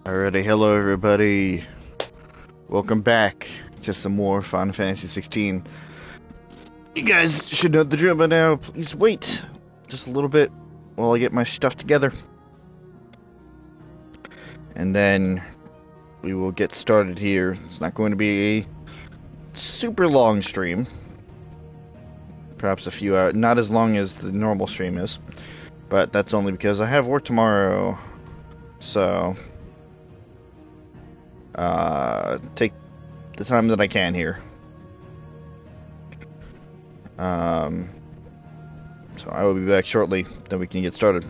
Alrighty, hello everybody. Welcome back to some more Final Fantasy 16. You guys should know the drill by now. Please wait just a little bit while I get my stuff together. And then we will get started here. It's not going to be a super long stream. Perhaps a few hours. Not as long as the normal stream is. But that's only because I have work tomorrow. So take the time that I can here. So I will be back shortly, then we can get started.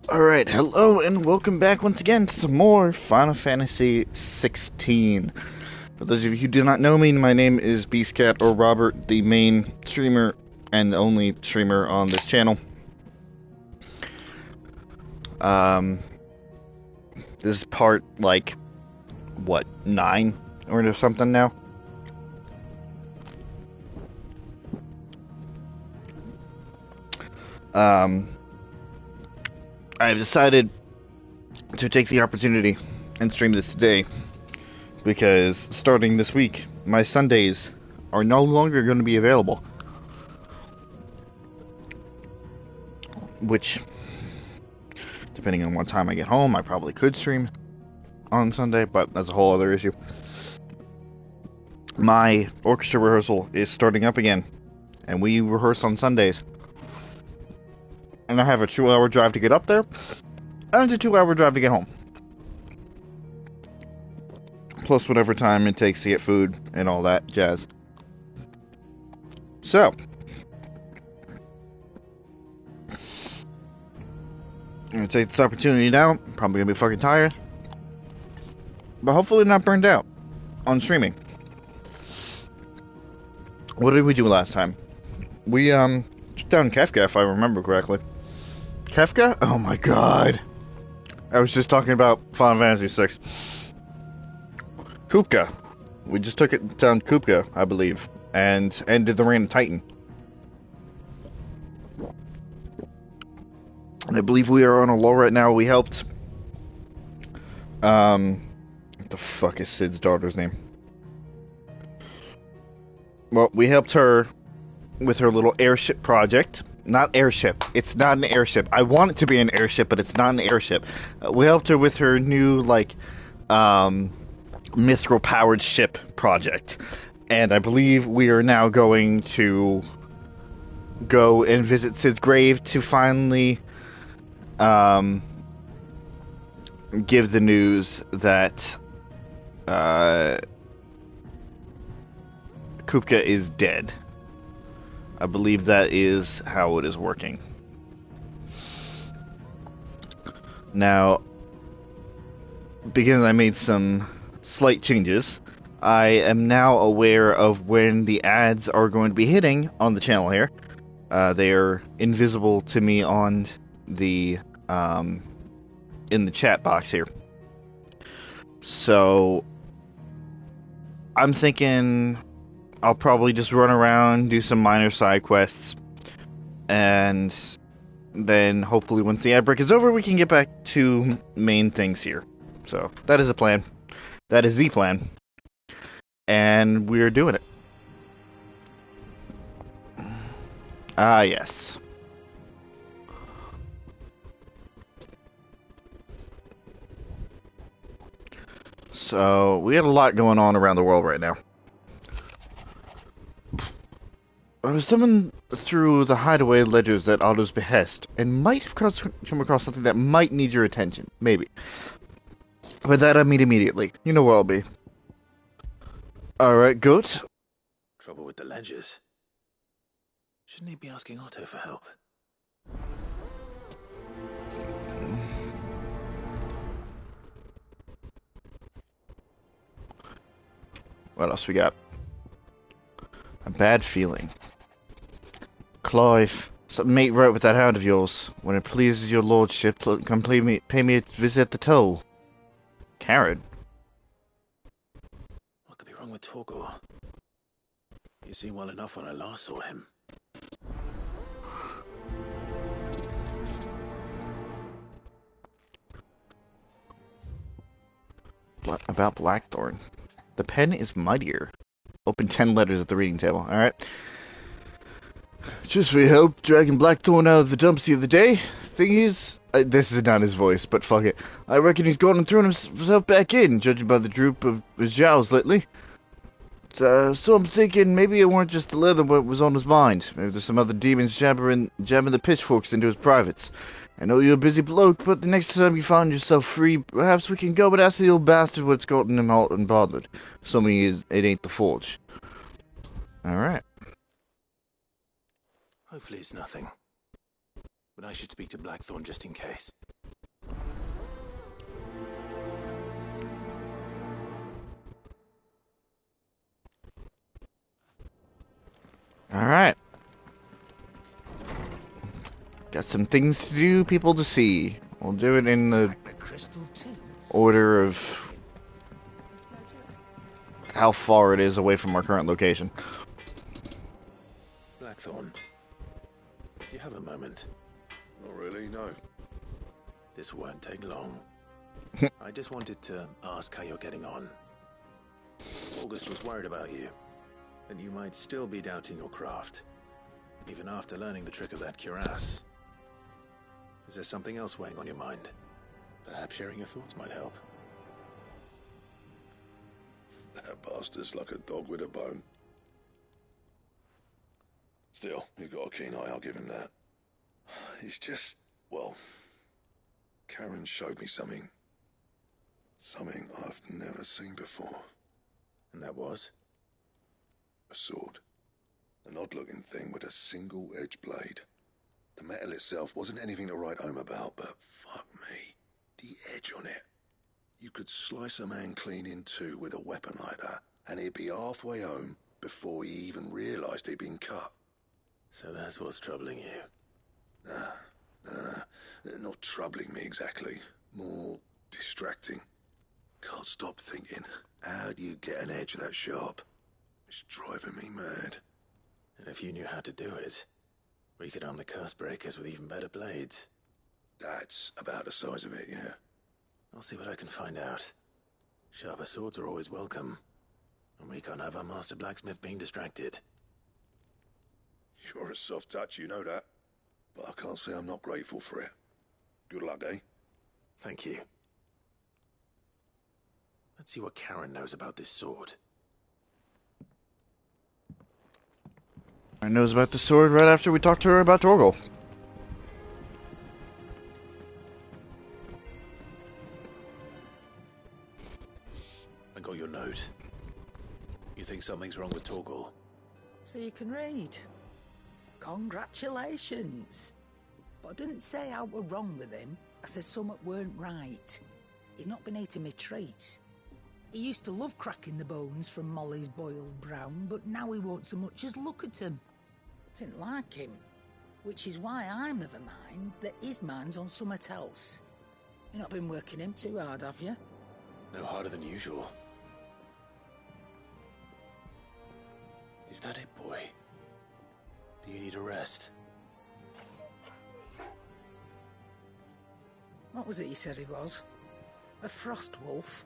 Alright, hello and welcome back once again to some more Final Fantasy 16. For those of you who do not know me, my name is Beastcat or Robert, the main streamer and only streamer on this channel. This is part, like, what, 9 or something now? I've decided to take the opportunity and stream this today because starting this week, my Sundays are no longer going to be available. Which, depending on what time I get home, I probably could stream on Sunday, but that's a whole other issue. My orchestra rehearsal is starting up again, and we rehearse on Sundays. And I have a 2-hour drive to get up there, and a 2-hour drive to get home. Plus whatever time it takes to get food and all that jazz. So, I'm gonna take this opportunity now. I'm probably gonna be fucking tired, but hopefully not burned out. on streaming. What did we do last time? We took down Kefka, if I remember correctly. Kefka? Oh my god. I was just talking about Final Fantasy VI. Kupka. We just took it down Kupka, I believe, and ended the Reign of Titan. And I believe we are on a lull right now. We helped... What the fuck is Sid's daughter's name? Well, we helped her with her little airship project. Not airship. It's not an airship. I want it to be an airship, but it's not an airship. We helped her with her new, like, mithril-powered ship project. And I believe we are now going to go and visit Sid's grave to finally give the news that Kupka is dead. I believe that is how it is working. Now, because I made some slight changes, I am now aware of when the ads are going to be hitting on the channel here. They are invisible to me on the in the chat box here. So I'm thinking I'll probably just run around, do some minor side quests, and then hopefully once the ad break is over, we can get back to main things here. So that is a plan. That is the plan. And we're doing it. Ah, yes. So, we got a lot going on around the world right now. I was thumbing through the hideaway ledgers at Otto's behest, and might have come across something that might need your attention. Maybe. But that I mean immediately. You know where I'll be. Alright, goat. Trouble with the ledgers. Shouldn't he be asking Otto for help? What else we got? A bad feeling. Clive, something ain't right with that hound of yours. When it pleases your lordship, come pay me a visit at the toll. Karen. What could be wrong with Torgor? You seemed well enough when I last saw him. What about Blackthorn? The pen is mightier. Open 10 letters at the reading table. Alright. Just for your help, dragging Blackthorn out of the dumps the other day. Thing is, this is not his voice, but fuck it. I reckon he's gone and thrown himself back in, judging by the droop of his jowls lately. So I'm thinking maybe it weren't just the leather what was on his mind. Maybe there's some other demons jamming the pitchforks into his privates. I know you're a busy bloke, but the next time you find yourself free, perhaps we can go and ask the old bastard what's gotten him hot and bothered. Assuming it ain't the forge. Alright. Hopefully it's nothing. But I should speak to Blackthorn just in case. Alright. Got some things to do, people to see. We'll do it in the order of how far it is away from our current location. Blackthorn, do you have a moment? Not really, no. This won't take long. I just wanted to ask how you're getting on. August was worried about you, and you might still be doubting your craft, even after learning the trick of that cuirass. Is there something else weighing on your mind? Perhaps sharing your thoughts might help. That bastard's like a dog with a bone. Still, you got a keen eye, I'll give him that. He's just, well, Karen showed me something. Something I've never seen before. And that was? A sword. An odd-looking thing with a single-edged blade. The metal itself wasn't anything to write home about, but fuck me, the edge on it. You could slice a man clean in two with a weapon like that, and he'd be halfway home before he even realised he'd been cut. So that's what's troubling you. Nah. They're not troubling me exactly. More distracting. Can't stop thinking, how do you get an edge that sharp? It's driving me mad. And if you knew how to do it, we could arm the curse breakers with even better blades. That's about the size of it, yeah. I'll see what I can find out. Sharper swords are always welcome. And we can't have our master blacksmith being distracted. You're a soft touch, you know that. But I can't say I'm not grateful for it. Good luck, eh? Thank you. Let's see what Karen knows about this sword. I knows about the sword right after we talked to her about Torgal. I got your note. You think something's wrong with Torgal? So you can read. Congratulations. But I didn't say how we're wrong with him. I said something weren't right. He's not been eating me treats. He used to love cracking the bones from Molly's boiled brown, but now he won't so much as look at 'em. Didn't like him. Which is why I'm of a mind that his mind's on something else. You've not been working him too hard, have you? No harder than usual. Is that it, boy? Do you need a rest? What was it you said he was? A frost wolf?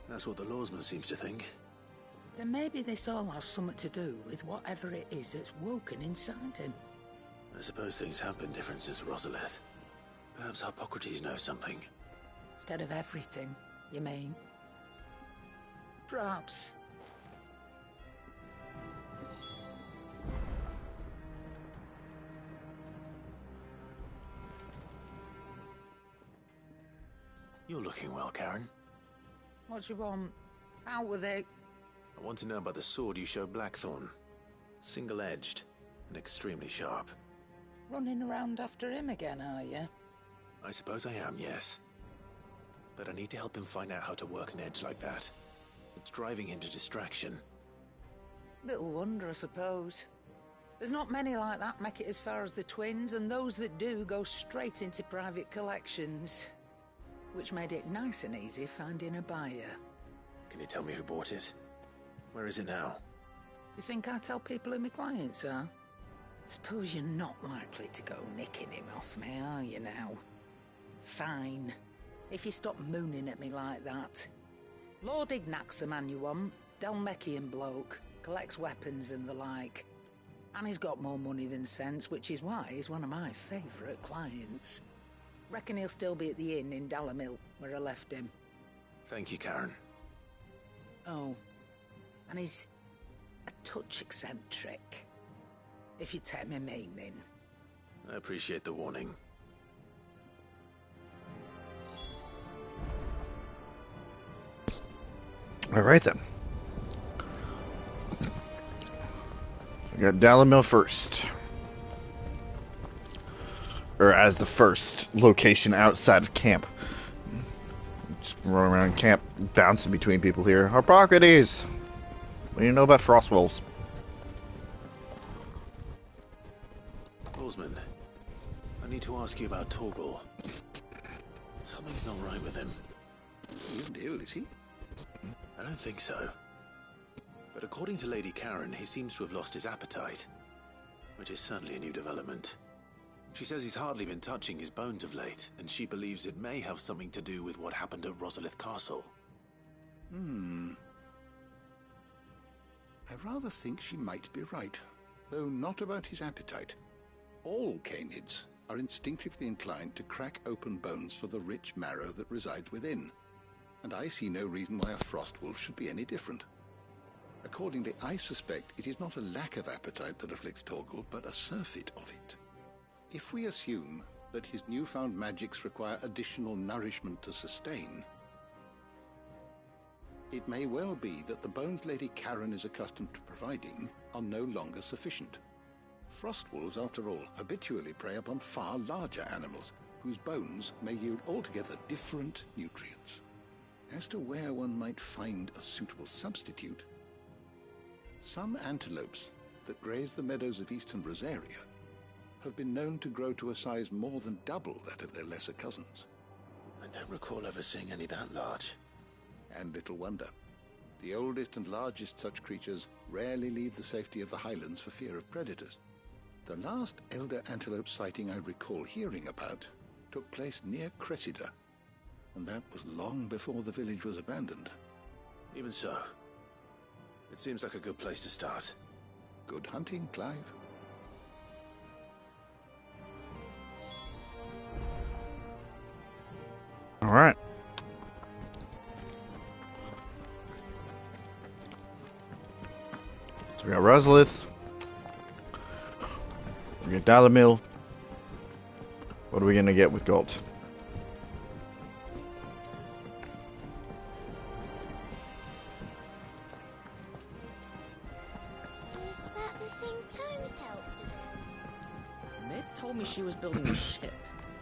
That's what the lawsman seems to think. Then maybe this all has something to do with whatever it is that's woken inside him. I suppose things have been different since Rosalith. Perhaps Hippocrates knows something. Instead of everything, you mean? Perhaps. You're looking well, Karen. What do you want? Out with it. I want to know about the sword you showed Blackthorn. Single-edged and extremely sharp. Running around after him again, are you? I suppose I am, yes. But I need to help him find out how to work an edge like that. It's driving him to distraction. Little wonder, I suppose. There's not many like that make it as far as the twins, and those that do go straight into private collections. Which made it nice and easy finding a buyer. Can you tell me who bought it? Where is it now? You think I tell people who my clients are? Suppose you're not likely to go nicking him off me, are you now? Fine. If you stop mooning at me like that. Lord Ignac's the man you want. Delmechian bloke. Collects weapons and the like. And he's got more money than sense, which is why he's one of my favourite clients. Reckon he'll still be at the inn in Dalamil, where I left him. Thank you, Karen. Oh, and he's a touch eccentric, if you take my meaning. I appreciate the warning. Alright then. We got Dalamil first. Or as the first location outside of camp. Just running around camp, bouncing between people here. Hippocrates! What do you know about frost wolves? Lawsman, I need to ask you about Torgal. Something's not right with him. He isn't ill, is he? I don't think so. But according to Lady Karen, he seems to have lost his appetite. Which is certainly a new development. She says he's hardly been touching his bones of late, and she believes it may have something to do with what happened at Rosalith Castle. I rather think she might be right, though not about his appetite. All canids are instinctively inclined to crack open bones for the rich marrow that resides within, and I see no reason why a frost wolf should be any different. Accordingly, I suspect it is not a lack of appetite that afflicts Torgal, but a surfeit of it. If we assume that his newfound magics require additional nourishment to sustain, it may well be that the bones Lady Karen is accustomed to providing are no longer sufficient. Frost wolves, after all, habitually prey upon far larger animals, whose bones may yield altogether different nutrients. As to where one might find a suitable substitute, some antelopes that graze the meadows of eastern Rosaria have been known to grow to a size more than double that of their lesser cousins. I don't recall ever seeing any that large. And little wonder. The oldest and largest such creatures rarely leave the safety of the highlands for fear of predators. The last elder antelope sighting I recall hearing about took place near Cressida, and that was long before the village was abandoned. Even so, it seems like a good place to start. Good hunting, Clive. All right. So we got Rosalith. We got Dalamil. What are we gonna get with gold? Is that the thing Tomes helped to build? Mid told me she was building a ship.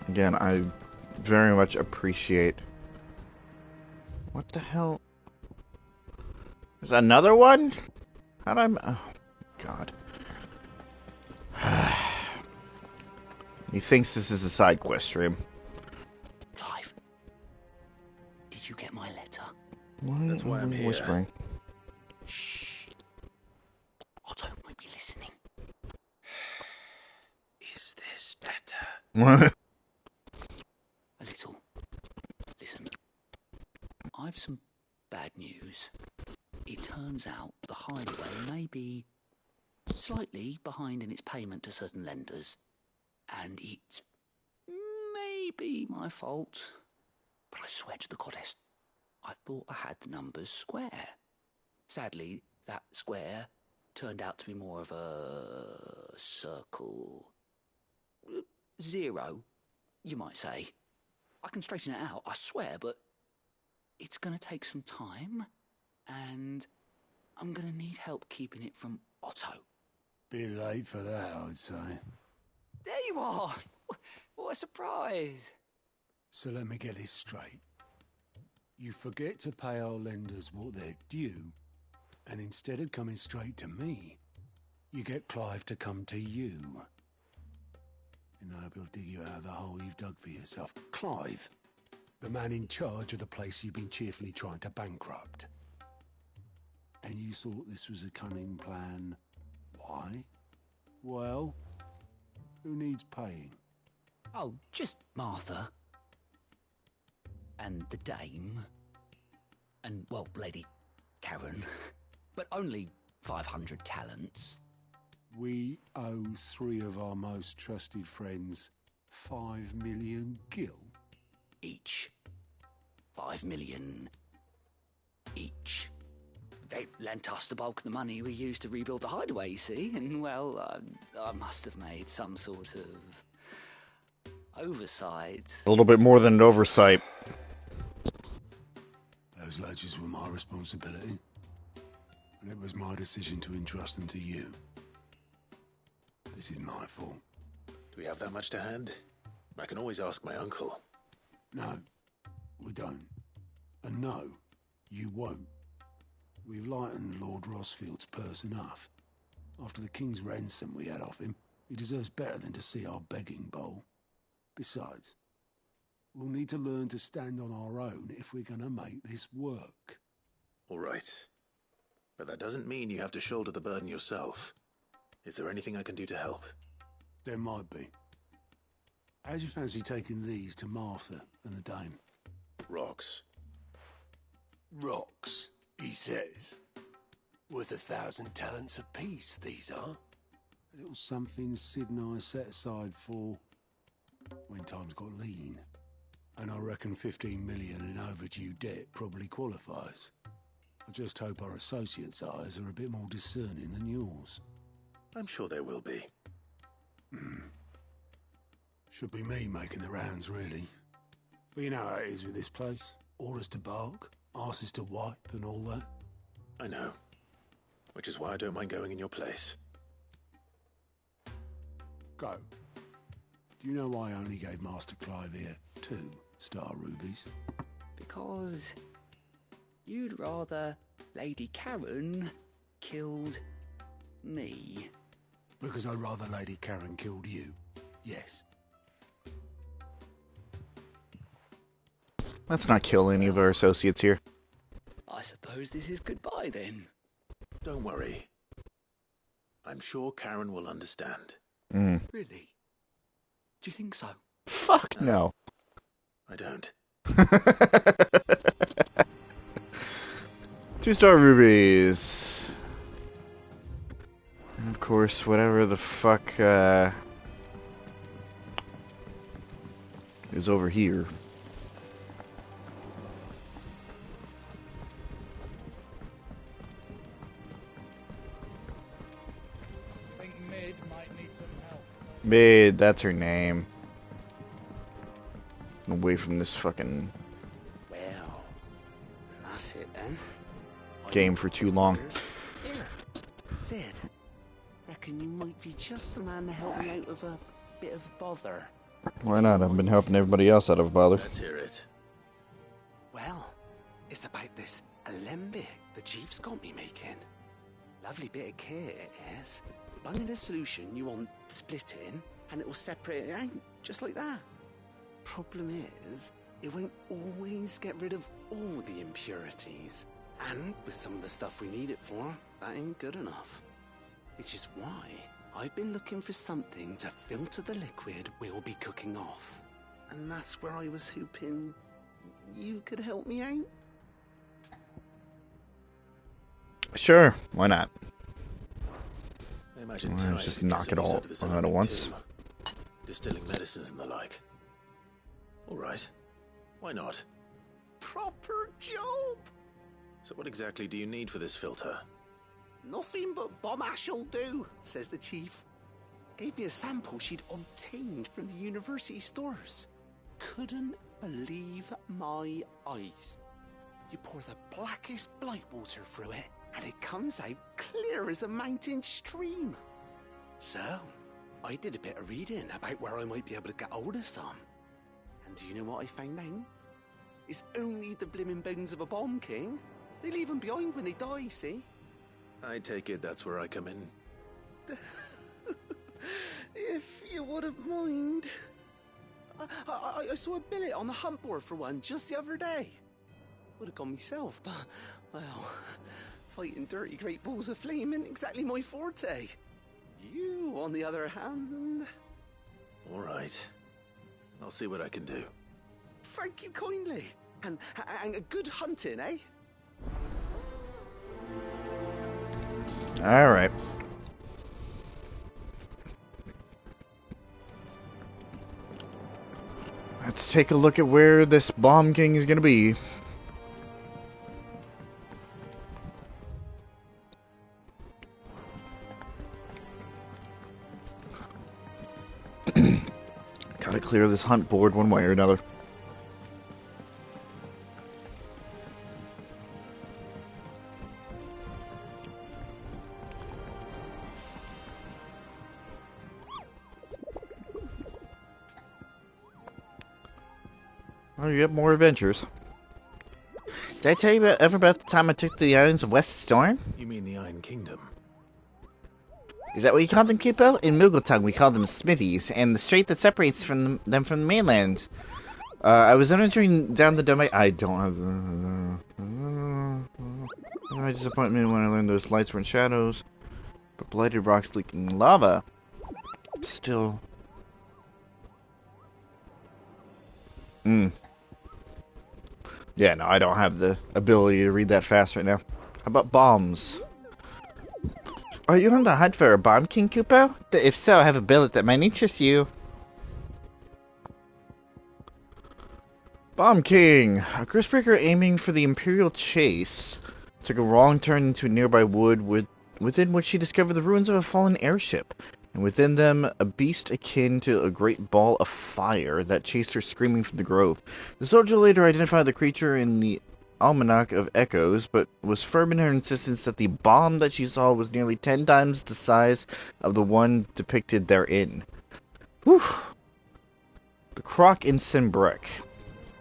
Again, I very much appreciate. What the hell? Is that another one? How'd I? Oh, God. He thinks this is a side quest stream. Clive, did you get my letter? That's why I'm here. Whispering. Shh. Otto might be listening. Is this better? A little. Listen, I've some bad news. It turns out the hideaway may be slightly behind in its payment to certain lenders, and it may be my fault. But I swear to the goddess, I thought I had the numbers square. Sadly, that square turned out to be more of a circle. 0, you might say. I can straighten it out, I swear, but it's going to take some time, and I'm going to need help keeping it from Otto. Bit late for that, I'd say. There you are! What a surprise! So let me get this straight. You forget to pay our lenders what they're due, and instead of coming straight to me, you get Clive to come to you. And I hope he'll dig you out of the hole you've dug for yourself. Clive, the man in charge of the place you've been cheerfully trying to bankrupt. And you thought this was a cunning plan. Why? Well, who needs paying? Oh, just Martha. And the dame. And, well, Lady Karen. But only 500 talents. We owe 3 of our most trusted friends 5 million gil. Each. 5 million each. They lent us the bulk of the money we used to rebuild the hideaway, you see, and, well, I must have made some sort of oversight. A little bit more than an oversight. Those ledgers were my responsibility, and it was my decision to entrust them to you. This is my fault. Do we have that much to hand? I can always ask my uncle. No, we don't. And no, you won't. We've lightened Lord Rosfield's purse enough. After the king's ransom we had off him, he deserves better than to see our begging bowl. Besides, we'll need to learn to stand on our own if we're going to make this work. All right. But that doesn't mean you have to shoulder the burden yourself. Is there anything I can do to help? There might be. How'd you fancy taking these to Martha and the dame? Rocks. Rocks, he says. Worth 1,000 talents apiece, these are. A little something Sid and I set aside for when times got lean. And I reckon 15 million in overdue debt probably qualifies. I just hope our associates' eyes are a bit more discerning than yours. I'm sure there will be. Should be me making the rounds, really. But you know how it is with this place. Orders to bark, arses to wipe and all that. I know. Which is why I don't mind going in your place. Go. Do you know why I only gave Master Clive here 2 star rubies? Because you'd rather Lady Karen killed me. Because I'd rather Lady Karen killed you. Yes. Let's not kill any of our associates here. I suppose this is goodbye then. Don't worry. I'm sure Karen will understand. Really? Do you think so? Fuck no. I don't. 2-star rubies. And of course, whatever the fuck is over here. Mid, that's her name. Away from this fucking Well, that's it then. game for too long. Here, Sid. Reckon you might be just the man to help me out of a bit of bother. Why not? I've been helping everybody else out of bother. Let's hear it. Well, it's about this alembic the chief's got me making. Lovely bit of kit it is. Bung in a solution you want splitting, and it will separate it out, just like that. Problem is, it won't always get rid of all the impurities. And with some of the stuff we need it for, that ain't good enough. Which is why I've been looking for something to filter the liquid we'll be cooking off. And that's where I was hoping you could help me out. Sure, why not? I imagine Well, tonight just could knock get it some use all out of this out at element once. too. Distilling medicines and the like. All right. Why not? Proper job! So what exactly do you need for this filter? Nothing but bomb ash'll do, says the chief. Gave me a sample she'd obtained from the university stores. Couldn't believe my eyes. You pour the blackest blight water through it, and it comes out clear as a mountain stream. So, I did a bit of reading about where I might be able to get hold of some. And do you know what I found out? It's only the blimmin' bones of a bomb king. They leave them behind when they die, see? I take it that's where I come in. If you wouldn't mind. I saw a billet on the hunt board for one just the other day. Would have gone myself, but, well, fighting dirty great balls of flame isn't exactly my forte. You, on the other hand... All right. I'll see what I can do. Thank you kindly. And a good hunting, eh? Alright. Let's take a look at where this Bomb King is gonna be. Gotta clear this hunt board one way or another. Oh, you get more adventures. Did I tell you ever about the time I took to the islands of West Storm? You mean the Iron Kingdom? Is that what you call them, Kupo? In Muggletongue, we call them smithies, and the strait that separates them from the mainland. I was entering down the domain. I don't have. My disappointment when I learned those lights were in shadows, but blighted rocks leaking lava. Still. Yeah, no, I don't have the ability to read that fast right now. How about bombs? Are you on the hunt for a Bomb King, Kupo? If so, I have a billet that might interest you. Bomb King! A Gristbreaker aiming for the Imperial Chase took a wrong turn into a nearby wood within which she discovered the ruins of a fallen airship, and within them a beast akin to a great ball of fire that chased her screaming from the grove. The soldier later identified the creature in the Almanac of Echoes, but was firm in her insistence that the bomb that she saw was nearly 10 times the size of the one depicted therein. Whew. The Croc in Sinbrek.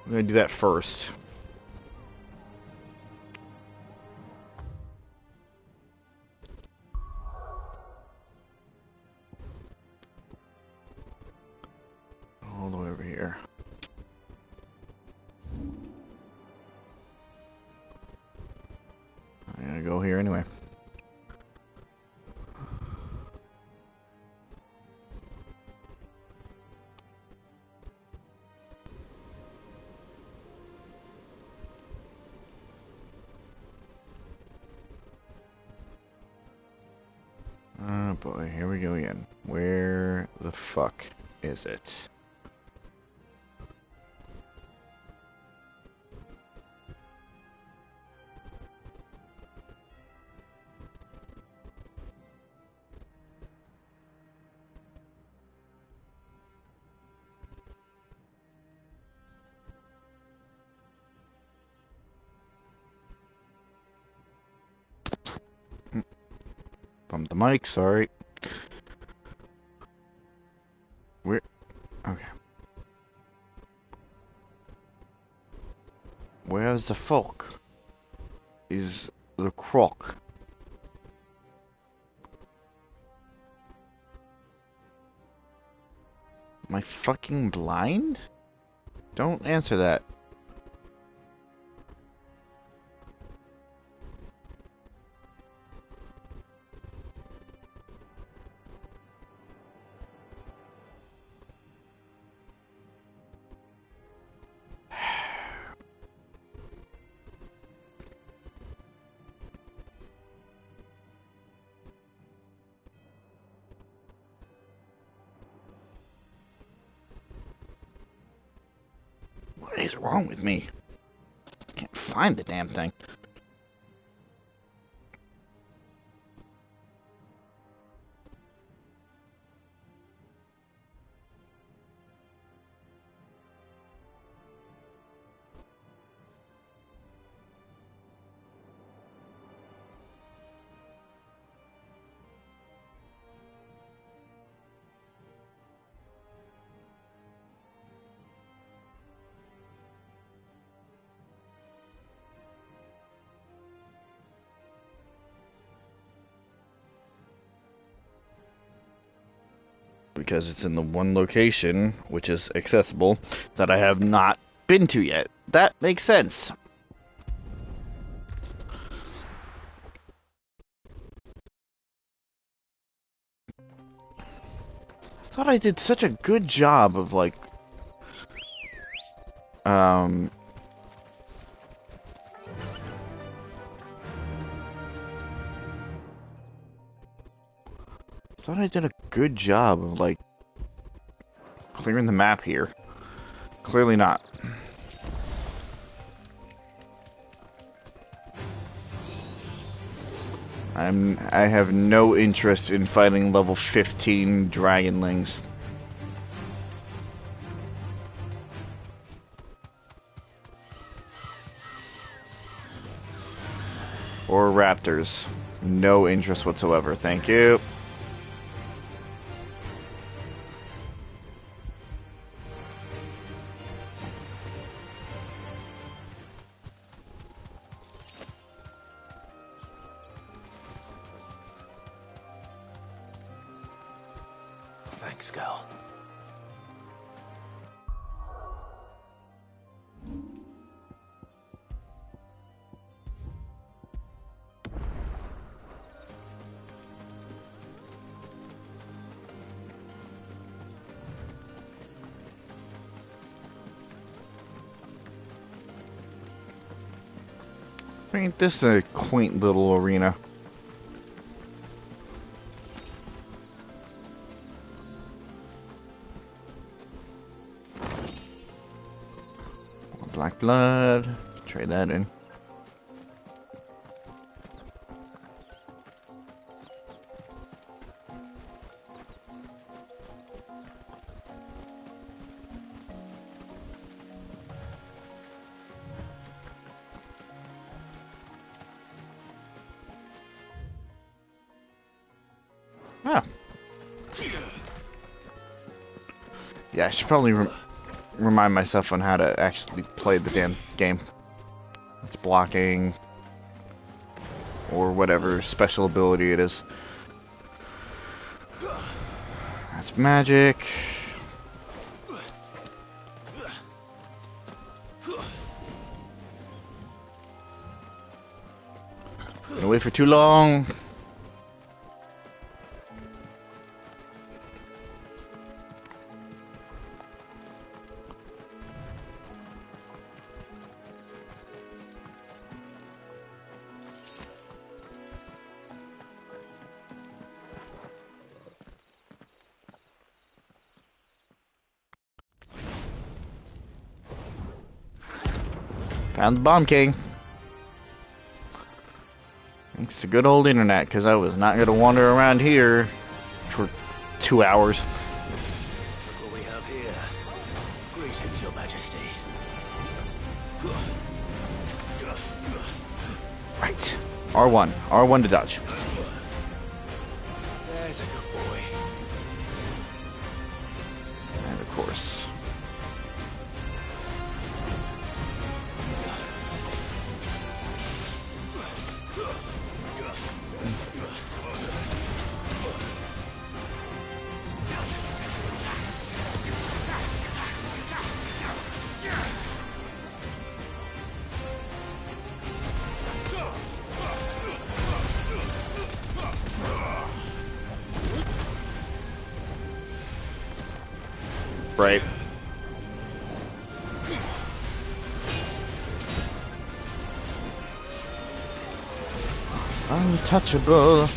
I'm gonna do that first. boy, here we go again. Where the fuck is it? Bump the mic, sorry. Where? Okay. Where's the folk? Is the croc? Am I fucking blind? Don't answer that. What is wrong with me? Can't find the damn thing. Because it's in the one location, which is accessible, that I have not been to yet. That makes sense. I thought I did such a good job of, like, thought I did a good job of, like, clearing the map here. Clearly not. I have no interest in fighting level 15 dragonlings. Or raptors. No interest whatsoever, thank you. Thanks, girl. Ain't this a quaint little arena? Black blood. Trade that in. Ah. Yeah, I should probably remind myself on how to actually play the damn game. It's blocking, or whatever special ability it is. That's magic. Been away for too long. Found the Bomb King. Thanks to good old internet, because I was not going to wander around here for 2 hours. Look what we have here. Greetings, Your Majesty. Right. R1. R1 to dodge. There's a good boy. And of course. Right. Untouchable.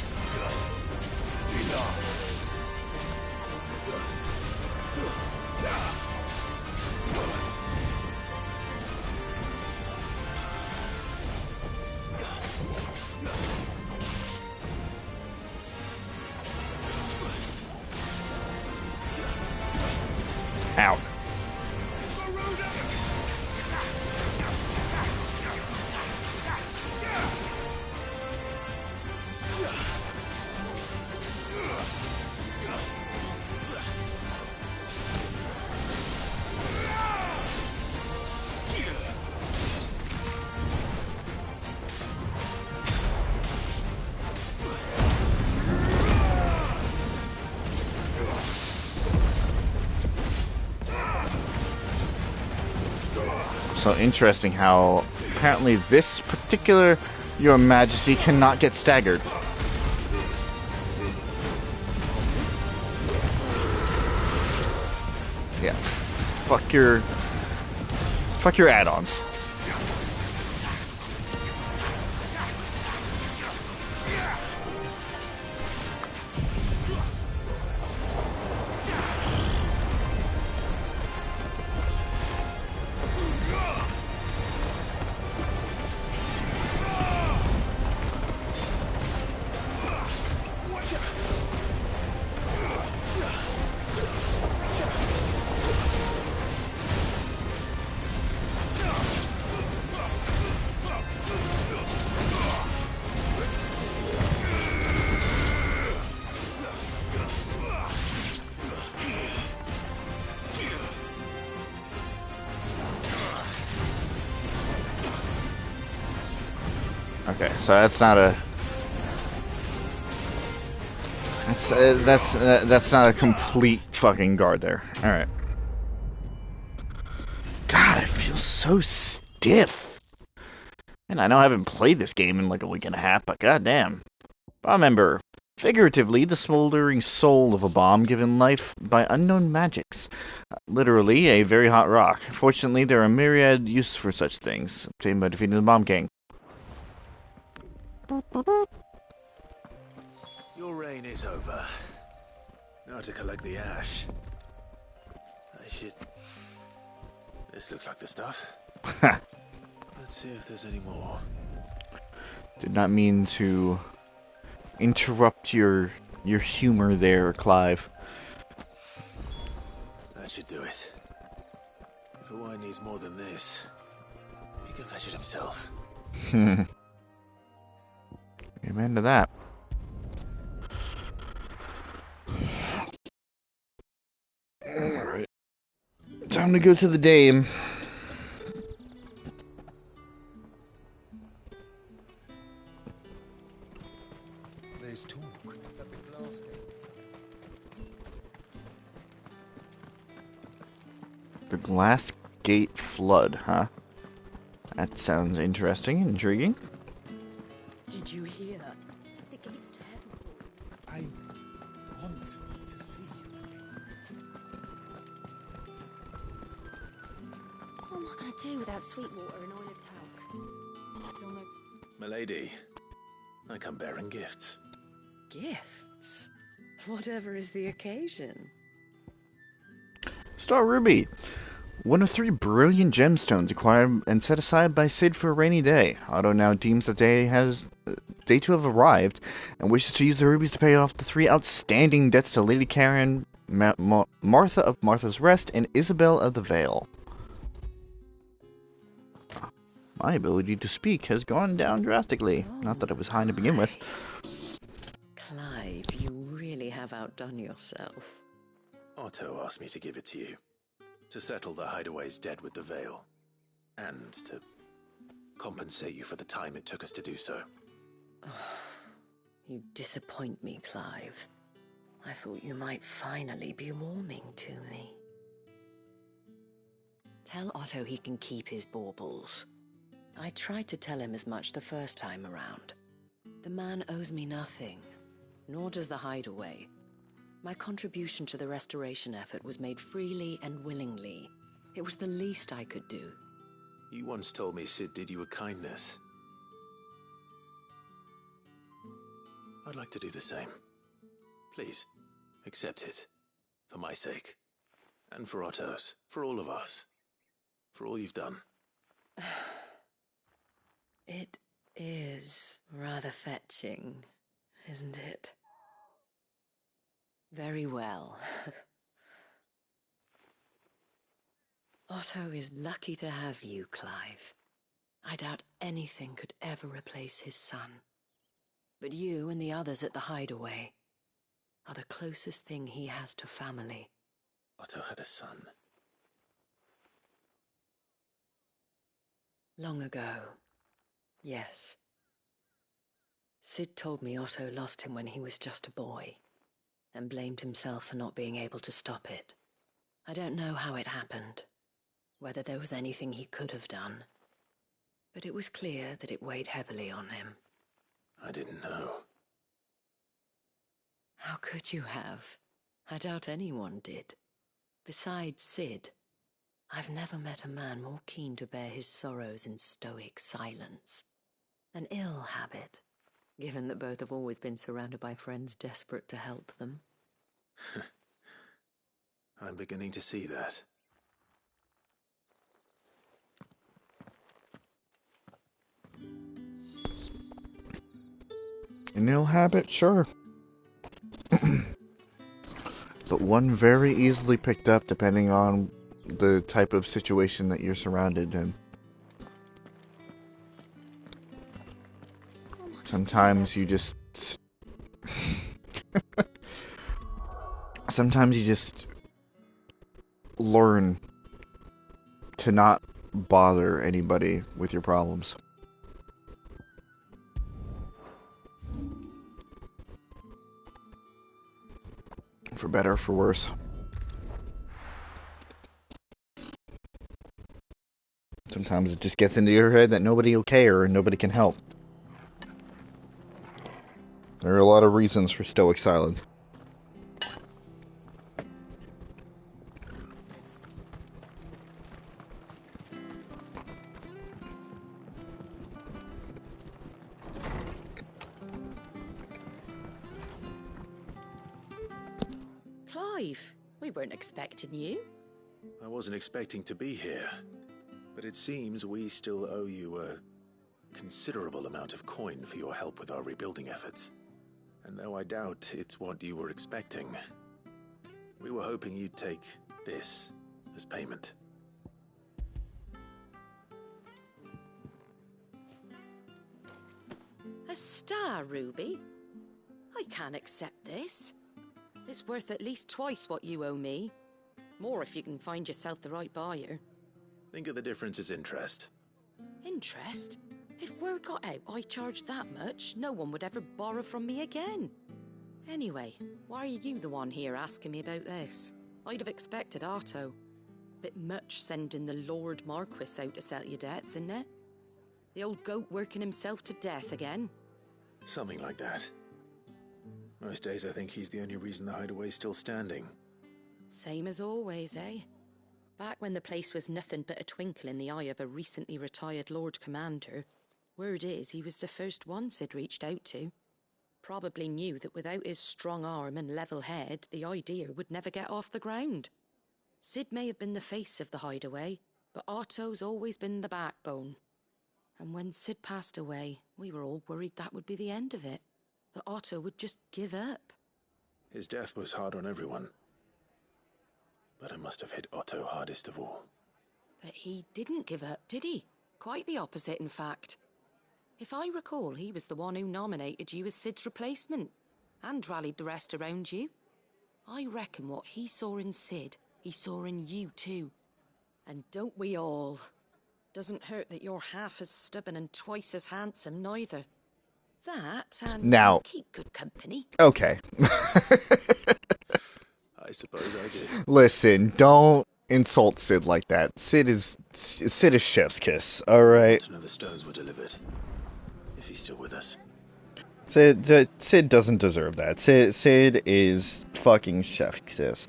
Out. So interesting how apparently this particular Your Majesty cannot get staggered. Yeah. Fuck your add-ons. Okay, so that's not a that's not a complete fucking guard there. All right. God, I feel so stiff. And I know I haven't played this game in like a week and a half, but goddamn. Bomb Ember, figuratively the smoldering soul of a bomb given life by unknown magics. Literally a very hot rock. Fortunately, there are myriad uses for such things, obtained by defeating the Bomb King. Your reign is over. Now to collect the ash. I should... This looks like the stuff. Let's see if there's any more. Did not mean to interrupt your humor there, Clive. That should do it. If a wine needs more than this, he can fetch it himself. Amen to that. Alright. Time to go to the dame. There's talk that the glass gate. The Glass Gate Flood, huh? That sounds interesting, intriguing. Did you hear? The gates to heaven. I want to see you. What am I going to do without sweet water and oil of talc? Still no... Milady, I come bearing gifts. Gifts? Whatever is the occasion. Star Ruby, One of 3 brilliant gemstones acquired and set aside by Sid for a rainy day. Otto now deems that day to have arrived, and wishes to use the rubies to pay off the 3 outstanding debts to Lady Karen, Martha of Martha's Rest, and Isabel of the Vale. My ability to speak has gone down drastically. Not that it was high to begin with. Clive, you really have outdone yourself. Otto asked me to give it to you. To settle the hideaway's debt with the Vale. And to compensate you for the time it took us to do so. You disappoint me, Clive. I thought you might finally be warming to me. Tell Otto he can keep his baubles. I tried to tell him as much the first time around. The man owes me nothing, nor does the hideaway. My contribution to the restoration effort was made freely and willingly. It was the least I could do. You once told me Sid did you a kindness. I'd like to do the same. Please, accept it. For my sake. And for Otto's. For all of us. For all you've done. It is rather fetching, isn't it? Very well. Otto is lucky to have you, Clive. I doubt anything could ever replace his son. But you and the others at the hideaway are the closest thing he has to family. Otto had a son. Long ago, yes. Sid told me Otto lost him when he was just a boy, and blamed himself for not being able to stop it. I don't know how it happened, whether there was anything he could have done, but it was clear that it weighed heavily on him. I didn't know. How could you have? I doubt anyone did. Besides Sid, I've never met a man more keen to bear his sorrows in stoic silence. An ill habit, given that both have always been surrounded by friends desperate to help them. I'm beginning to see that. An ill habit, sure. But one very easily picked up depending on the type of situation that you're surrounded in. Sometimes you just... Sometimes you just learn to not bother anybody with your problems. For better or for worse. Sometimes it just gets into your head that nobody will care and nobody can help. There are a lot of reasons for stoic silence. Clive, we weren't expecting you. I wasn't expecting to be here, but it seems we still owe you a considerable amount of coin for your help with our rebuilding efforts. And though I doubt it's what you were expecting, we were hoping you'd take this as payment. A star ruby? I can't accept this. It's worth at least twice what you owe me. More if you can find yourself the right buyer. Think of the difference as interest. Interest? If word got out I charged that much, no one would ever borrow from me again. Anyway, why are you the one here asking me about this? I'd have expected Otto. Bit much sending the Lord Marquis out to settle your debts, isn't it? The old goat working himself to death again? Something like that. Most days I think he's the only reason the hideaway's still standing. Same as always, eh? Back when the place was nothing but a twinkle in the eye of a recently retired Lord Commander, word is he was the first one Sid reached out to. Probably knew that without his strong arm and level head, the idea would never get off the ground. Sid may have been the face of the hideaway, but Otto's always been the backbone. And when Sid passed away, we were all worried that would be the end of it. That Otto would just give up. His death was hard on everyone. But it must have hit Otto hardest of all. But he didn't give up, did he? Quite the opposite, in fact. If I recall, he was the one who nominated you as Sid's replacement, and rallied the rest around you. I reckon what he saw in Sid, he saw in you too. And don't we all? Doesn't hurt that you're half as stubborn and twice as handsome, neither. That, and now, keep good company. Okay. I suppose I do. Listen, don't insult Sid like that. Sid is chef's kiss, alright? Another stones were delivered. If he's still with us. Sid doesn't deserve that. Sid is fucking chef's kiss.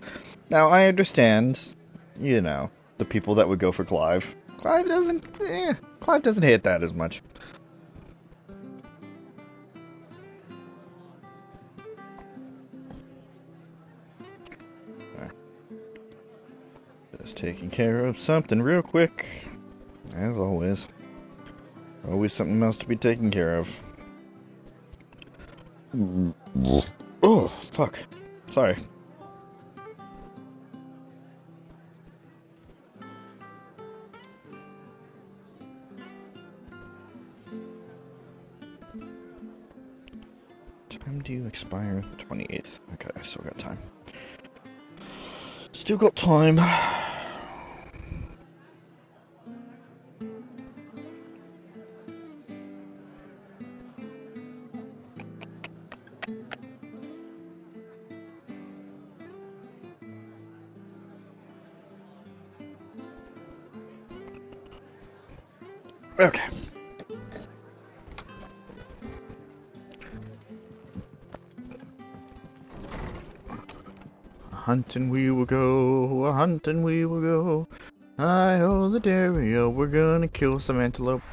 Now, I understand, you know, the people that would go for Clive. Clive doesn't hit that as much. Just taking care of something real quick. As always. Always something else to be taken care of. Oh, fuck. Sorry. Time do you expire? 28th. Okay, I still got time. Still got time. Okay. Hunting we will go, a hunting we will go. Hi-ho the dairy-o, we're gonna kill some antelope.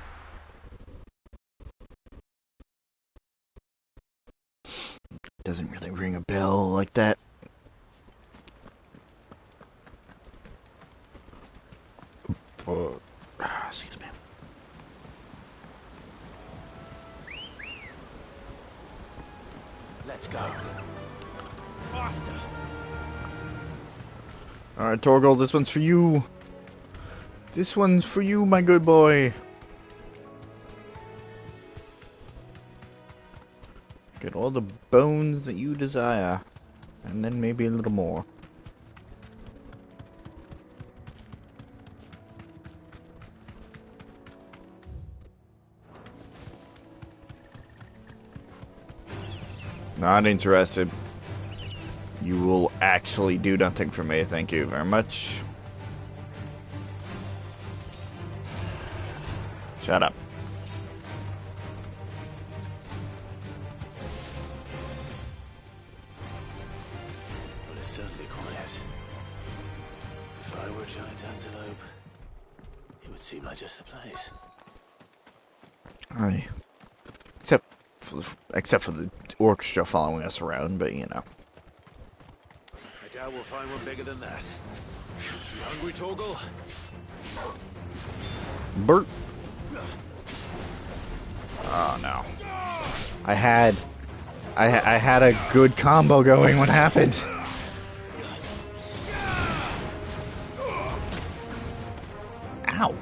Doesn't really ring a bell like that. Excuse me. Let's go. Faster. Alright, Torgal, this one's for you. This one's for you, my good boy. Get all the bones that you desire. And then maybe a little more. Not interested. You will actually do nothing for me, thank you very much. Shut up. Well, it's certainly quiet. If I were a giant antelope, it would seem like just the place. Aye. Except for the orchestra following us around, but you know. I doubt we'll find one bigger than that. You hungry, Torgal? Bert. Oh no. I had a good combo going. What happened? Ow.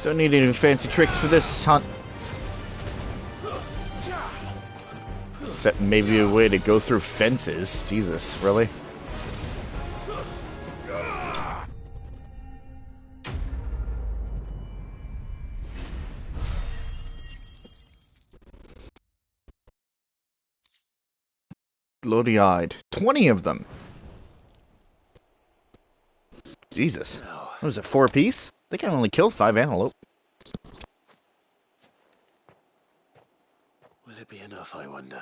Don't need any fancy tricks for this hunt. Except maybe a way to go through fences. Jesus, really? Bloody-eyed. 20 of them! Jesus. What was it, 4 apiece? They can only kill 5 antelope. Will it be enough, I wonder?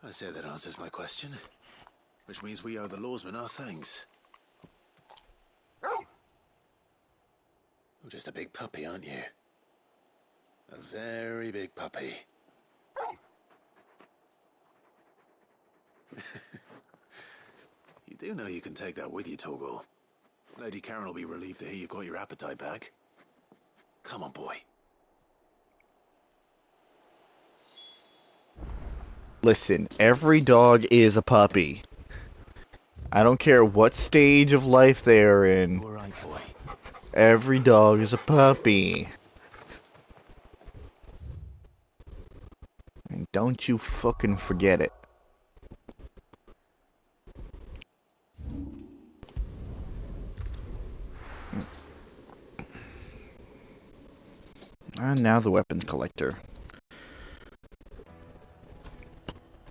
I say that answers my question. Which means we owe the lawsman our thanks. You're just a big puppy, aren't you? A very big puppy. You do know you can take that with you, Torgal. Lady Karen will be relieved to hear you've got your appetite back. Come on, boy. Listen, every dog is a puppy. I don't care what stage of life they are in. All right, boy. Every dog is a puppy. And don't you fucking forget it. And now the weapons collector.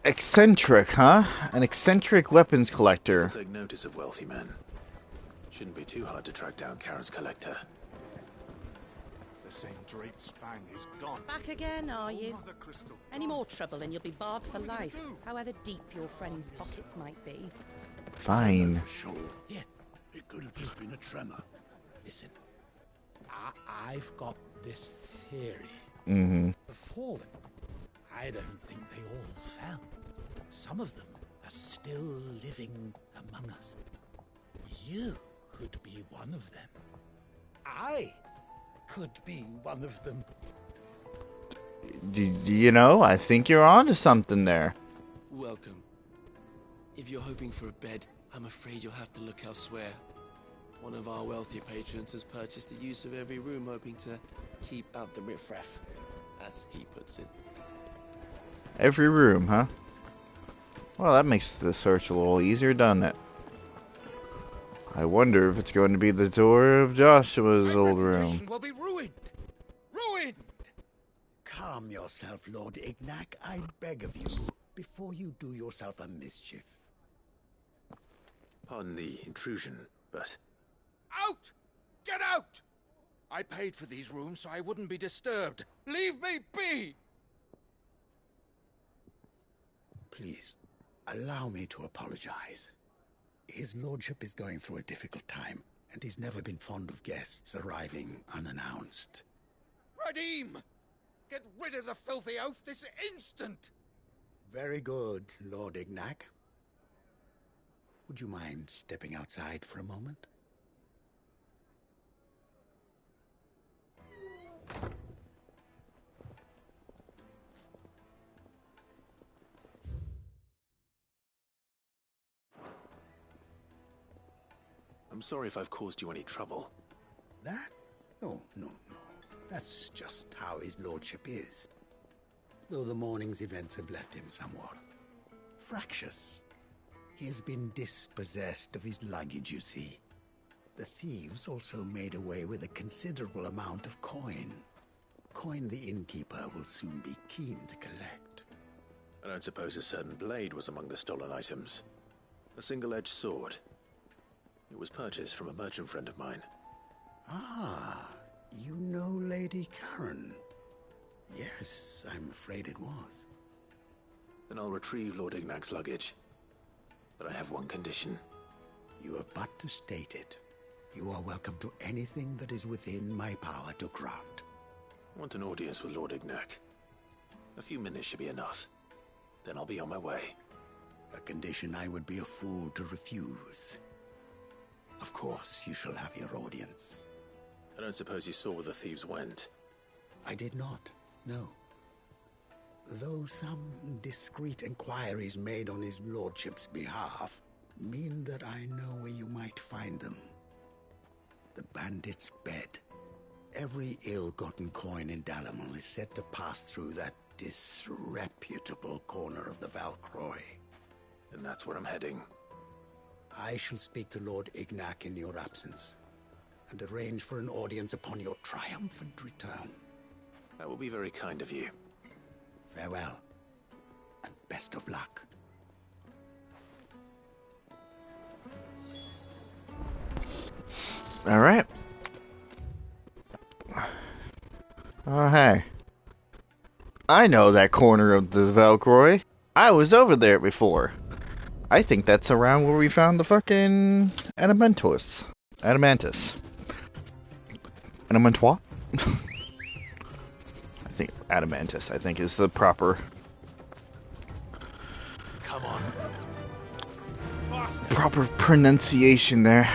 Eccentric, huh? An eccentric weapons collector. Take notice of wealthy men. Shouldn't be too hard to track down Karen's collector. The same drape's fang is gone. Back again, are you? Any more trouble and you'll be barred for life, however deep your friend's pockets might be. Fine. For sure. Yeah, it could have just been a tremor. Listen, I've got this theory. Mm-hmm. The fallen, I don't think they all fell. Some of them are still living among us. You could be one of them. I could be one of them. You know, I think you're onto something there. Welcome. If you're hoping for a bed, I'm afraid you'll have to look elsewhere. One of our wealthier patrons has purchased the use of every room, hoping to keep out the riffraff, as he puts it. Every room, huh? Well, that makes the search a little easier, doesn't it? I wonder if it's going to be the door of Joshua's old room. Will be ruined. Ruined. Calm yourself, Lord Ignac, I beg of you, before you do yourself a mischief. Pardon the intrusion, but... Out! Get out! I paid for these rooms so I wouldn't be disturbed. Leave me be! Please, allow me to apologize. His lordship is going through a difficult time, and he's never been fond of guests arriving unannounced. Radim! Get rid of the filthy oaf this instant! Very good, Lord Ignac. Would you mind stepping outside for a moment? I'm sorry if I've caused you any trouble. That? No. That's just how his lordship is. Though the morning's events have left him somewhat fractious. He has been dispossessed of his luggage, you see. The thieves also made away with a considerable amount of coin. Coin the innkeeper will soon be keen to collect. I don't suppose a certain blade was among the stolen items. A single-edged sword. It was purchased from a merchant friend of mine. Ah, you know Lady Karen. Yes, I'm afraid it was. Then I'll retrieve Lord Ignac's luggage. But I have one condition. You have but to state it. You are welcome to anything that is within my power to grant. I want an audience with Lord Ignac. A few minutes should be enough. Then I'll be on my way. A condition I would be a fool to refuse. Of course, you shall have your audience. I don't suppose you saw where the thieves went. I did not, no. Though some discreet inquiries made on his lordship's behalf mean that I know where you might find them. The bandit's bed. Every ill-gotten coin in Dalamon is said to pass through that disreputable corner of the Valcroy. And that's where I'm heading. I shall speak to Lord Ignac in your absence, and arrange for an audience upon your triumphant return. That will be very kind of you. Farewell, and best of luck. All right. Oh, hey. I know that corner of the Valkyrie. I was over there before. I think that's around where we found the fucking Adamantois. Adamantus. Adamantois? I think Adamantus, I think, is the proper... Come on. Faster. Proper pronunciation there.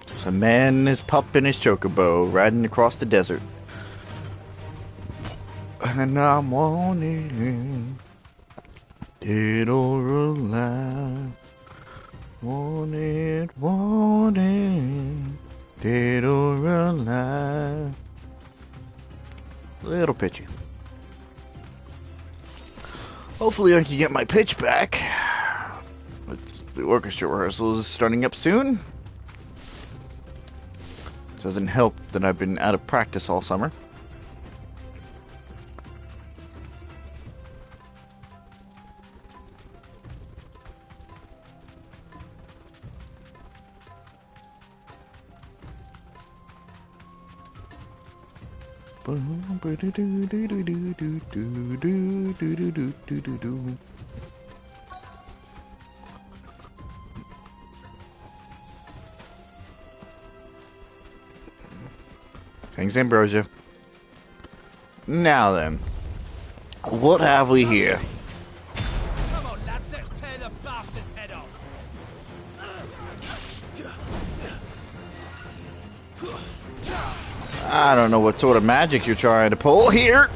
There's a man and his pup and his chocobo riding across the desert. And I'm wanting dead or alive. Wanted, dead or alive. Little pitchy. Hopefully I can get my pitch back. But the orchestra rehearsal is starting up soon. Doesn't help that I've been out of practice all summer. Thanks, Ambrosia. Now then, what have we here? Come on, lads, let's tear the bastard's head off. I don't know what sort of magic you're trying to pull here.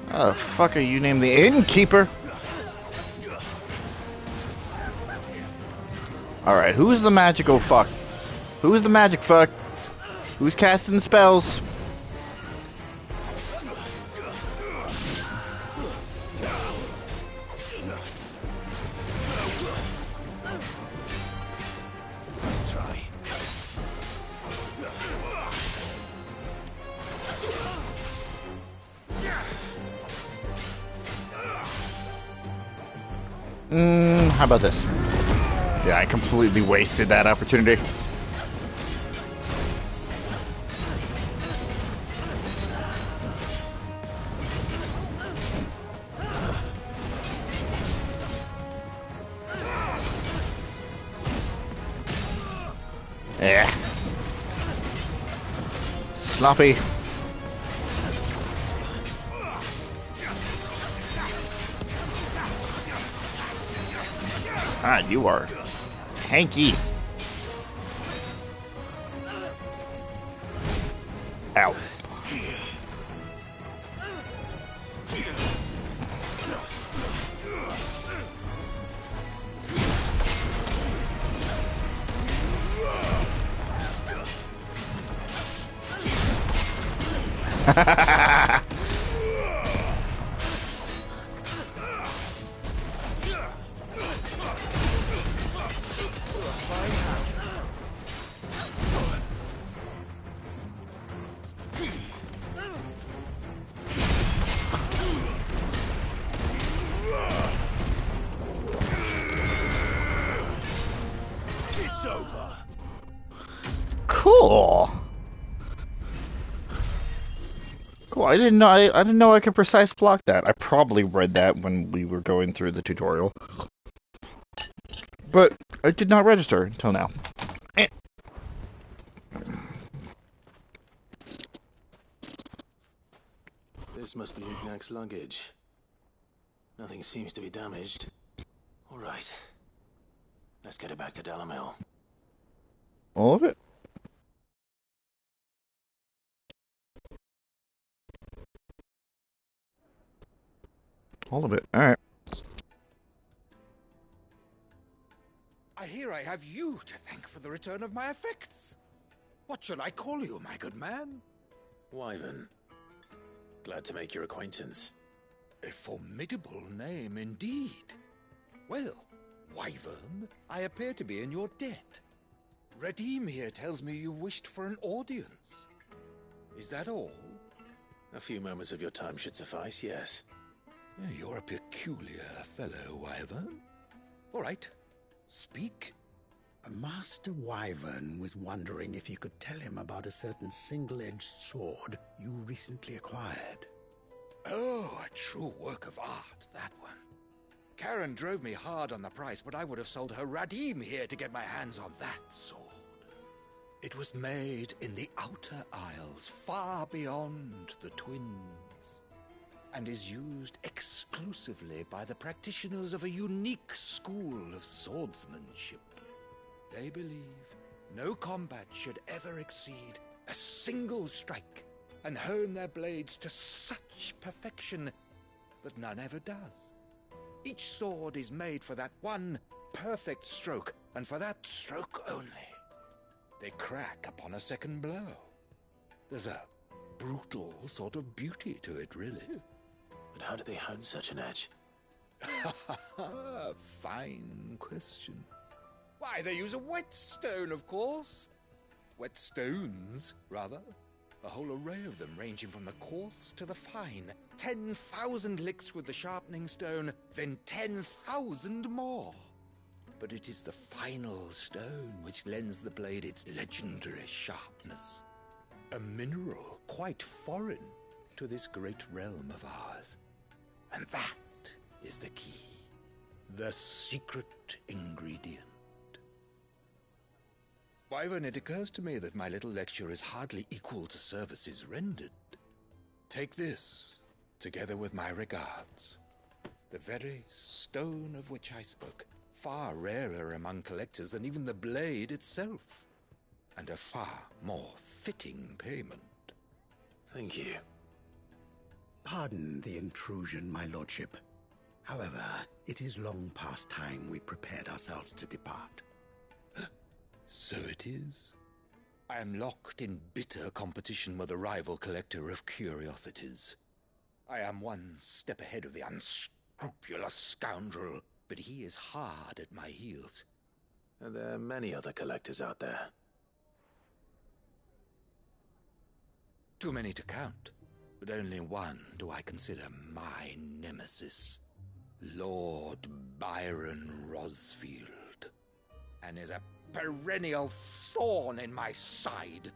How the fuck are you named the innkeeper? Alright, who's the magical fuck? Who's the magic fuck? Who's casting the spells? Let's try. How about this? Yeah, I completely wasted that opportunity. Yeah. Sloppy. Ah, you are hanky. Ow. It's over. Cool. Cool. I didn't know I could precise block that. I probably read that when we were going through the tutorial. But I did not register until now. This must be Ignac's luggage. Nothing seems to be damaged. All right. Let's get it back to Dalamil. All of it? All of it. Alright. I hear I have you to thank for the return of my effects. What shall I call you, my good man? Wyvern. Glad to make your acquaintance. A formidable name indeed. Well, Wyvern, I appear to be in your debt. Redeem here tells me you wished for an audience. Is that all? A few moments of your time should suffice, yes. You're a peculiar fellow, Wyvern. All right, speak. Master Wyvern was wondering if you could tell him about a certain single-edged sword you recently acquired. Oh, a true work of art, that one. Karen drove me hard on the price, but I would have sold her Radim here to get my hands on that sword. It was made in the Outer Isles, far beyond the Twins, and is used exclusively by the practitioners of a unique school of swordsmanship. They believe no combat should ever exceed a single strike, and hone their blades to such perfection that none ever does. Each sword is made for that one perfect stroke, and for that stroke only. They crack upon a second blow. There's a brutal sort of beauty to it, really. But how do they hone such an edge? Fine question. Why, they use a whetstone, of course. Whetstones, rather. A whole array of them, ranging from the coarse to the fine. 10,000 licks with the sharpening stone, then 10,000 more. But it is the final stone which lends the blade its legendary sharpness. A mineral quite foreign to this great realm of ours. And that is the key. The secret ingredient. Wyvern, it occurs to me that my little lecture is hardly equal to services rendered. Take this, together with my regards. The very stone of which I spoke, far rarer among collectors than even the blade itself, and a far more fitting payment. Thank you. Pardon the intrusion, my lordship. However, it is long past time we prepared ourselves to depart. So it is. I am locked in bitter competition with a rival collector of curiosities. I am one step ahead of the unscrupulous scoundrel, but he is hard at my heels. Are there many other collectors out there? Too many to count, but only one do I consider my nemesis. Lord Byron Rosfield. And is a perennial thorn in my side.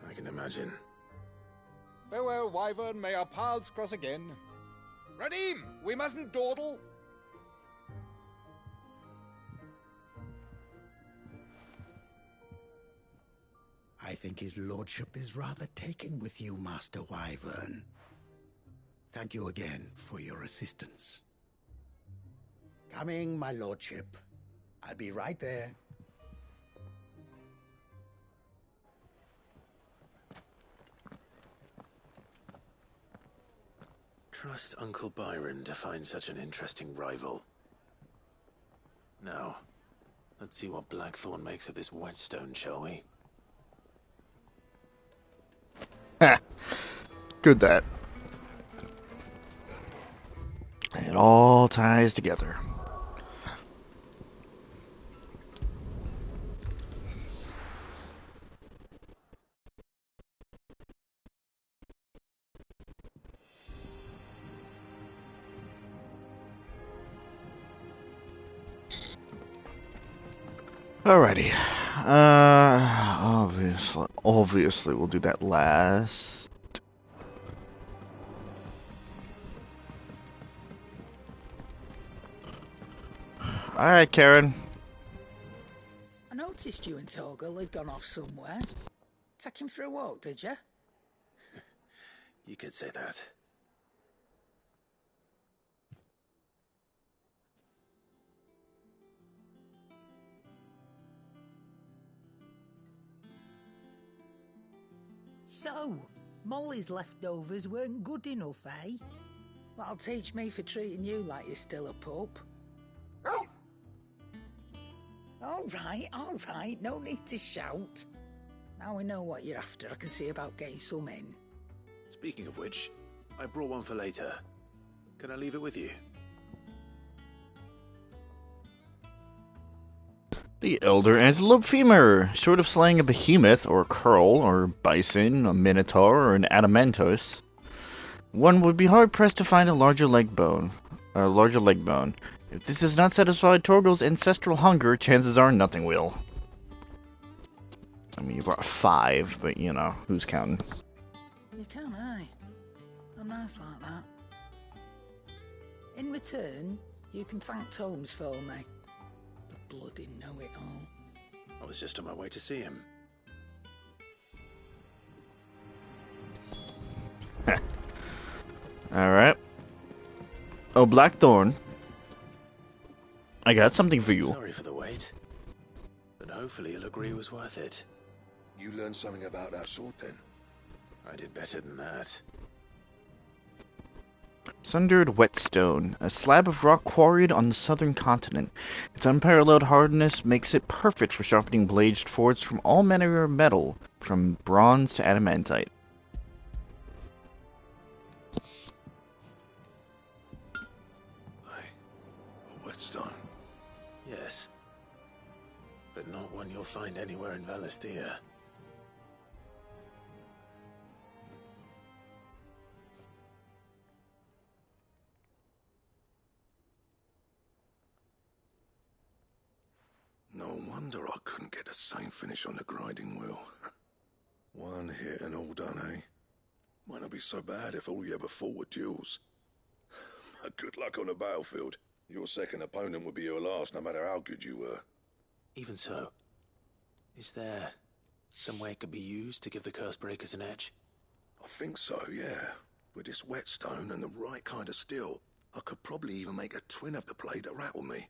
I can imagine. Farewell, Wyvern. May our paths cross again. Radim, we mustn't dawdle. I think his lordship is rather taken with you, Master Wyvern. Thank you again for your assistance. Coming, my lordship. I'll be right there. Trust Uncle Byron to find such an interesting rival. Now, let's see what Blackthorn makes of this whetstone, shall we? Good that. It all ties together. Alrighty. Obviously we'll do that last. Alright, Karen. I noticed you and Torgal had gone off somewhere. Take him for a walk, did you? You could say that. So, Molly's leftovers weren't good enough, eh? That'll teach me for treating you like you're still a pup. All right, no need to shout. Now we know what you're after, I can see about getting some in. Speaking of which, I brought one for later. Can I leave it with you? The elder antelope femur. Short of slaying a behemoth, or a curl, or bison, a minotaur, or an adamantos, one would be hard-pressed to find a larger leg bone. If this does not satisfy Torgal's ancestral hunger, chances are nothing will. I mean, you brought 5, but you know, who's counting? You can, aye. I'm nice like that. In return, you can thank Tomes for me. The bloody know-it-all. I was just on my way to see him. Alright. Oh, Blackthorn. I got something for you. Sorry for the wait. But hopefully you'll agree it was worth it. You learned something about that sword then? I did better than that. Sundered whetstone, a slab of rock quarried on the southern continent. Its unparalleled hardness makes it perfect for sharpening blades forged from all manner of metal, from bronze to adamantite. A whetstone? Yes. But not one you'll find anywhere in Valisthea. No wonder I couldn't get the same finish on the grinding wheel. One hit and all done, eh? Might not be so bad if all you ever fought were duels. Good luck on the battlefield. Your second opponent would be your last, no matter how good you were. Even so, is there some way it could be used to give the curse breakers an edge? I think so, yeah. With this whetstone and the right kind of steel, I could probably even make a twin of the blade that rattled me.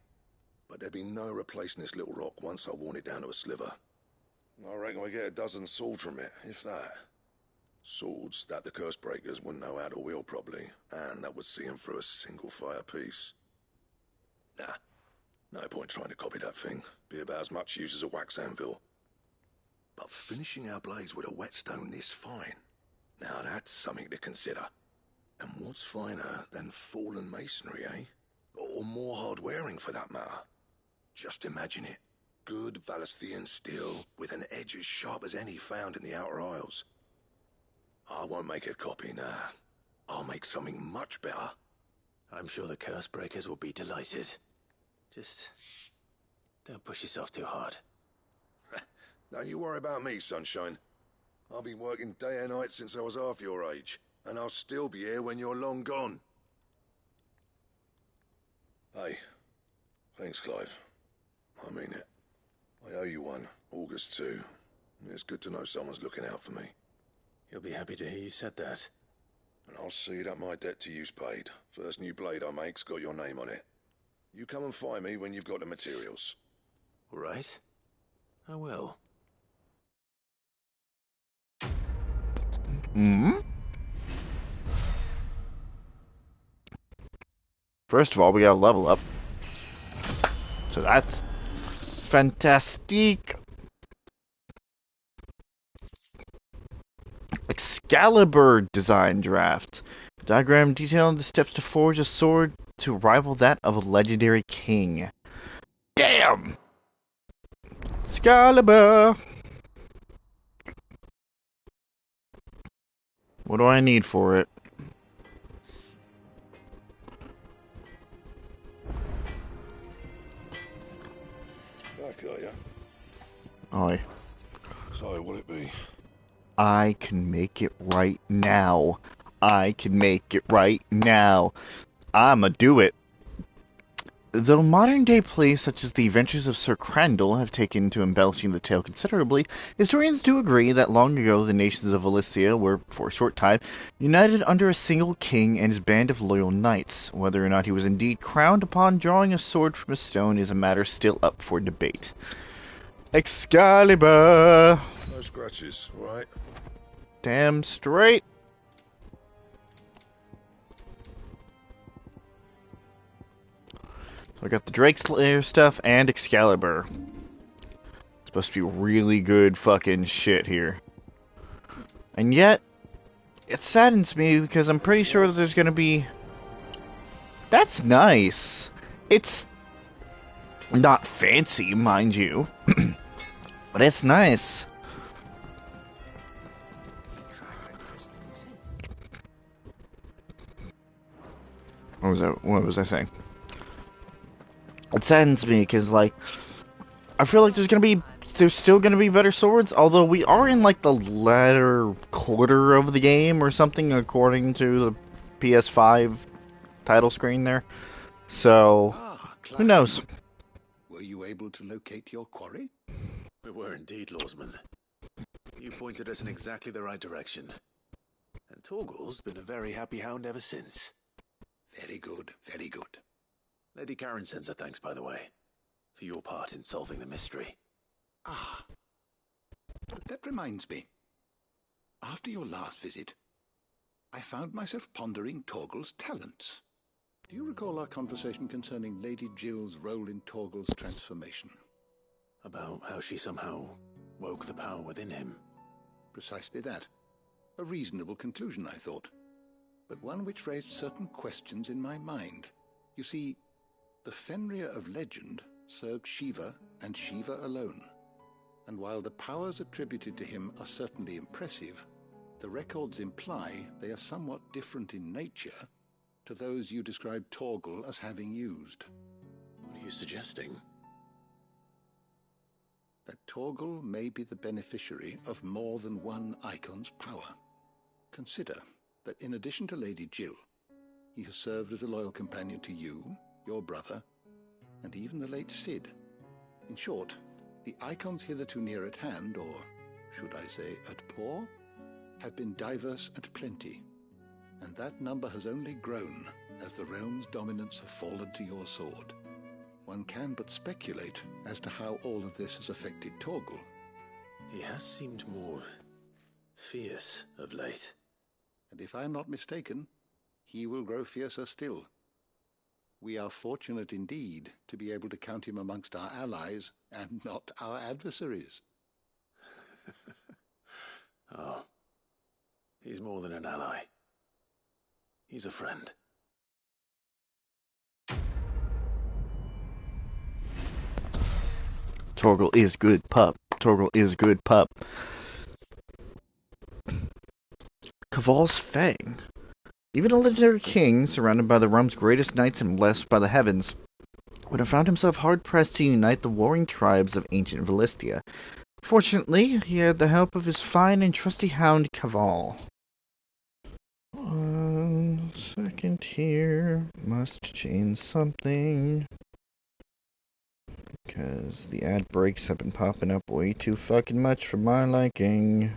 But there'd be no replacing this little rock once I worn it down to a sliver. I reckon we get a dozen swords from it, if that. Swords that the curse breakers wouldn't know how to wield properly, and that would see them through a single fire piece. Nah, no point trying to copy that thing. Be about as much use as a wax anvil. But finishing our blades with a whetstone this fine, now that's something to consider. And what's finer than fallen masonry, eh? Or more hard-wearing, for that matter. Just imagine it. Good Valisthean steel with an edge as sharp as any found in the Outer Isles. I won't make a copy, nah. I'll make something much better. I'm sure the curse breakers will be delighted. Just don't push yourself too hard. Don't you worry about me, sunshine. I've been working day and night since I was half your age, and I'll still be here when you're long gone. Hey, thanks, Clive. I mean it. I owe you one, August too. It's good to know someone's looking out for me. You'll be happy to hear you said that. And I'll see that my debt to you's paid. First new blade I make's got your name on it. You come and find me when you've got the materials. All right. I will. First of all, we gotta level up. So that's fantastic. Excalibur design draft. Diagram detailing the steps to forge a sword to rival that of a legendary king. Damn! Excalibur! What do I need for it? Back, are ya? Aye. So, what'll it be? I can make it right now. I can make it right now. I'ma do it. Though modern-day plays such as The Adventures of Sir Crandall have taken to embellishing the tale considerably, historians do agree that long ago the nations of Valisthea were, for a short time, united under a single king and his band of loyal knights. Whether or not he was indeed crowned upon drawing a sword from a stone is a matter still up for debate. Excalibur! No scratches, right? Damn straight. So I got the Drake Slayer stuff and Excalibur. It's supposed to be really good fucking shit here. And yet, it saddens me because I'm pretty sure that there's gonna be... That's nice. It's not fancy, mind you, but it's nice. What was I saying? It saddens me because, like, I feel like there's still gonna be better swords, although we are in, like, the latter quarter of the game or something, according to the PS5 title screen there. So, who knows? Were you able to locate your quarry? We were indeed, Lawsman. You pointed us in exactly the right direction. And Torgal's been a very happy hound ever since. Very good, very good. Lady Karen sends her thanks, by the way, for your part in solving the mystery. Ah, that reminds me. After your last visit, I found myself pondering Torgal's talents. Do you recall our conversation concerning Lady Jill's role in Torgal's transformation? About how she somehow woke the power within him. Precisely that. A reasonable conclusion, I thought, but one which raised certain questions in my mind. You see, the Fenrir of legend served Shiva and Shiva alone. And while the powers attributed to him are certainly impressive, the records imply they are somewhat different in nature to those you described Torgal as having used. What are you suggesting? That Torgal may be the beneficiary of more than one icon's power. Consider that in addition to Lady Jill, he has served as a loyal companion to you, your brother, and even the late Cid. In short, the icons hitherto near at hand, or should I say at paw, have been diverse and plenty, and that number has only grown as the realm's dominance have fallen to your sword. One can but speculate as to how all of this has affected Torgal. He has seemed more fierce of late. And if I am not mistaken, he will grow fiercer still. We are fortunate indeed to be able to count him amongst our allies and not our adversaries. Oh, he's more than an ally. He's a friend. Torgal is good pup. Torgal is good pup. Caval's Fang. Even a legendary king, surrounded by the realm's greatest knights and blessed by the heavens, would have found himself hard-pressed to unite the warring tribes of ancient Velistia. Fortunately, he had the help of his fine and trusty hound, Caval. 1 second here. Must change something. Because the ad breaks have been popping up way too fucking much for my liking.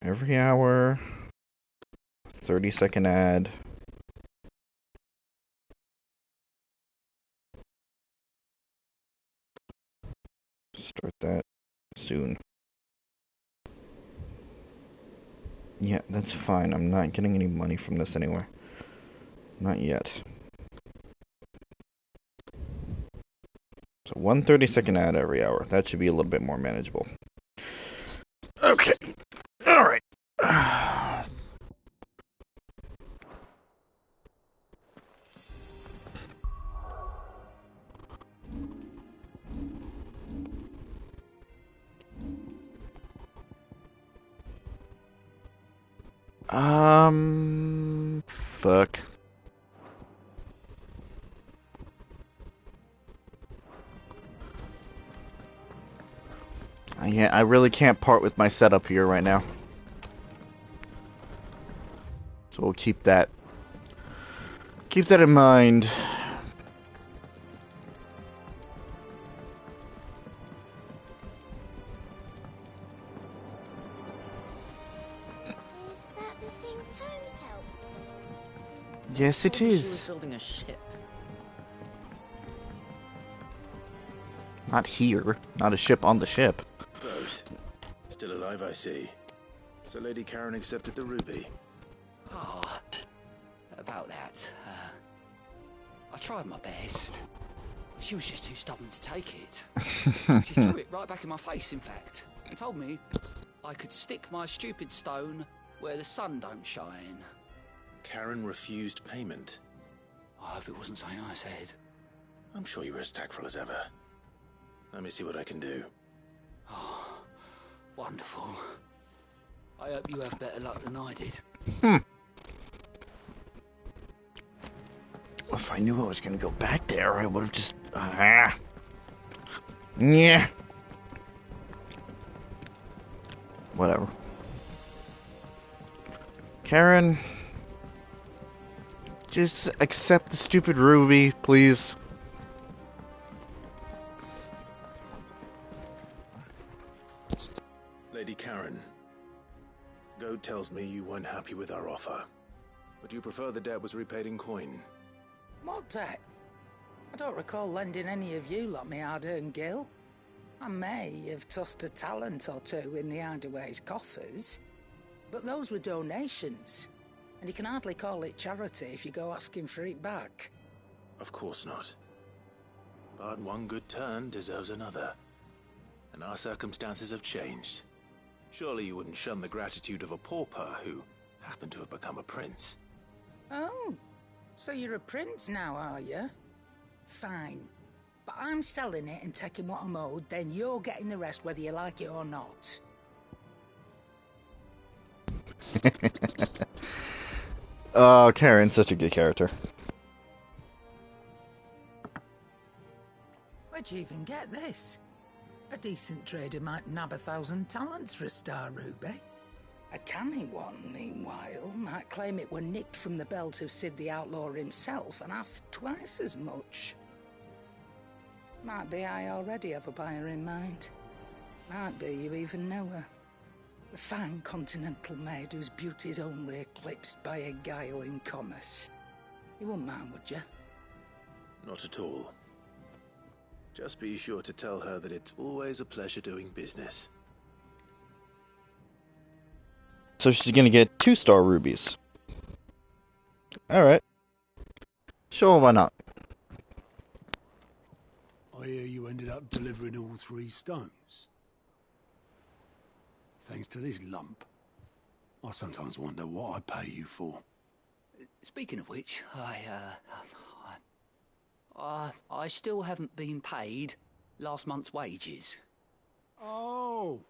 Every hour, 30-second ad. Start that soon. Yeah, that's fine. I'm not getting any money from this anyway. Not yet. So 1 30-second ad every hour. That should be a little bit more manageable. Okay. Alright. Fuck. I really can't part with my setup here right now. So we'll keep that in mind. Is that the thing Tomes helped? Yes, it She was is. building a ship. Not here. Not a ship on the ship. Boat. Still alive, I see. So Lady Karen accepted the ruby. Ah, about that. I tried my best, but she was just too stubborn to take it. She threw it right back in my face, in fact, and told me I could stick my stupid stone where the sun don't shine. Karen refused payment. I hope it wasn't something I said. I'm sure you were as tactful as ever. Let me see what I can do. Oh, wonderful. I hope you have better luck than I did. If I knew I was gonna go back there, I would have just... Yeah. Whatever. Karen... Just accept the stupid ruby, please. Lady Karen, Goad tells me you weren't happy with our offer. Would you prefer the debt was repaid in coin? What debt? I don't recall lending any of you lot me hard-earned gil. I may have tossed a talent or two in the Hideaway's coffers, but those were donations, and you can hardly call it charity if you go asking for it back. Of course not. But one good turn deserves another, and our circumstances have changed. Surely you wouldn't shun the gratitude of a pauper who happened to have become a prince. Oh, so you're a prince now, are you? Fine. But I'm selling it and taking what I'm owed, then you're getting the rest whether you like it or not. Oh, Karen's such a good character. Where'd you even get this? A decent trader might nab 1,000 talents for a star ruby. A canny one, meanwhile, might claim it were nicked from the belt of Sid the Outlaw himself and ask twice as much. Might be I already have a buyer in mind. Might be you even know her. A fine continental maid whose beauty's only eclipsed by a guile in commerce. You wouldn't mind, would you? Not at all. Just be sure to tell her that it's always a pleasure doing business. So she's gonna get 2-star rubies. Alright. Sure, why not? I hear you ended up delivering all 3 stones. Thanks to this lump. I sometimes wonder what I pay you for. Speaking of which, I still haven't been paid last month's wages. Oh,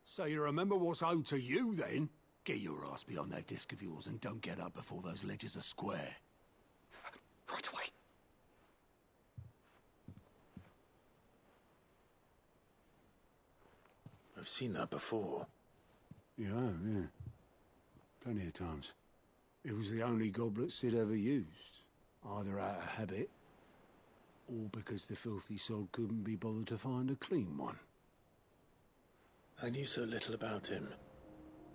so you remember what's owed to you then? Get your ass behind that disc of yours and don't get up before those ledgers are square. Right away. I've seen that before. Yeah, yeah. Plenty of times. It was the only goblet Sid ever used. Either out of habit, or because the filthy sod couldn't be bothered to find a clean one. I knew so little about him.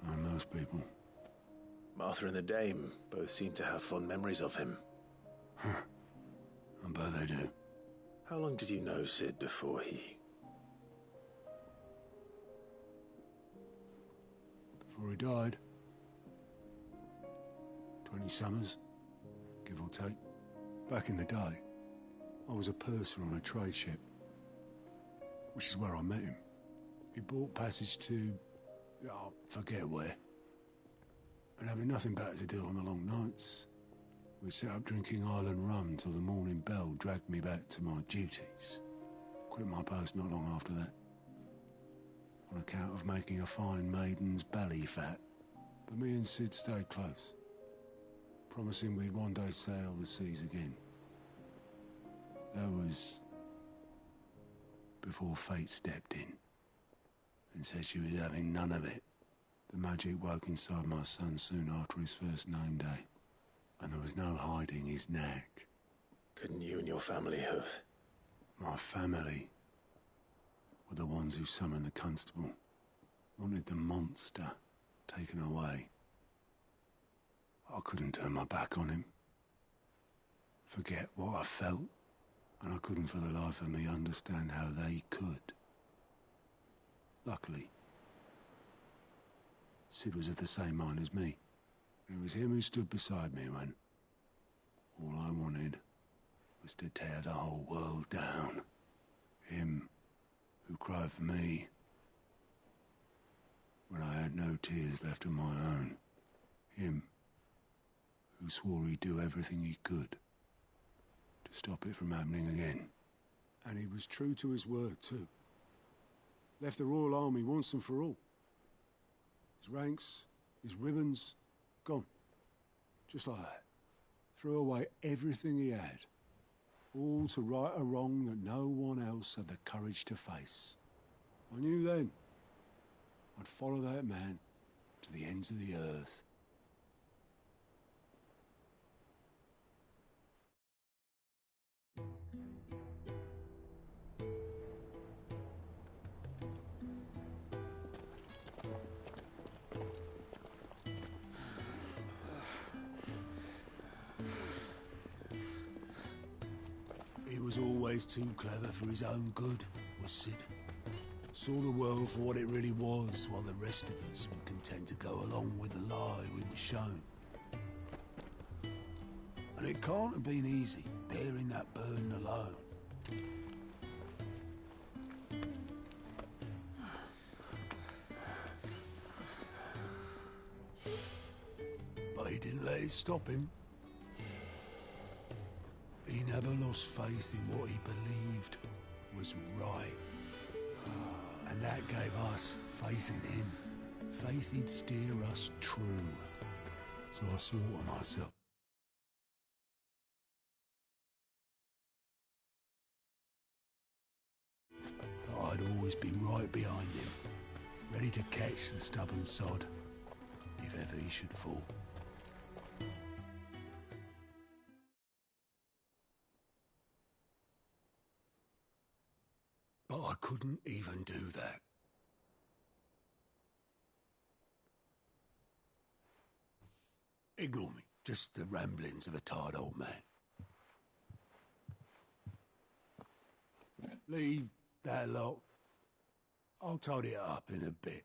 Like most people. Martha and the Dame both seem to have fond memories of him. I bet they do. How long did you know Sid before he... Before he died. 20 summers, give or take. Back in the day, I was a purser on a trade ship, which is where I met him. He bought passage to... I forget where. And having nothing better to do on the long nights, we set up drinking island rum till the morning bell dragged me back to my duties. Quit my post not long after that. On account of making a fine maiden's belly fat. But me and Sid stayed close, promising we'd one day sail the seas again. That was before fate stepped in and said she was having none of it. The magic woke inside my son soon after his first name day, and there was no hiding his knack. Couldn't you and your family have... My family were the ones who summoned the constable, wanted the monster taken away. I couldn't turn my back on him, forget what I felt, and I couldn't for the life of me understand how they could. Luckily, Sid was of the same mind as me. It was him who stood beside me when, All I wanted was to tear the whole world down. Him who cried for me when I had no tears left of my own. Him who swore he'd do everything he could to stop it from happening again. And he was true to his word, too. Left the Royal Army once and for all. His ranks, his ribbons, gone. Just like that. Threw away everything he had. All to right a wrong that no one else had the courage to face. I knew then I'd follow that man to the ends of the earth. He was always too clever for his own good, was Sid. Saw the world for what it really was, while the rest of us were content to go along with the lie we were shown. And it can't have been easy, bearing that burden alone. But he didn't let it stop him. He never lost faith in what he believed was right. And that gave us faith in him. Faith he'd steer us true. So I swore to myself. That I'd always be right behind him, ready to catch the stubborn sod, if ever he should fall. But I couldn't even do that. Ignore me. Just the ramblings of a tired old man. Leave that lot. I'll tidy it up in a bit.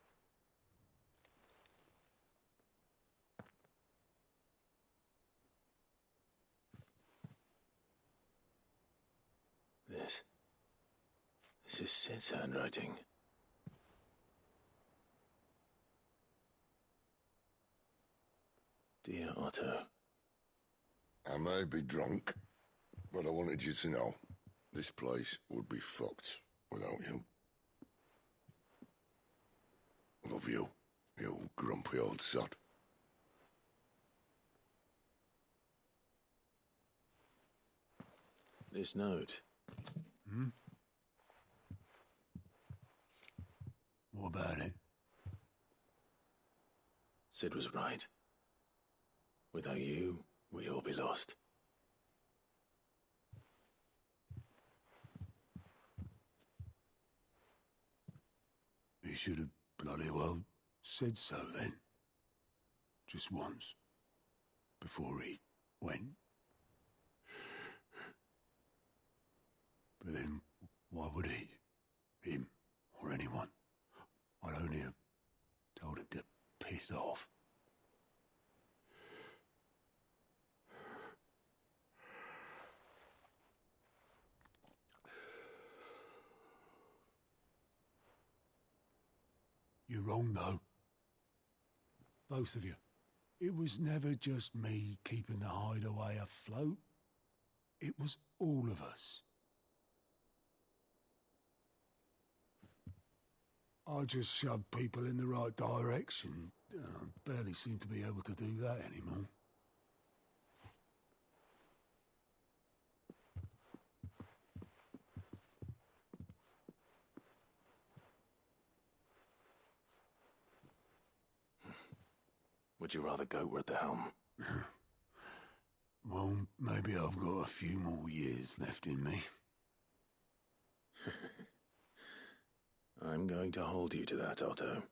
This is Sid's handwriting. Dear Otto. I may be drunk, but I wanted you to know this place would be fucked without you. Love you, you grumpy old sod. This note. Hmm? What about it? Sid was right. Without you, we'd all be lost. He should have bloody well said so then. Just once. Before he went. But then, why would he? Him, or anyone? I'd only have told him to piss off. You're wrong, though. Both of you. It was never just me keeping the hideaway afloat. It was all of us. I just shoved people in the right direction. I barely seem to be able to do that anymore. Would you rather goat at the helm? Well, maybe I've got a few more years left in me. I'm going to hold you to that, Otto.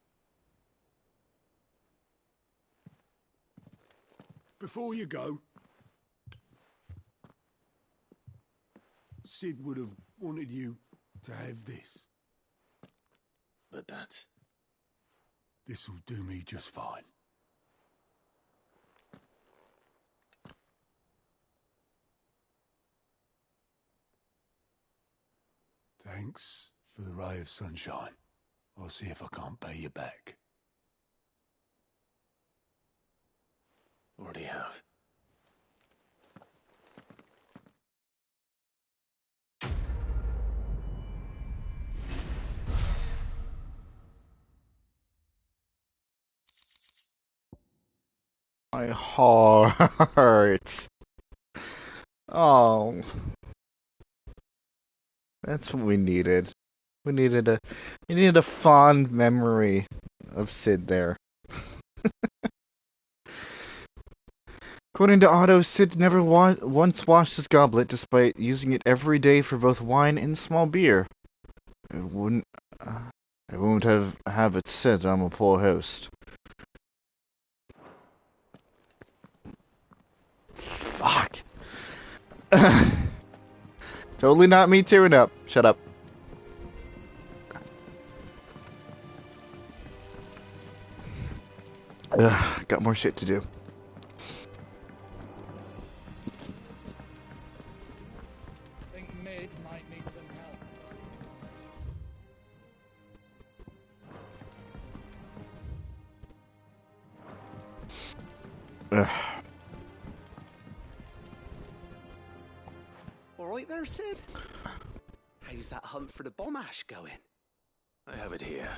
Before you go, Sid would have wanted you to have this. But that's... This'll do me just fine. Thanks for the ray of sunshine. I'll see if I can't pay you back. Already have. My heart. Oh. That's what we needed. We needed a fond memory of Sid there. According to Otto, Sid never once washed his goblet, despite using it every day for both wine and small beer. I won't have it said I'm a poor host. Fuck. Totally not me tearing up. Shut up. Got more shit to do. I think Mid might need some help. All right there, Sid? How's that hunt for the bomb ash going? I have it here.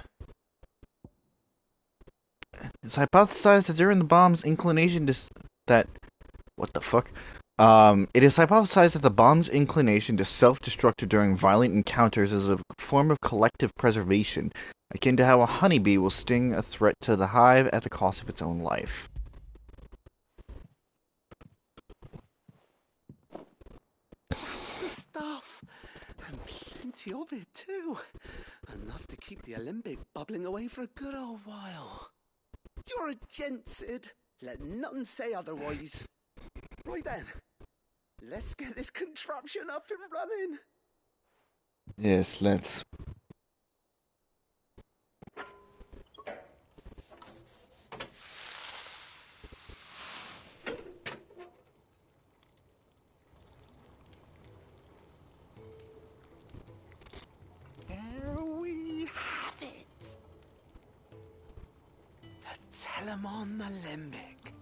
It's hypothesized that during the bomb's inclination to what the fuck? It is hypothesized that the bomb's inclination to self-destruct during violent encounters is a form of collective preservation, akin to how a honeybee will sting a threat to the hive at the cost of its own life. That's the stuff! And plenty of it, too. Enough to keep the alembic bubbling away for a good old while. You're a gent, Sid. Let nothing say otherwise. Right then. Let's get this contraption up and running. Yes, let's. There we have it. The Telemon Alembic.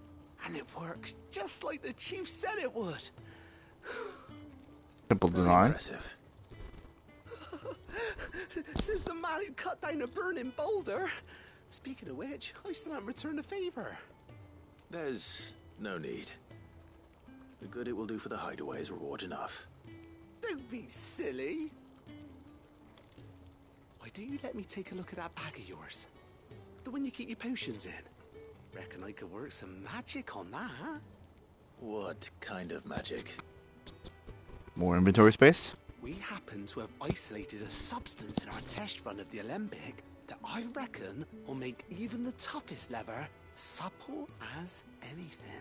And it works just like the chief said it would. Simple design. Impressive. Says the man who cut down a burning boulder. Speaking of which, I still haven't returned the favor. There's no need. The good it will do for the hideaway is reward enough. Don't be silly. Why don't you let me take a look at that bag of yours? The one you keep your potions in. Reckon I could work some magic on that. What kind of magic? More inventory space? We happen to have isolated a substance in our test run of the alembic that I reckon will make even the toughest leather supple as anything.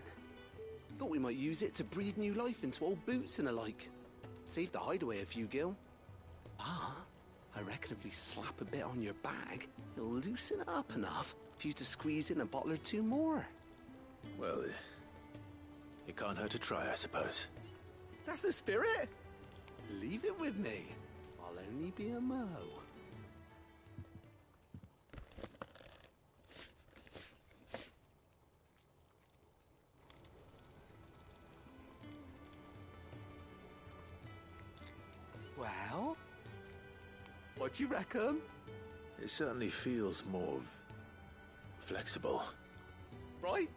Thought we might use it to breathe new life into old boots and the like. Save the hideaway a few gil. Ah, I reckon if we slap a bit on your bag, it'll loosen it up enough for you to squeeze in a bottle or two more. Well, it can't hurt to try, I suppose. That's the spirit. Leave it with me. I'll only be a mo. Well, what do you reckon? It certainly feels more flexible. Right?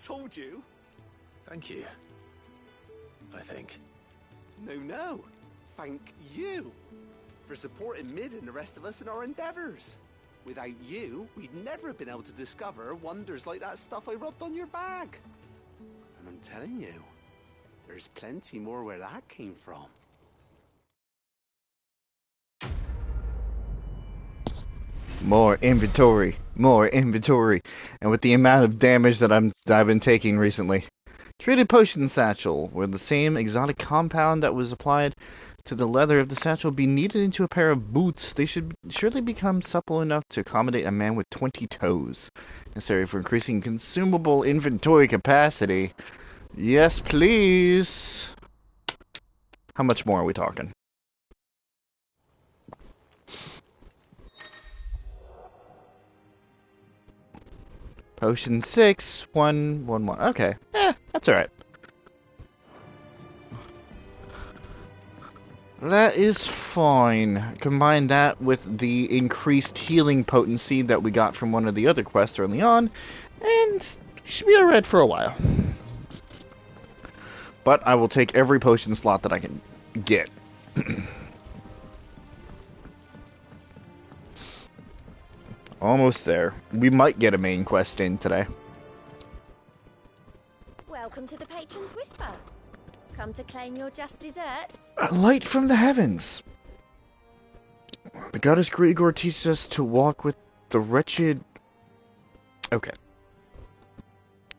Told you. Thank you. I think. No. Thank you for supporting Mid and the rest of us in our endeavors. Without you, we'd never have been able to discover wonders like that stuff I rubbed on your bag. And I'm telling you, there's plenty more where that came from. More inventory. And with the amount of damage that I've been taking recently. Treated potion satchel, where the same exotic compound that was applied to the leather of the satchel be kneaded into a pair of boots. They should surely become supple enough to accommodate a man with 20 toes, necessary for increasing consumable inventory capacity. Yes, please. How much more are we talking? Potion 6, 1, 1, 1. Okay. That's alright. That is fine. Combine that with the increased healing potency that we got from one of the other quests early on, and should be alright for a while. But I will take every potion slot that I can get. Almost there. We might get a main quest in today. Welcome to the Patron's Whisper. Come to claim your just desserts? A light from the heavens! The goddess Grigor teaches us to walk with the wretched... Okay.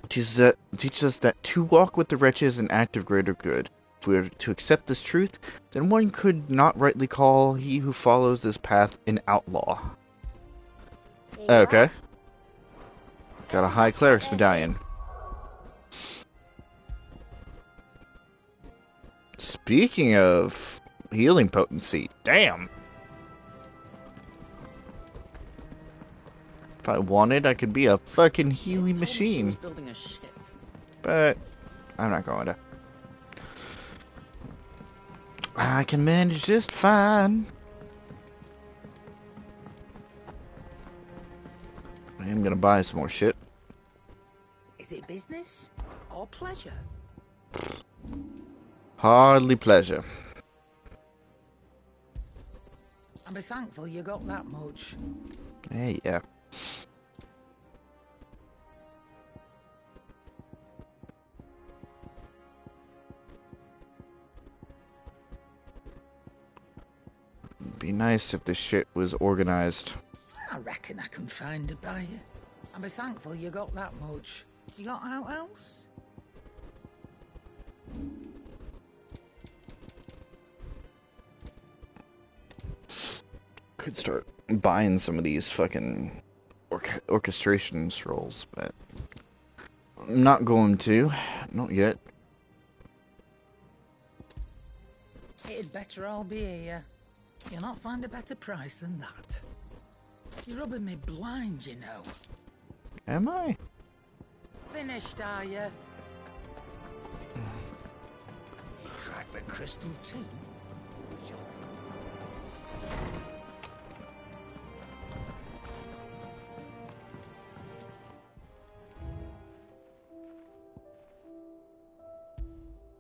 Teaches us that to walk with the wretched is an act of greater good. If we are to accept this truth, then one could not rightly call he who follows this path an outlaw. Okay. Got a high cleric's medallion. Speaking of healing potency, damn. If I wanted, I could be a fucking healing machine. But I'm not going to. I can manage just fine. I am gonna buy some more shit. Is it business or pleasure? Hardly pleasure. I'll be thankful you got that much. Hey, yeah. It'd be nice if this shit was organized. I reckon I can find a buyer. I'll be thankful you got that much. You got out else? Could start buying some of these fucking orchestration scrolls, but I'm not going to. Not yet. It'd better all be here. You'll not find a better price than that. You're rubbing me blind, you know. Am I? Finished, are you? You cracked the crystal too?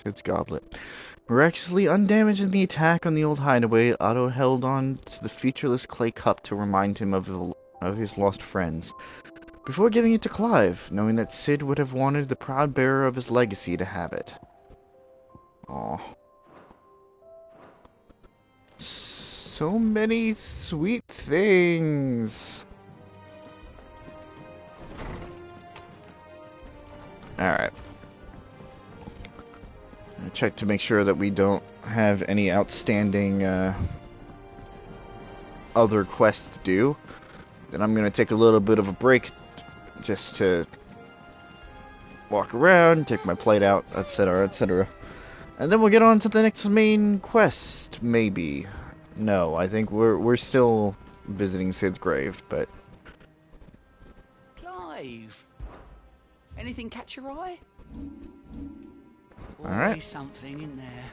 It's Goblet. Miraculously undamaged in the attack on the old hideaway, Otto held on to the featureless clay cup to remind him of his lost friends, before giving it to Clive, knowing that Sid would have wanted the proud bearer of his legacy to have it. Aww. So many sweet things. Alright. Check to make sure that we don't have any outstanding other quests to do. Then I'm going to take a little bit of a break just to walk around, take my plate out, etc., etc. And then we'll get on to the next main quest, maybe. No, I think we're still visiting Sid's grave, but... Clive! Anything catch your eye? All right. Always something in there.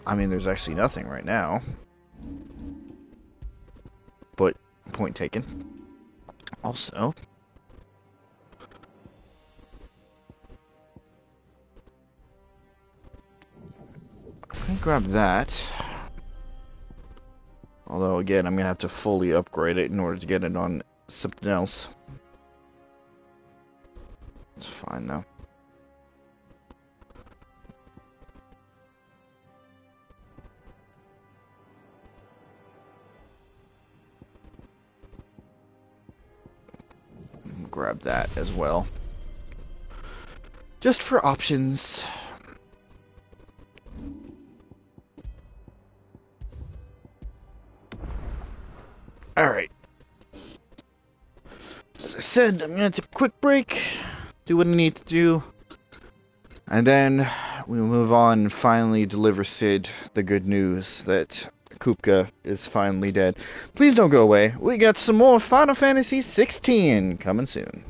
I mean, there's actually nothing right now. But, point taken. Also... I'm gonna grab that. Although, again, I'm gonna have to fully upgrade it in order to get it on something else. It's fine, though. Grab that as well. Just for options. Alright. As I said, I'm gonna take a quick break, do what I need to do, and then we'll move on and finally deliver Sid the good news that Kupka is finally dead. Please don't go away. We got some more Final Fantasy XVI coming soon.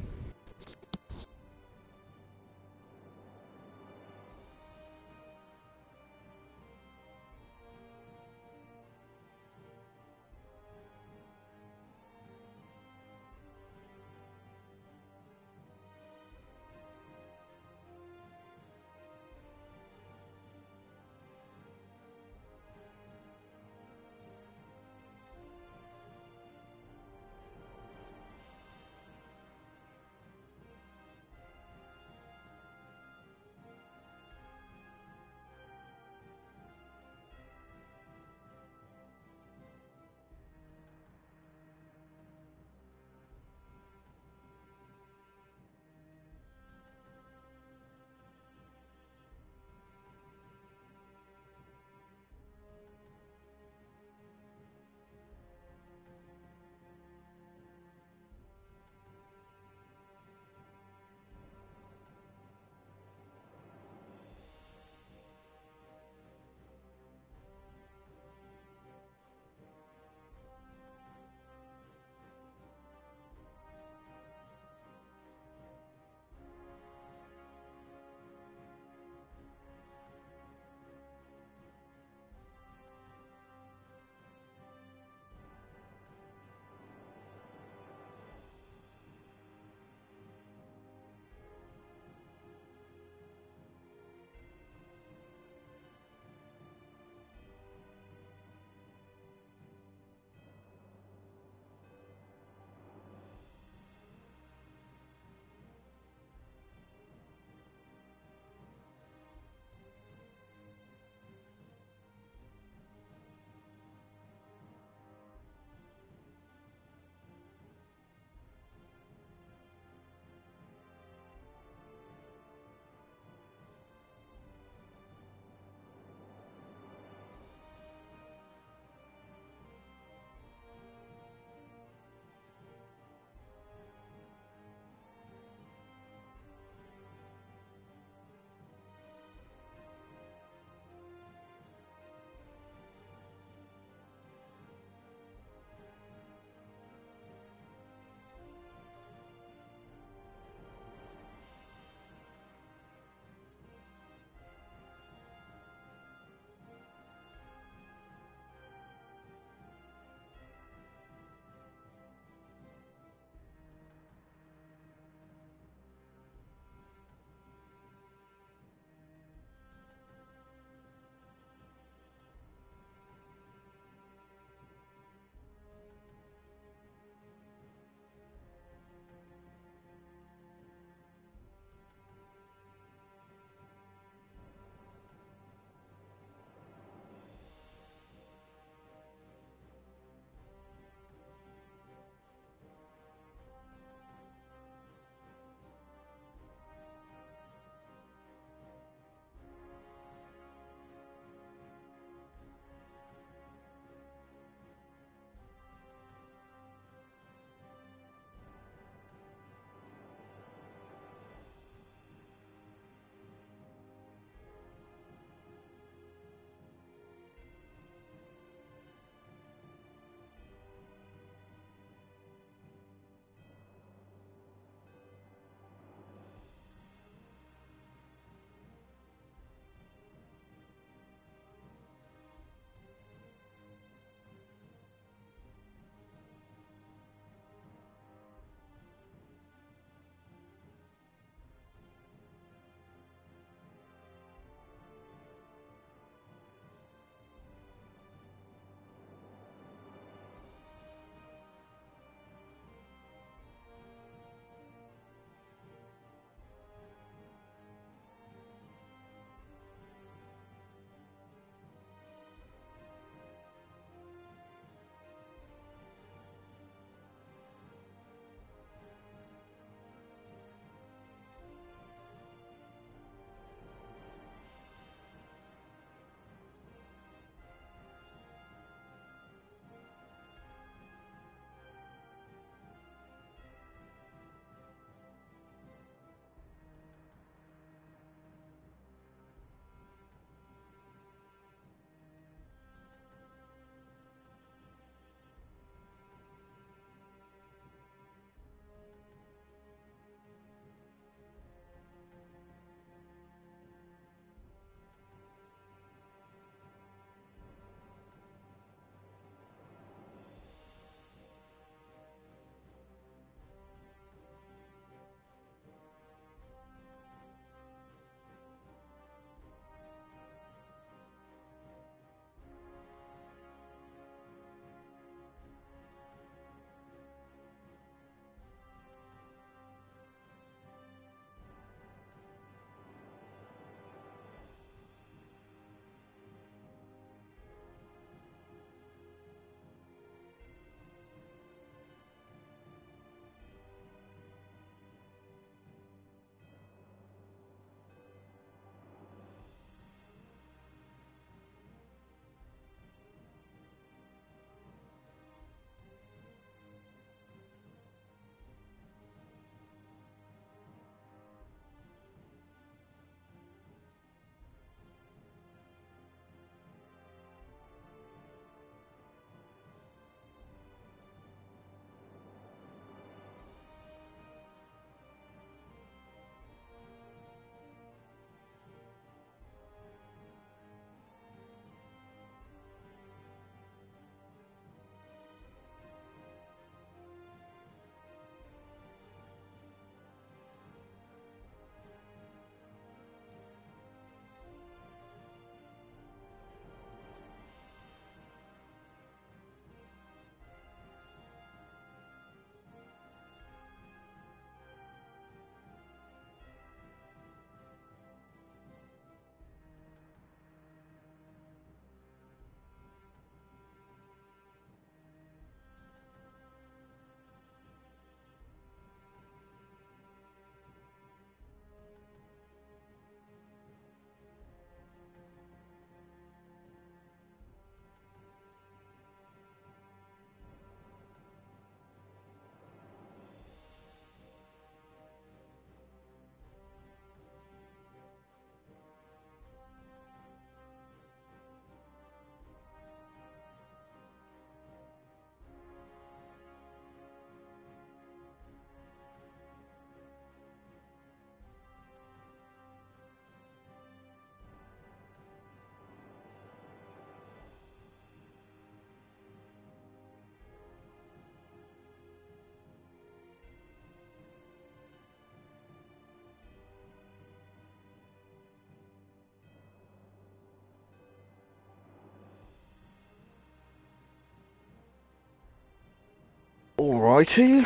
Alrighty,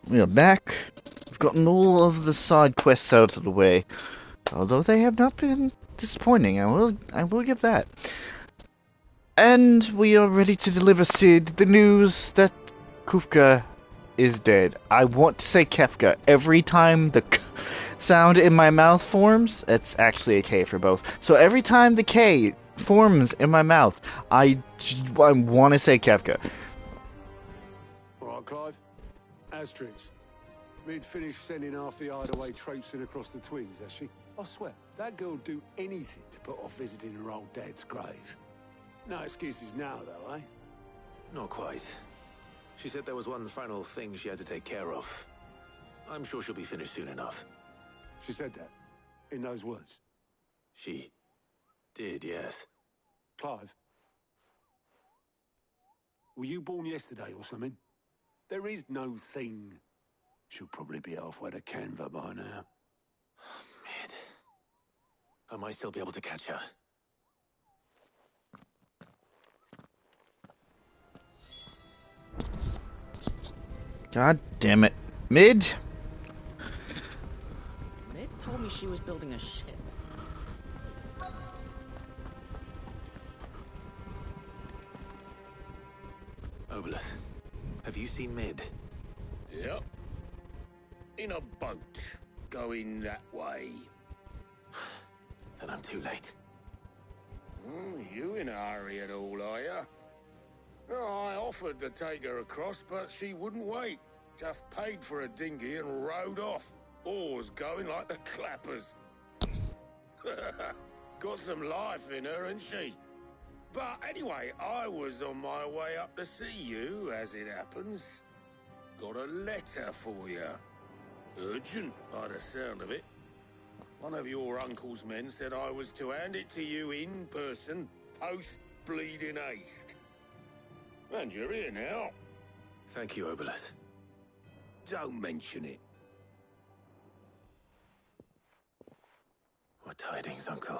we are back. We've gotten all of the side quests out of the way, although they have not been disappointing. I will give that. And we are ready to deliver Sid the news that Kupka is dead. I want to say Kefka every time the K sound in my mouth forms. It's actually a K for both. So every time the K forms in my mouth, I want to say Kefka. Alright, Clive. Asterix. Mid finished sending half the hideaway traipsing across the twins, has she? I swear, that girl'd do anything to put off visiting her old dad's grave. No excuses now, though, eh? Not quite. She said there was one final thing she had to take care of. I'm sure she'll be finished soon enough. She said that? In those words? She did, yes. Clive? Were you born yesterday or something? There is no thing. She'll probably be halfway to Canva by now. Mid. I might still be able to catch her. God damn it. Mid? Mid told me she was building a ship. Obelith, have you seen Mid? Yep. In a boat, going that way. Then I'm too late. You in a hurry at all, are you? Oh, I offered to take her across, but she wouldn't wait. Just paid for a dinghy and rowed off. Oars going like the clappers. Got some life in her, ain't she? But anyway, I was on my way up to see you, as it happens. Got a letter for you. Urgent, by the sound of it. One of your uncle's men said I was to hand it to you in person, post-bleeding haste. And you're here now. Thank you, Obelith. Don't mention it. What tidings, Uncle?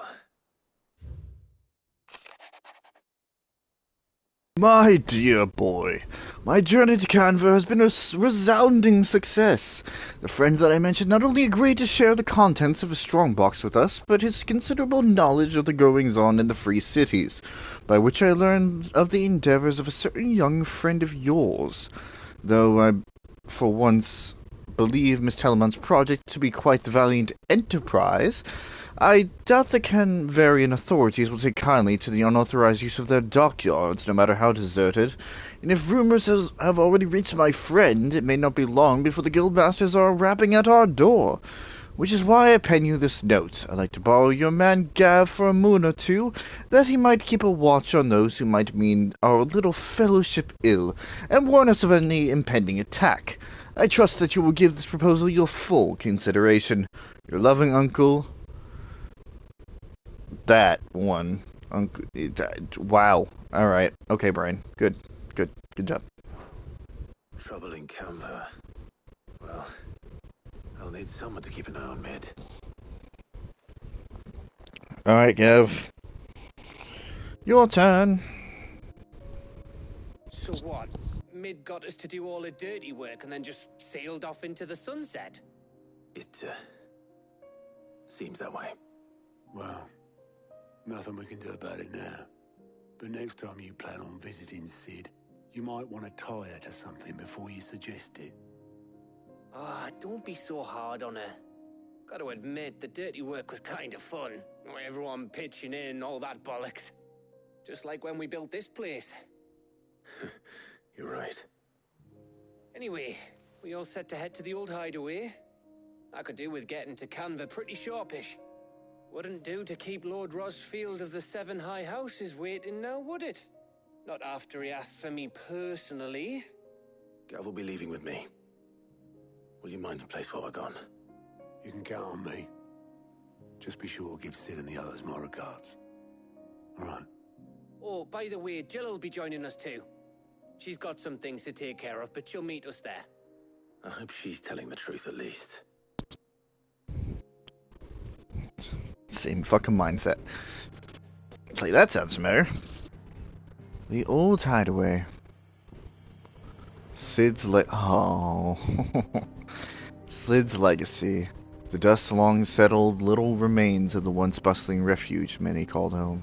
My dear boy, my journey to Canva has been a resounding success. The friend that I mentioned not only agreed to share the contents of his strongbox with us, but his considerable knowledge of the goings-on in the Free Cities, by which I learned of the endeavors of a certain young friend of yours. Though I, for once, believe Miss Telemon's project to be quite the valiant enterprise, I doubt the Canvarian authorities will take kindly to the unauthorized use of their dockyards, no matter how deserted. And if rumors have already reached my friend, it may not be long before the guildmasters are rapping at our door. Which is why I pen you this note. I'd like to borrow your man Gav for a moon or two, that he might keep a watch on those who might mean our little fellowship ill, and warn us of any impending attack. I trust that you will give this proposal your full consideration. Your loving uncle... That one. Wow. Alright. Okay, Brian. Good job. Trouble in Canva. Well, I'll need someone to keep an eye on Mid. Alright, Gav. Your turn. So what? Mid got us to do all the dirty work and then just sailed off into the sunset? It, seems that way. Well, nothing we can do about it now. But next time you plan on visiting Sid, you might want to tie her to something before you suggest it. Ah, don't be so hard on her. Gotta admit, the dirty work was kind of fun. Everyone pitching in, all that bollocks. Just like when we built this place. You're right. Anyway, we all set to head to the old hideaway. I could do with getting to Canva pretty sharpish. Wouldn't do to keep Lord Rosfield of the Seven High Houses waiting now, would it? Not after he asked for me personally. Gav will be leaving with me. Will you mind the place while we're gone? You can count on me. Just be sure to give Sid and the others my regards. All right. Oh, by the way, Jill will be joining us too. She's got some things to take care of, but she'll meet us there. I hope she's telling the truth at least. Same fucking mindset. It's like, that sounds familiar. The old hideaway. Sid's Sid's legacy. The dust long settled little remains of the once bustling refuge many called home.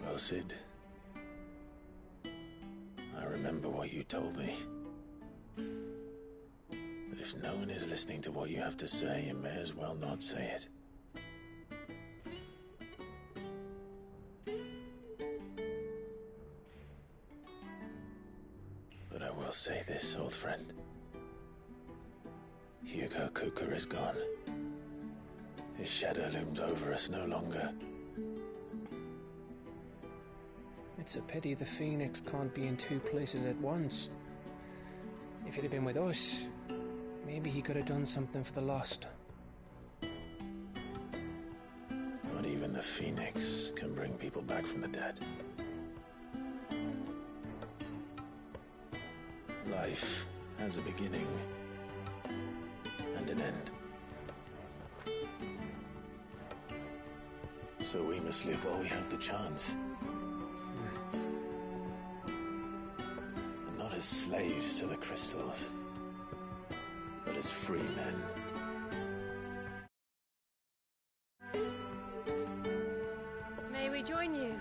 Well, Sid, I remember what you told me. But if no one is listening to what you have to say, you may as well not say it. But I will say this, old friend. Hugo Cooker is gone. His shadow looms over us no longer. It's a pity the Phoenix can't be in two places at once. If he'd have been with us, maybe he could have done something for the lost. Not even the Phoenix can bring people back from the dead. Life has a beginning and an end. So we must live while we have the chance. And not as slaves to the crystals, but as free men. May we join you?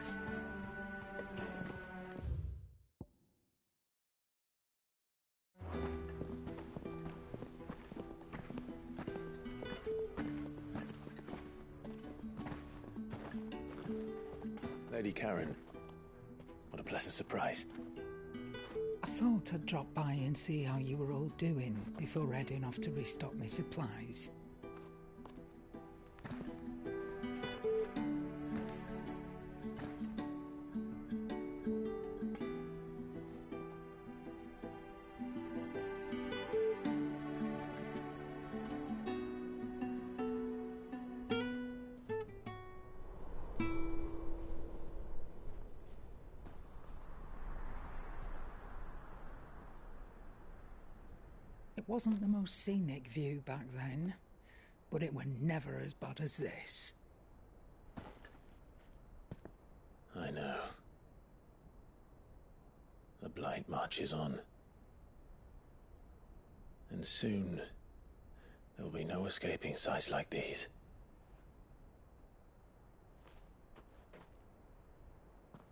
Lady Karen, what a pleasant surprise. I thought I'd drop by and see how you were all doing before heading off to restock my supplies. It wasn't the most scenic view back then, but it were never as bad as this. I know. The Blight marches on. And soon, there'll be no escaping sights like these.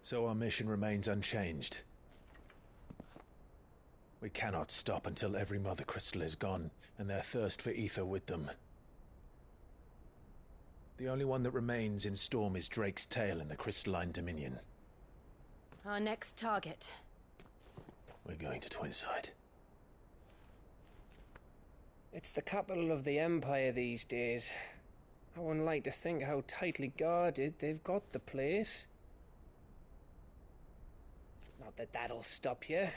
So our mission remains unchanged. We cannot stop until every Mother Crystal is gone, and their thirst for ether with them. The only one that remains in Storm is Drake's tail in the Crystalline Dominion. Our next target. We're going to Twinside. It's the capital of the Empire these days. I wouldn't like to think how tightly guarded they've got the place. Not that that'll stop you,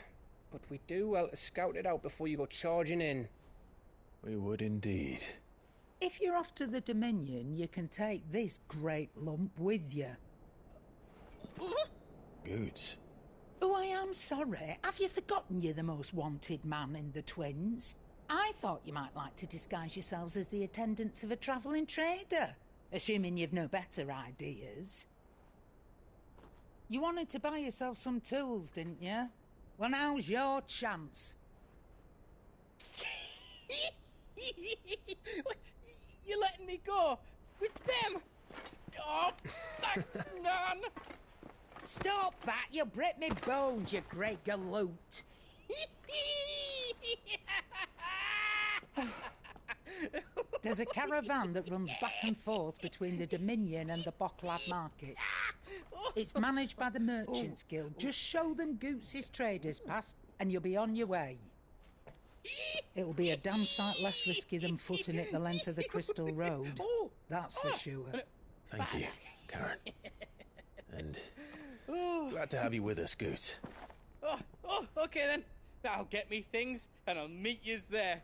but we do well to scout it out before you go charging in. We would indeed. If you're off to the Dominion, you can take this great lump with you. Goods. Oh, I am sorry. Have you forgotten you're the most wanted man in the Twins? I thought you might like to disguise yourselves as the attendants of a travelling trader, assuming you've no better ideas. You wanted to buy yourself some tools, didn't you? Well, now's your chance. You're letting me go with them? Oh, thanks, Nan. Stop that! You'll break me bones, you great galoot. There's a caravan that runs back and forth between the Dominion and the Bocklab markets. It's managed by the Merchants Guild. Just show them Goots' traders pass and you'll be on your way. It'll be a damn sight less risky than footing it the length of the Crystal Road. That's for sure. Thank you, Karen. And glad to have you with us, Goot. Okay then. I'll get me things and I'll meet yous there.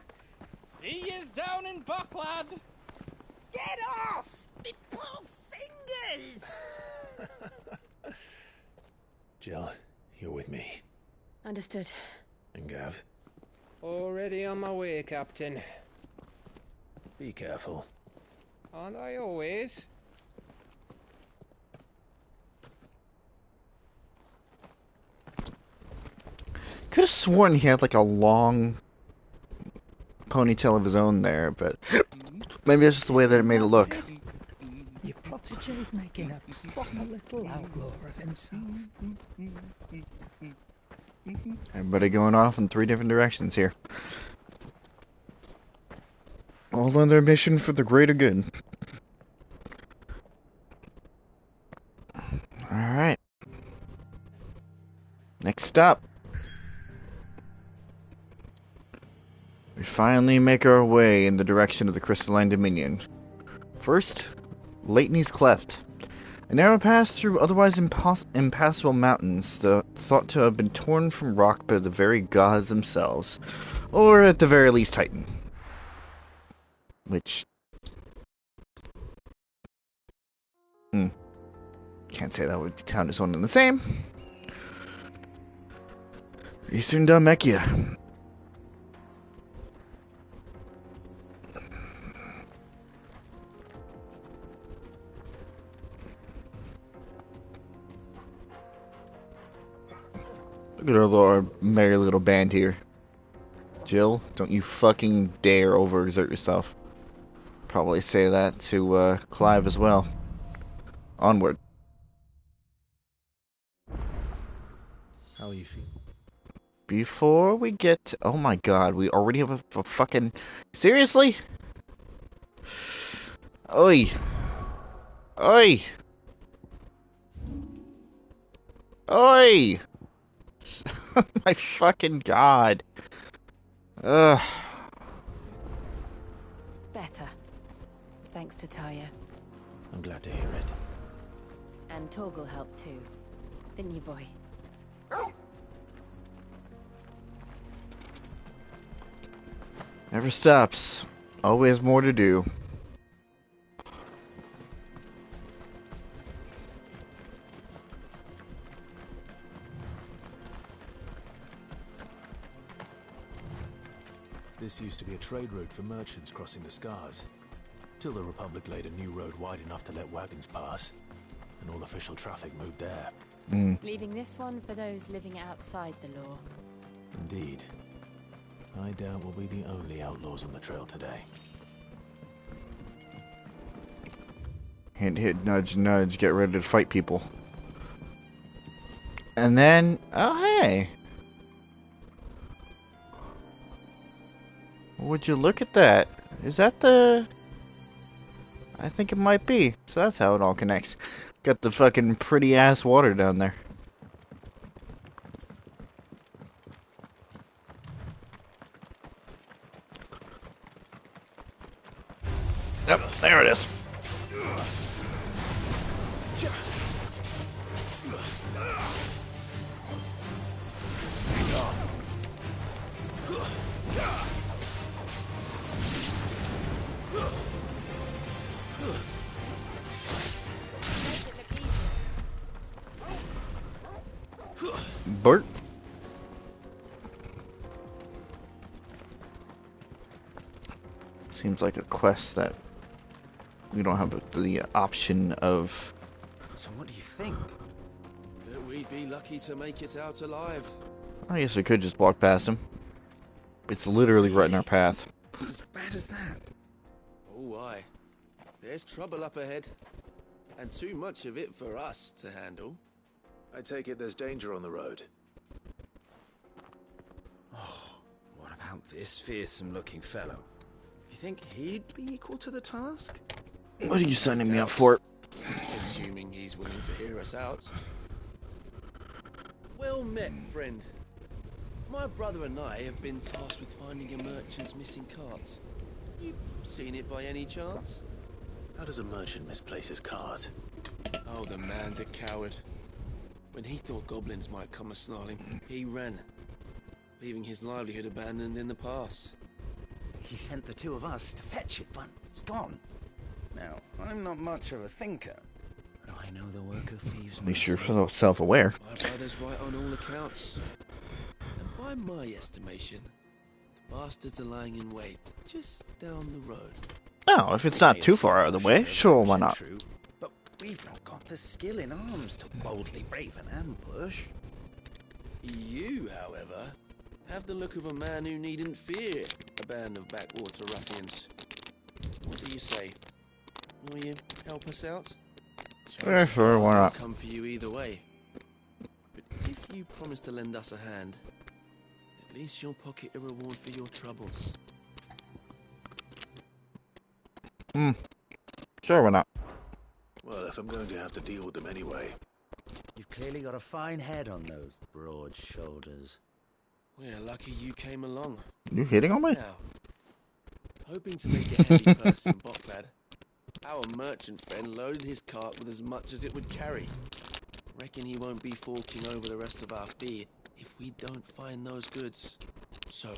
See yous down in Buck, lad. Get off! Me poor fingers! Jill, you're with me. Understood. And Gav, Already on my way, Captain. be careful. Aren't I always? Could have sworn he had like a long ponytail of his own there, but maybe it's just the way that it made it look. Your protege's making a proper little outlaw of himself. Everybody going off in 3 different directions here. All on their mission for the greater good. Alright. Next stop. We finally make our way in the direction of the Crystalline Dominion. First, Layton's Cleft. A narrow pass through otherwise impassable mountains, thought to have been torn from rock by the very gods themselves, or at the very least Titan. Which... can't say that would count as one and the same. Eastern Dalmekia. Look at our merry little band here. Jill, don't you fucking dare overexert yourself. Probably say that to Clive as well. Onward. How are you feeling? Before we get to, oh my god, we already have a fucking... Seriously? Oi. Oi. Oi. My fucking god. Ugh. Better. Thanks to Taya. I'm glad to hear it. And Torgal helped too. Didn't you, boy? Never stops. Always more to do. This used to be a trade route for merchants crossing the Scars, till the Republic laid a new road wide enough to let wagons pass, and all official traffic moved there. Leaving this one for those living outside the law. Indeed. I doubt we'll be the only outlaws on the trail today. Hint, hint, nudge, nudge, get ready to fight people. And then, oh hey! Would you look at that? Is that the... I think it might be. So that's how it all connects. Got the fucking pretty ass water down there. Yep, there it is. Bert. Seems like a quest that we don't have the option of. So what do you think? That we'd be lucky to make it out alive. I guess we could just walk past him. It's literally right in our path. As bad as that? Oh, aye. There's trouble up ahead. And too much of it for us to handle. I take it there's danger on the road. What about this fearsome-looking fellow? You think he'd be equal to the task? What are you signing me up for? Assuming he's willing to hear us out. Well met, friend. My brother and I have been tasked with finding a merchant's missing cart. You seen it by any chance? How does a merchant misplace his cart? Oh, the man's a coward. When he thought goblins might come a-snarling, he ran, leaving his livelihood abandoned in the pass. He sent the two of us to fetch it, but it's gone. Now, I'm not much of a thinker, but I know the work of thieves. At least you're self-aware. My brother's right on all accounts. And by my estimation, the bastards are lying in wait just down the road. No, if it's not too far out of the way, sure, why not? But we've not got the skill in arms to boldly brave an ambush. You, however, have the look of a man who needn't fear a band of backwater ruffians. What do you say? Will you help us out? Sure, why not? I'll come for you either way. But if you promise to lend us a hand, at least you'll pocket a reward for your troubles. Sure, why not? Well, if I'm going to have to deal with them anyway. You've clearly got a fine head on those broad shoulders. We're lucky you came along. You hitting on me? Now, hoping to make a heavy purse in Bocklad, our merchant friend loaded his cart with as much as it would carry. Reckon he won't be forking over the rest of our fee if we don't find those goods. So,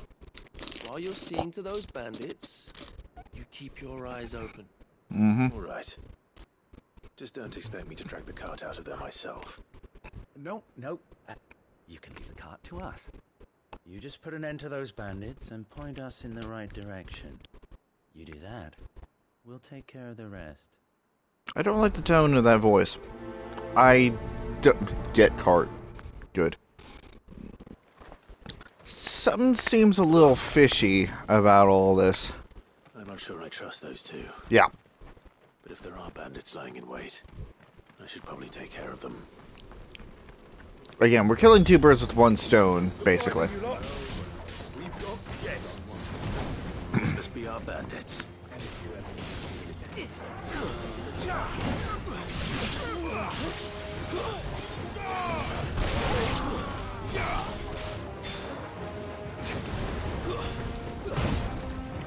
while you're seeing to those bandits, you keep your eyes open. All right. Just don't expect me to drag the cart out of there myself. No. You can leave the cart to us. You just put an end to those bandits and point us in the right direction. You do that, we'll take care of the rest. I don't like the tone of that voice. I don't get cart. Good. Something seems a little fishy about all this. I'm not sure I trust those two. Yeah. But if there are bandits lying in wait, I should probably take care of them. Again, we're killing two birds with one stone, basically. We've got guests. These must be our bandits.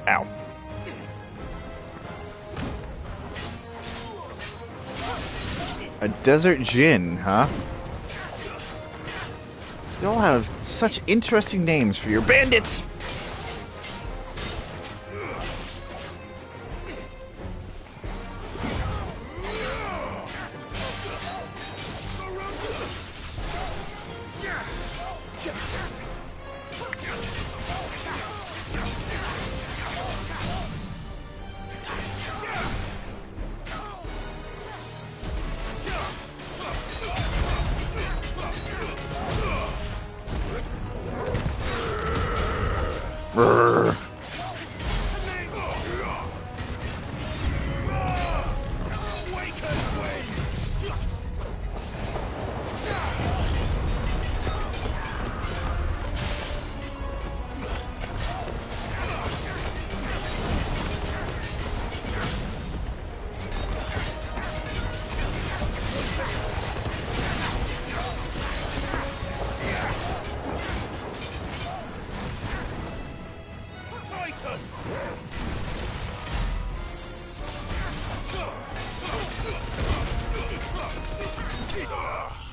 Ow. A desert gin, huh? You all have such interesting names for your bandits! Brrr.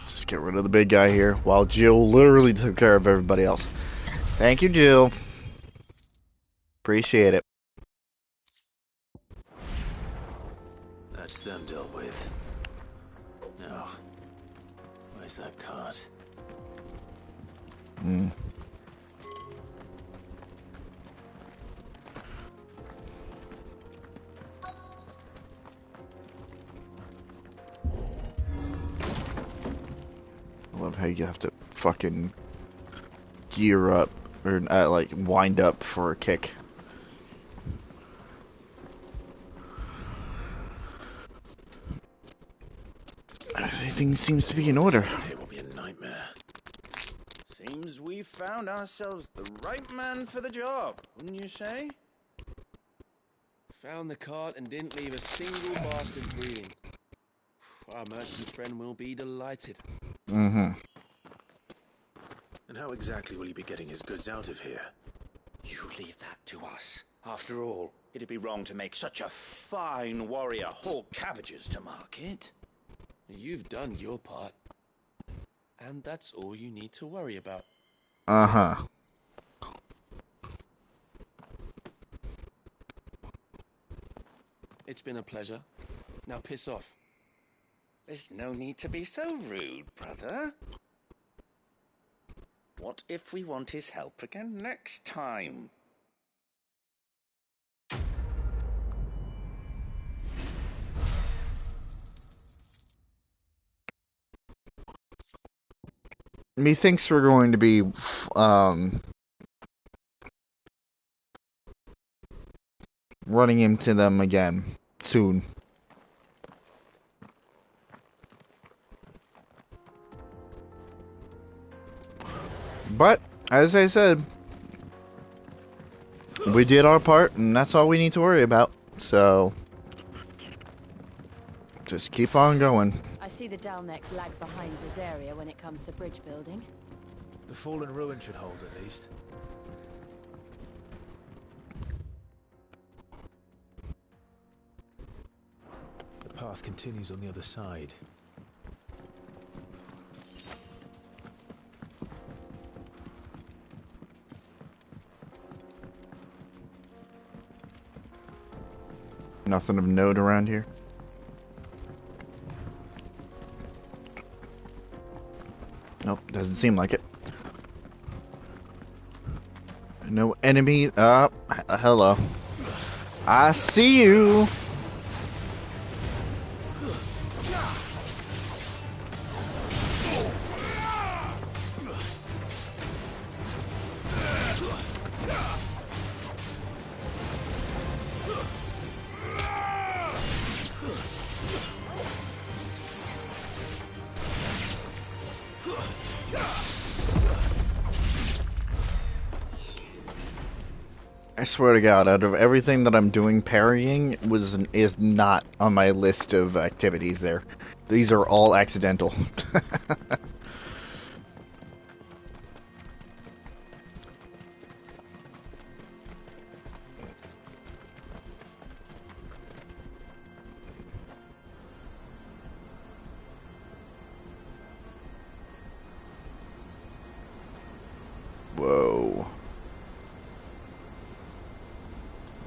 Just get rid of the big guy here, while Jill literally took care of everybody else. Thank you, Jill. Appreciate it. That's them dealt with. Now, where's that cart? I love how you have to fucking gear up, or like wind up for a kick. Everything seems to be in order. It will be a nightmare. Seems we found ourselves the right man for the job, wouldn't you say? Found the cart and didn't leave a single bastard breathing. Our merchant friend will be delighted. And how exactly will he be getting his goods out of here? You leave that to us. After all, it'd be wrong to make such a fine warrior haul cabbages to market. You've done your part. And that's all you need to worry about. Uh-huh. It's been a pleasure. Now piss off. There's no need to be so rude, brother. What if we want his help again next time? Methinks we're going to be, running into them again soon. But, as I said, we did our part, and that's all we need to worry about. So, just keep on going. I see the Dalnecs lag behind this area when it comes to bridge building. The fallen ruin should hold at least. The path continues on the other side. Nothing of note around here. Nope, doesn't seem like it. No enemy. Hello. I see you. I swear to God, out of everything that I'm doing, parrying is not on my list of activities there. These are all accidental. Whoa.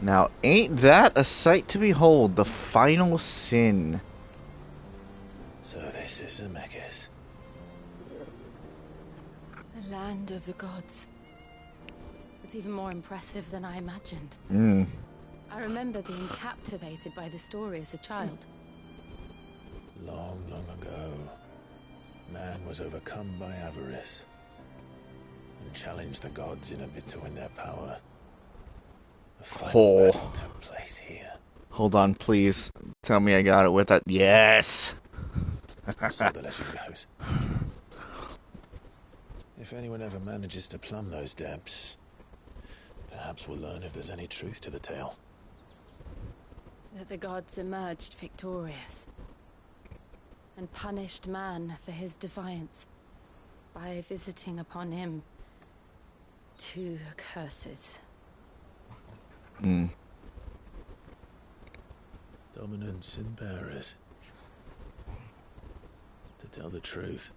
Now, ain't that a sight to behold? The final sin. So this is Zemeckis. The land of the gods. It's even more impressive than I imagined. I remember being captivated by the story as a child. Long, long ago, man was overcome by avarice and challenged the gods in a bid to win their power. A final battle took place here. Hold on, please. Tell me I got it with that. Yes! So the legend goes. If anyone ever manages to plumb those depths, perhaps we'll learn if there's any truth to the tale. That the gods emerged victorious and punished man for his defiance by visiting upon him 2 curses. Dominants and bearers. To tell the truth,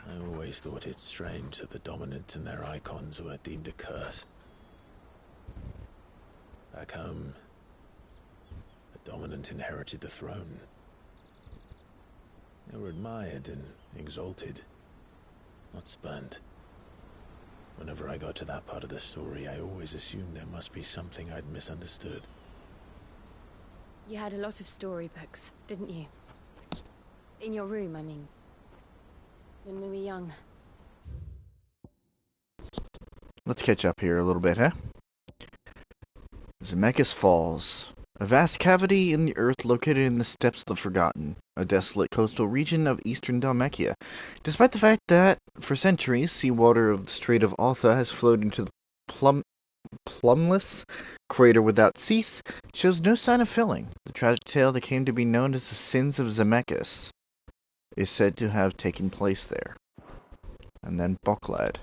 I always thought it strange that the dominant and their icons were deemed a curse. Back home, the dominant inherited the throne. They were admired and exalted, not spurned. Whenever I got to that part of the story, I always assumed there must be something I'd misunderstood. You had a lot of storybooks, didn't you? In your room, I mean. When we were young. Let's catch up here a little bit, huh? Zemeckis Falls. A vast cavity in the earth located in the Steppes of the Forgotten, a desolate coastal region of eastern Dalmekia. Despite the fact that, for centuries, seawater of the Strait of Altha has flowed into the plumbless crater without cease, it shows no sign of filling. The tragic tale that came to be known as the Sins of Zemeckis is said to have taken place there. And then Boklad.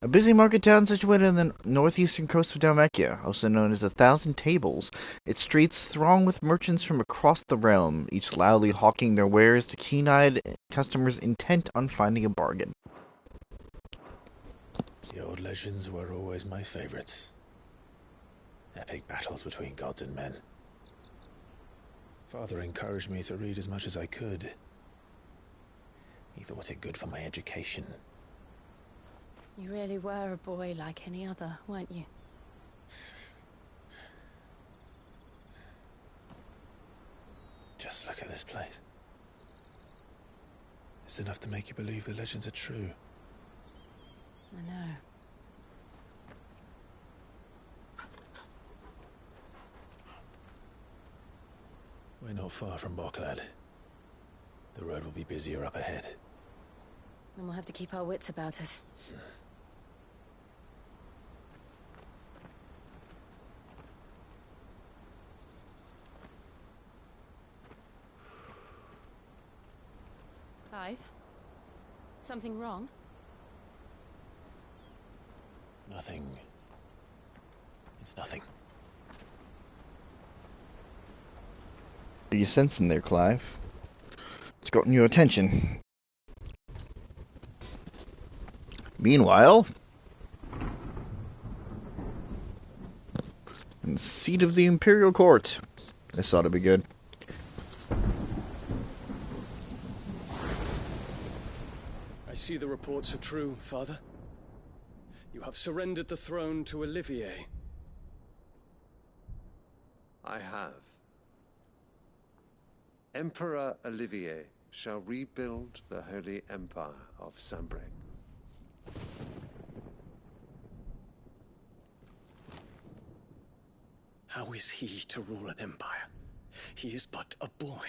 A busy market town situated on the northeastern coast of Dalmatia, also known as 1,000 Tables. Its streets throng with merchants from across the realm, each loudly hawking their wares to keen-eyed customers intent on finding a bargain. The old legends were always my favorites. Epic battles between gods and men. Father encouraged me to read as much as I could. He thought it good for my education. You really were a boy like any other, weren't you? Just look at this place. It's enough to make you believe the legends are true. I know. We're not far from Boklad. The road will be busier up ahead. Then we'll have to keep our wits about us. Clive? Something wrong? Nothing. It's nothing. What are you sensing there, Clive? It's gotten your attention. Meanwhile, in the seat of the Imperial Court. This ought to be good. I see the reports are true, Father. You have surrendered the throne to Olivier. I have. Emperor Olivier shall rebuild the Holy Empire of Sanbreque. How is he to rule an empire? He is but a boy.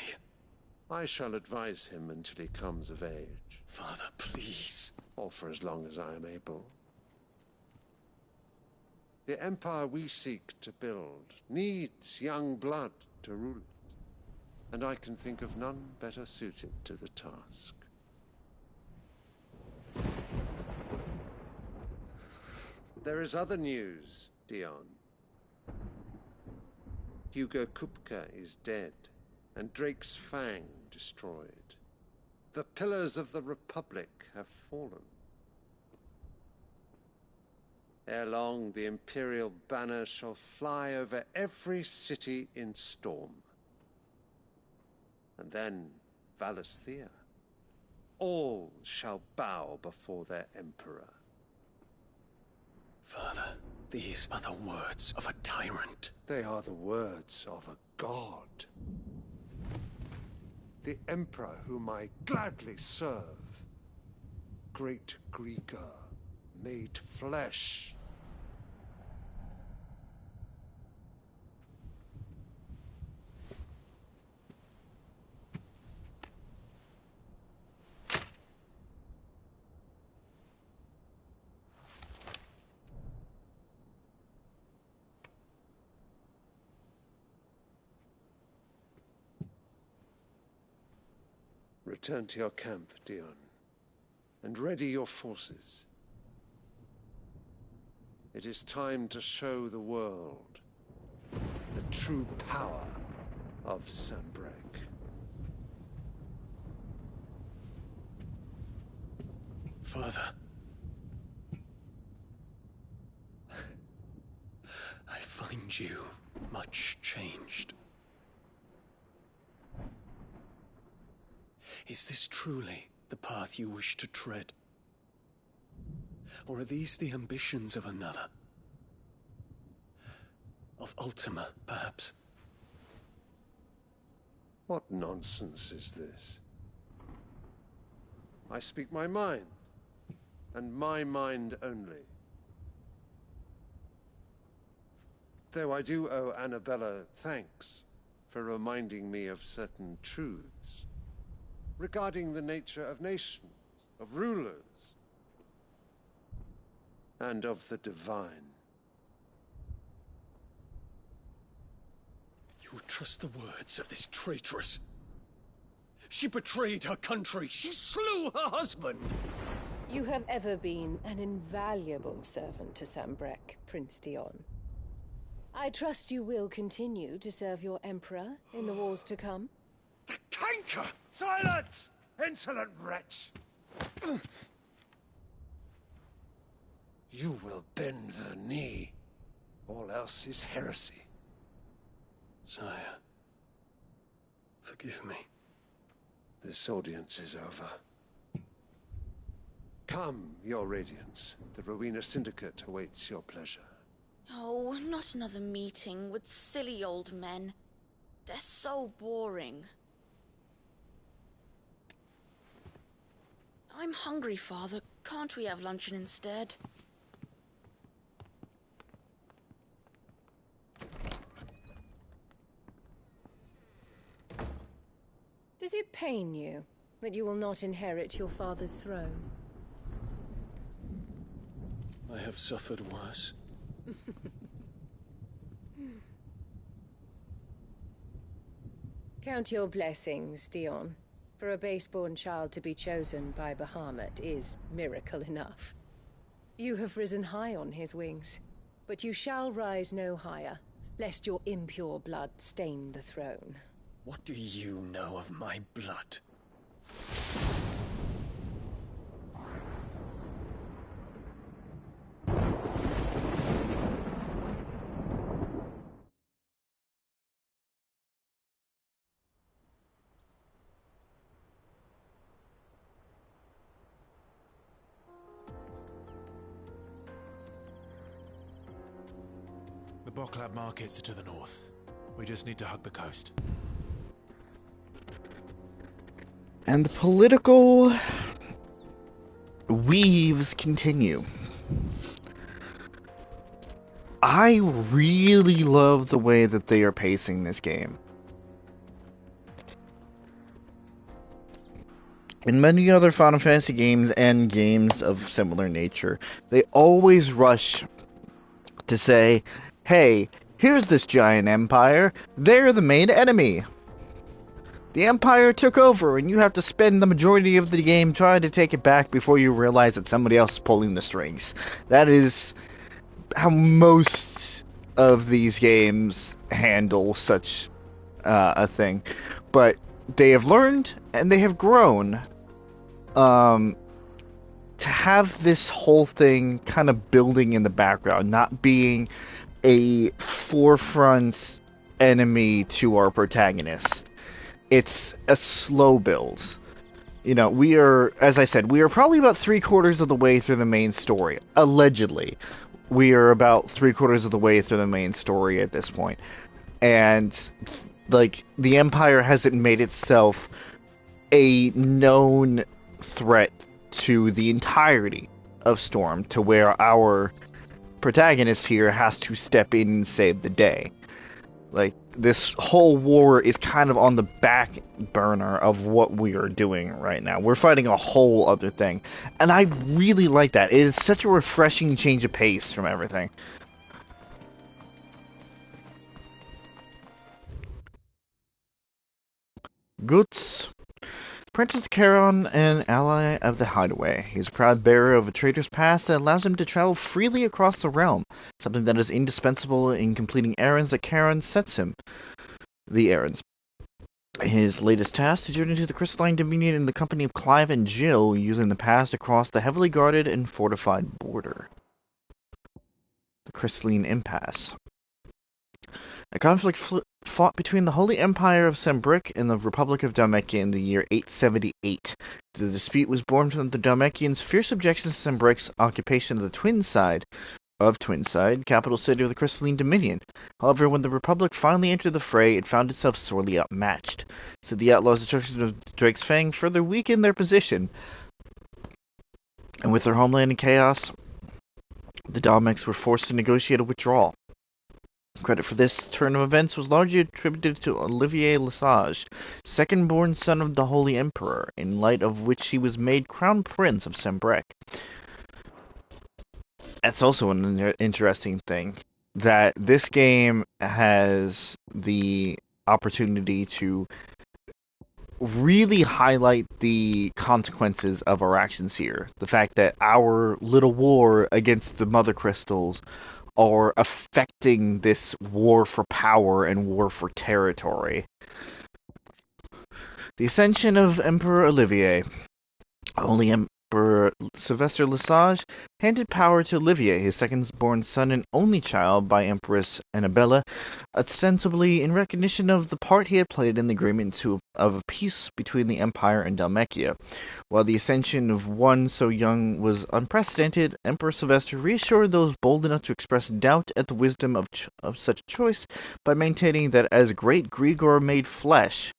I shall advise him until he comes of age. Father, please. Or for as long as I am able. The empire we seek to build needs young blood to rule it. And I can think of none better suited to the task. There is other news, Dion. Hugo Kupka is dead, and Drake's Fang destroyed. The pillars of the Republic have fallen. Ere long, the Imperial banner shall fly over every city in Storm. And then Valisthea. All shall bow before their emperor. Father, these are the words of a tyrant. They are the words of a god. The emperor whom I gladly serve. Great Greeker, made flesh. Return to your camp, Dion, and ready your forces. It is time to show the world the true power of Sanbreque. Father. I find you much changed. Is this truly the path you wish to tread? Or are these the ambitions of another? Of Ultima, perhaps? What nonsense is this? I speak my mind, and my mind only. Though I do owe Annabella thanks for reminding me of certain truths regarding the nature of nations, of rulers, and of the divine. You trust the words of this traitress? She betrayed her country. She slew her husband. You have ever been an invaluable servant to Sambrek, Prince Dion. I trust you will continue to serve your Emperor in the wars to come. Canker! Silence! Insolent wretch! You will bend the knee. All else is heresy. Sire, forgive me. This audience is over. Come, your radiance. The Rowena Syndicate awaits your pleasure. Oh, not another meeting with silly old men. They're so boring. I'm hungry, Father. Can't we have luncheon instead? Does it pain you that you will not inherit your father's throne? I have suffered worse. Count your blessings, Dion. For a base-born child to be chosen by Bahamut is miracle enough. You have risen high on his wings, but you shall rise no higher, lest your impure blood stain the throne. What do you know of my blood? The Boklab markets are to the north. We just need to hug the coast. And the political weaves continue. I really love the way that they are pacing this game. In many other Final Fantasy games and games of similar nature, they always rush to say, hey, here's this giant empire, they're the main enemy. The Empire took over, and you have to spend the majority of the game trying to take it back before you realize that somebody else is pulling the strings. That is how most of these games handle such a thing. But they have learned, and they have grown to have this whole thing kind of building in the background, not being a forefront enemy to our protagonists. It's a slow build. You know, we are, as I said, we are probably about 3/4 of the way through the main story. Allegedly. We are about 3/4 of the way through the main story at this point. And, like, the Empire hasn't made itself a known threat to the entirety of Storm, to where our protagonist here has to step in and save the day. Like, this whole war is kind of on the back burner of what we are doing right now. We're fighting a whole other thing. And I really like that. It is such a refreshing change of pace from everything. Guts. Princess Charon, an ally of the Hideaway. He's a proud bearer of a traitor's past that allows him to travel freely across the realm, something that is indispensable in completing errands that Charon sets him. The errands. His latest task, to journey to the Crystalline Dominion in the company of Clive and Jill, using the pass to cross the heavily guarded and fortified border. The Crystalline Impasse. A conflict fought between the Holy Empire of Sambrek and the Republic of Dhalmekia in the year 878. The dispute was born from the Dhalmekians' fierce objections to Sambrek's occupation of the Twinside, capital city of the Crystalline Dominion. However, when the Republic finally entered the fray, it found itself sorely outmatched. So the outlaws' destruction of Drake's Fang further weakened their position. And with their homeland in chaos, the Dhalmekians were forced to negotiate a withdrawal. Credit for this turn of events was largely attributed to Olivier Lesage, second-born son of the Holy Emperor, in light of which he was made Crown Prince of Sambrek. That's also an interesting thing, that this game has the opportunity to really highlight the consequences of our actions here. The fact that our little war against the Mother Crystals are affecting this war for power and war for territory. The ascension of Emperor Olivier. Only Emperor Sylvester Lesage handed power to Olivier, his second-born son and only child, by Empress Annabella, ostensibly in recognition of the part he had played in the agreement of peace between the Empire and Dalmatia. While the ascension of one so young was unprecedented, Emperor Sylvester reassured those bold enough to express doubt at the wisdom of such a choice by maintaining that as great Grigor made flesh,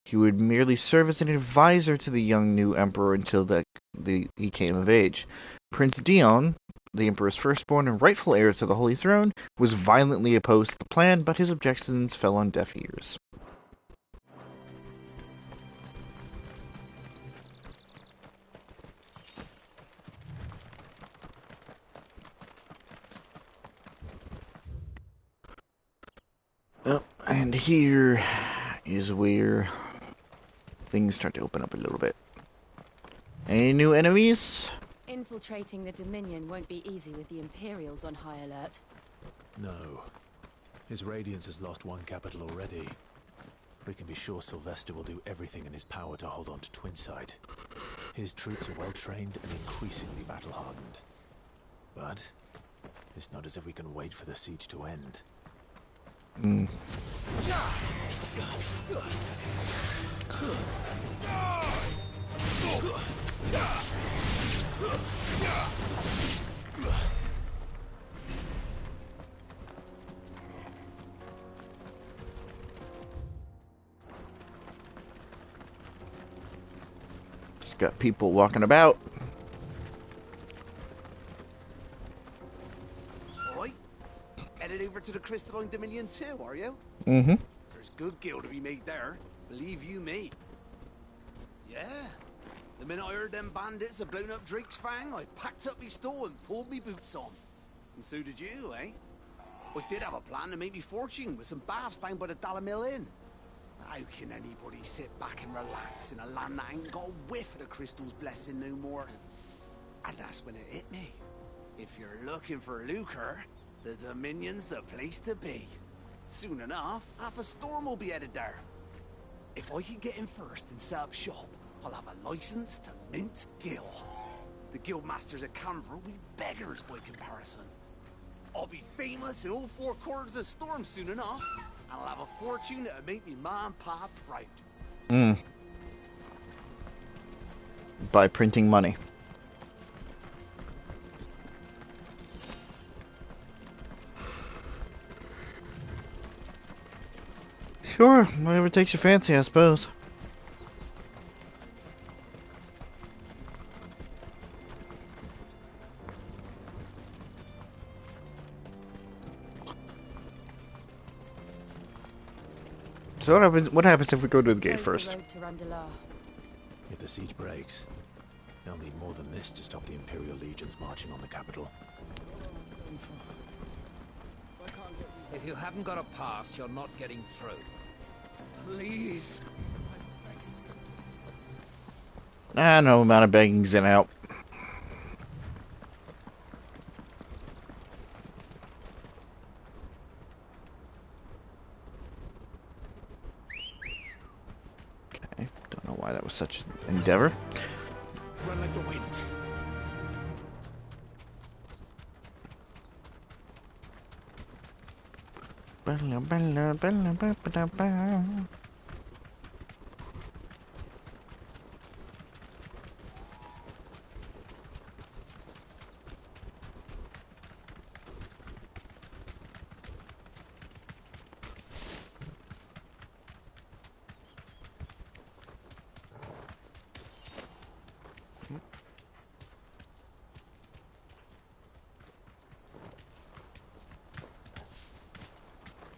he would merely serve as an advisor to the young new emperor until he came of age. Prince Dion, the emperor's firstborn and rightful heir to the Holy Throne, was violently opposed to the plan, but his objections fell on deaf ears. Oh, and here is where things start to open up a little bit. Any new enemies? Infiltrating the Dominion won't be easy with the Imperials on high alert. No. His Radiance has lost one capital already. We can be sure Sylvester will do everything in his power to hold on to Twinside. His troops are well-trained and increasingly battle-hardened. But it's not as if we can wait for the siege to end. Just got people walking about. Alright. Headed over to the Crystalline Dominion too, are you? Mm-hmm. There's good gil to be made there. Believe you me. Yeah. The minute I heard them bandits had blown up Drake's Fang, I packed up me store and pulled me boots on. And so did you, eh? I did have a plan to make me fortune with some baths down by the Dalamil Inn. How can anybody sit back and relax in a land that ain't got a whiff of the crystal's blessing no more? And that's when it hit me. If you're looking for lucre, the Dominion's the place to be. Soon enough, half a storm will be headed there. If I can get in first and set up shop, I'll have a license to mint gil. The guildmasters at Canver will be beggars by comparison. I'll be famous in all four quarters of Storm soon enough, and I'll have a fortune that'll make me ma and pa proud. By printing money. Sure, whatever takes your fancy, I suppose. So what happens if we go to the gate first? If the siege breaks, they'll need more than this to stop the Imperial legions marching on the capital. If you haven't got a pass, you're not getting through. Please. No amount of begging's in out. Okay, don't know why that was such an endeavor. Run like the wind.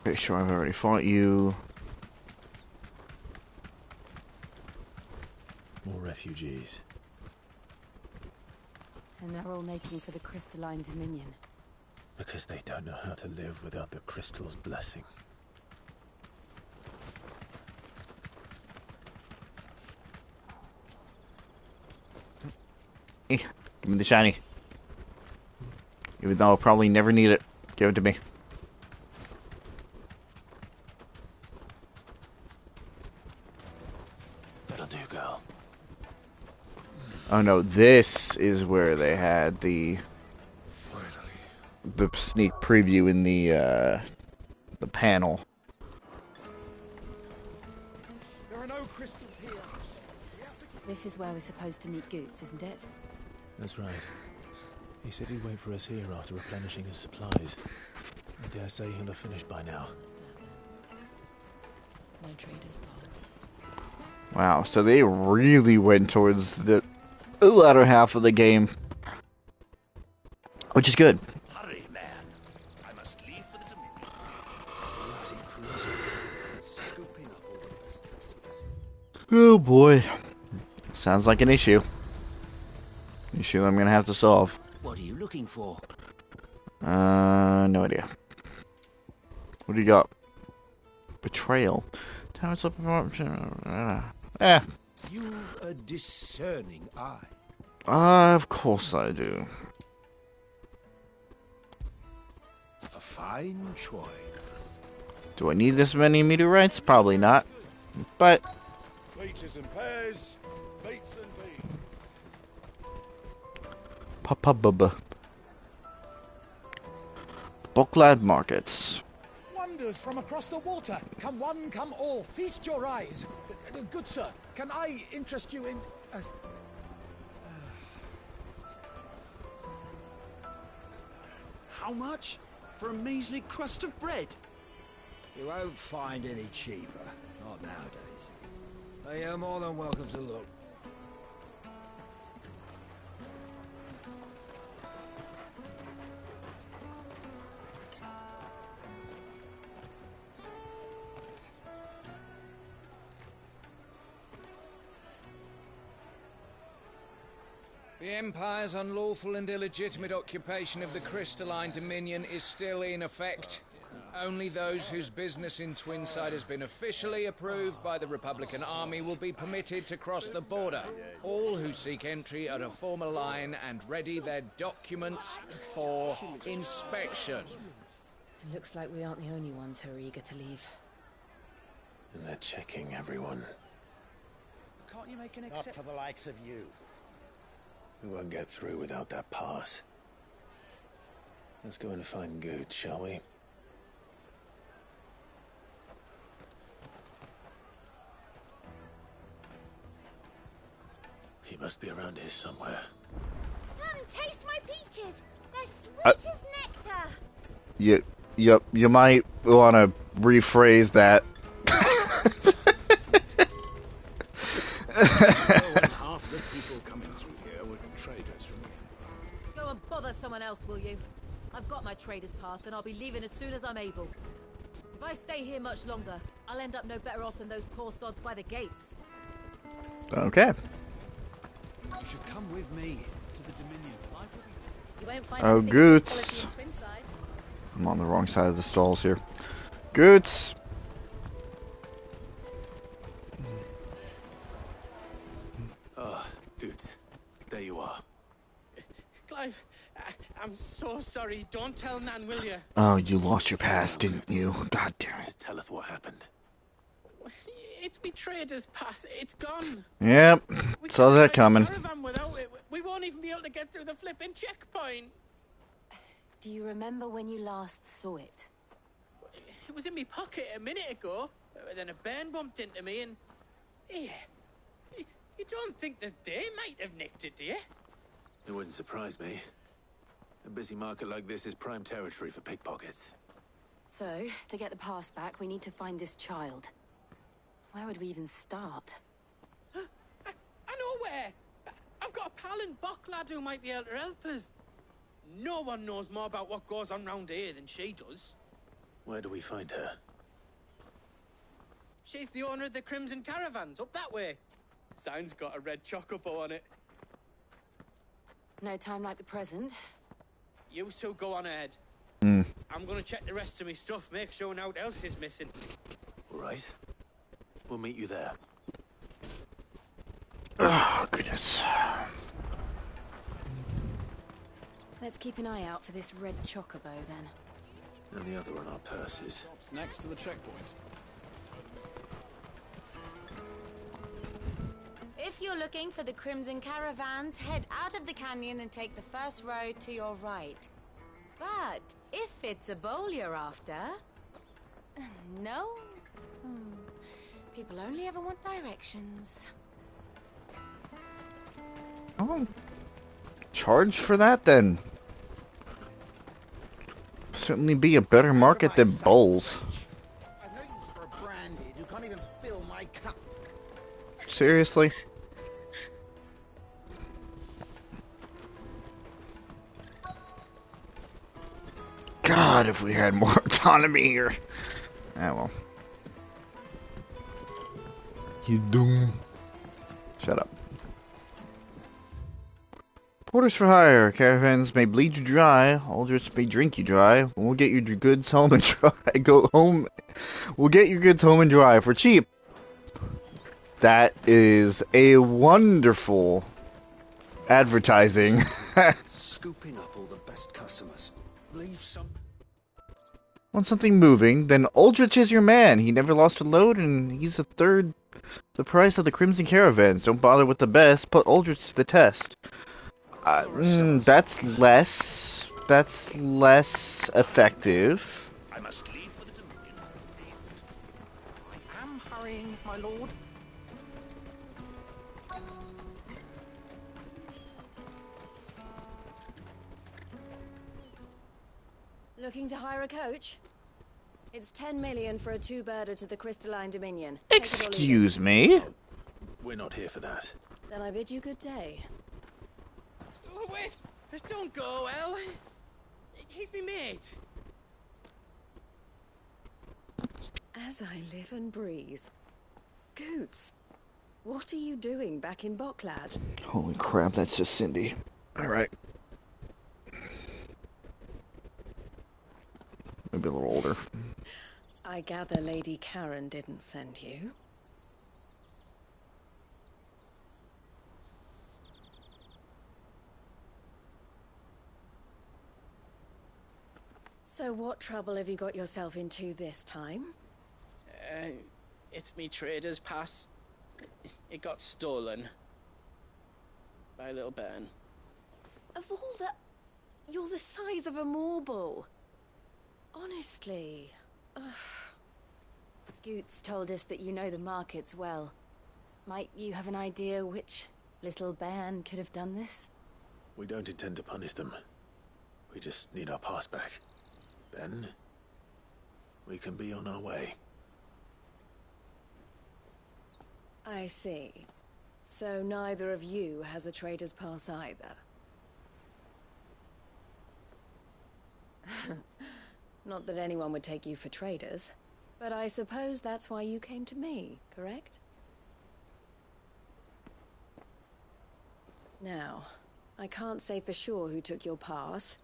Pretty sure I've already fought you. More refugees. And they're all making for the Crystalline Dominion. Because they don't know how to live without the crystal's blessing. Give me the shiny. Even though I'll probably never need it. Give it to me. That'll do, girl. Oh no, this is where they had the sneak preview in the panel. There are no crystals here. This is where we're supposed to meet Goots, isn't it? That's right. He said he'd wait for us here after replenishing his supplies. I dare say he'll have finished by now. No traders pass. Wow, so they really went towards the latter half of the game, which is good. Hurry, man. I must leave for the Dominion. Scooping up all the rest. Oh boy. Sounds like an issue. Issue I'm gonna have to solve. What are you looking for? No idea. What do you got? Betrayal. Tower's up. You've a discerning eye. Of course I do. A fine choice. Do I need this many meteorites? Probably not. But Peaches and pears, beets and beans. Booklad markets. Wonders from across the water. Come one, come all. Feast your eyes. Good sir, can I interest you in... How much? For a measly crust of bread? You won't find any cheaper. Not nowadays. But you're more than welcome to look. The Empire's unlawful and illegitimate occupation of the Crystalline Dominion is still in effect. Only those whose business in Twinside has been officially approved by the Republican Army will be permitted to cross the border. All who seek entry are to form a line and ready their documents for inspection. It looks like we aren't the only ones who are eager to leave. And they're checking everyone. Can't you make an exception? Not for the likes of you. We won't get through without that pass. Let's go and find Good, shall we? He must be around here somewhere. Come, taste my peaches. They're sweet as nectar. You might want to rephrase that. Half the people coming through here were traders from the Empire. Go and bother someone else, will you? I've got my trader's pass and I'll be leaving as soon as I'm able. If I stay here much longer, I'll end up no better off than those poor sods by the gates. Okay. You should come with me to the Dominion. You won't find Oh, anything Goots. of this quality in Twinside. I'm on the wrong side of the stalls here. Goots. Ah, Good. There you are. Clive, I'm so sorry. Don't tell Nan, will you? Oh, you lost your pass, didn't you? God damn it. Just tell us what happened. It's me trader's pass. It's gone. Yep. Saw that coming. Caravan without it. We won't even be able to get through the flipping checkpoint. Do you remember when you last saw it? It was in my pocket a minute ago. Then a bairn bumped into me and... Yeah. You don't think that they might have nicked it, do you? It wouldn't surprise me. A busy market like this is prime territory for pickpockets. So, to get the pass back, we need to find this child. Where would we even start? I know where! I've got a pal in Bocklad who might be able to help us. No one knows more about what goes on round here than she does. Where do we find her? She's the owner of the Crimson Caravans, up that way. Sign's got a red chocobo on it. No time like the present. You two go on ahead. I'm gonna check the rest of my stuff, make sure nothing else is missing. All right. We'll meet you there. Oh, goodness. Let's keep an eye out for this red chocobo then. And the other on our purses. Stops next to the checkpoint. If you're looking for the Crimson Caravans, head out of the canyon and take the first road to your right. But if it's a bowl you're after... No? People only ever want directions. Oh, charge for that then. Certainly be a better market than bowls. I've no use for a brandy who can't even fill my cup. Seriously? God, if we had more autonomy here. Ah, well. You doom. Shut up. Porters for hire. Caravans may bleed you dry. Aldrich may drink you dry. We'll get your goods home and dry. Go home. We'll get your goods home and dry for cheap. That is a wonderful advertising. Scooping up all the best customers. Leave some. Want something moving? Then Aldrich is your man. He never lost a load, and he's a third the price of the Crimson Caravans. Don't bother with the best. Put Aldrich to the test. That's less effective. I must leave for the Dominion. I am hurrying, my lord. Looking to hire a coach? It's 10 million for a two-birder to the Crystalline Dominion. Take it or leave it. Excuse me? We're not here for that. Then I bid you good day. Oh, wait! Don't go, El. He's me mate. As I live and breathe. Goots, what are you doing back in Bocklad? Holy crap, that's just Cindy. Alright. Maybe a little older. I gather Lady Karen didn't send you. So what trouble have you got yourself into this time? It's me trader's pass. It got stolen. By a little bairn. Of all the... You're the size of a marble. Honestly. Ugh. Goots told us that you know the markets well. Might you have an idea which little bairn could have done this? We don't intend to punish them. We just need our pass back. Then, we can be on our way. I see. So neither of you has a trader's pass either. Not that anyone would take you for traders, but I suppose that's why you came to me, correct? Now, I can't say for sure who took your pass,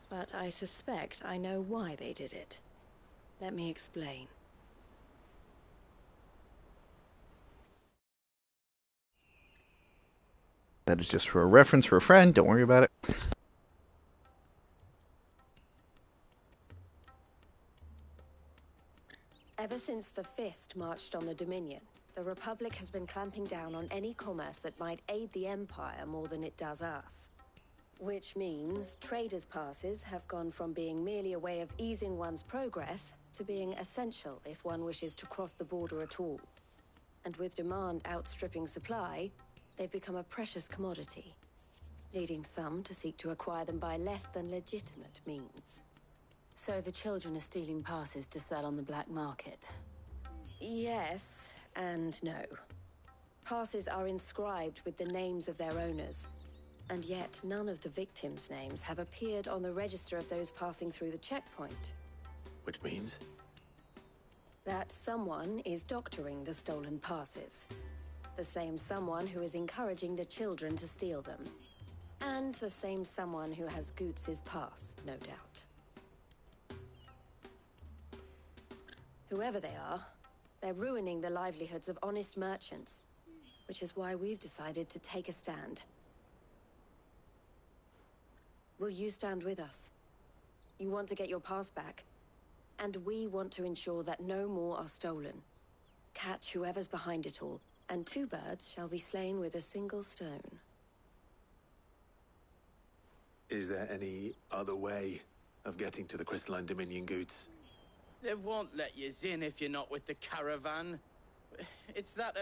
but I suspect I know why they did it. Let me explain. That is just for a reference for a friend. Don't worry about it. Ever since the Fist marched on the Dominion, the Republic has been clamping down on any commerce that might aid the Empire more than it does us. Which means traders' passes have gone from being merely a way of easing one's progress to being essential if one wishes to cross the border at all. And with demand outstripping supply, they've become a precious commodity, leading some to seek to acquire them by less than legitimate means. So the children are stealing passes to sell on the black market? Yes and no. Passes are inscribed with the names of their owners, and yet none of the victims' names have appeared on the register of those passing through the checkpoint. Which means? That someone is doctoring the stolen passes. The same someone who is encouraging the children to steal them. And the same someone who has Goots' pass, no doubt. Whoever they are, they're ruining the livelihoods of honest merchants, which is why we've decided to take a stand. Will you stand with us? You want to get your pass back, and we want to ensure that no more are stolen. Catch whoever's behind it all, and 2 birds shall be slain with a single stone. Is there any other way of getting to the Crystalline Dominion goods? They won't let you in if you're not with the caravan. It's that,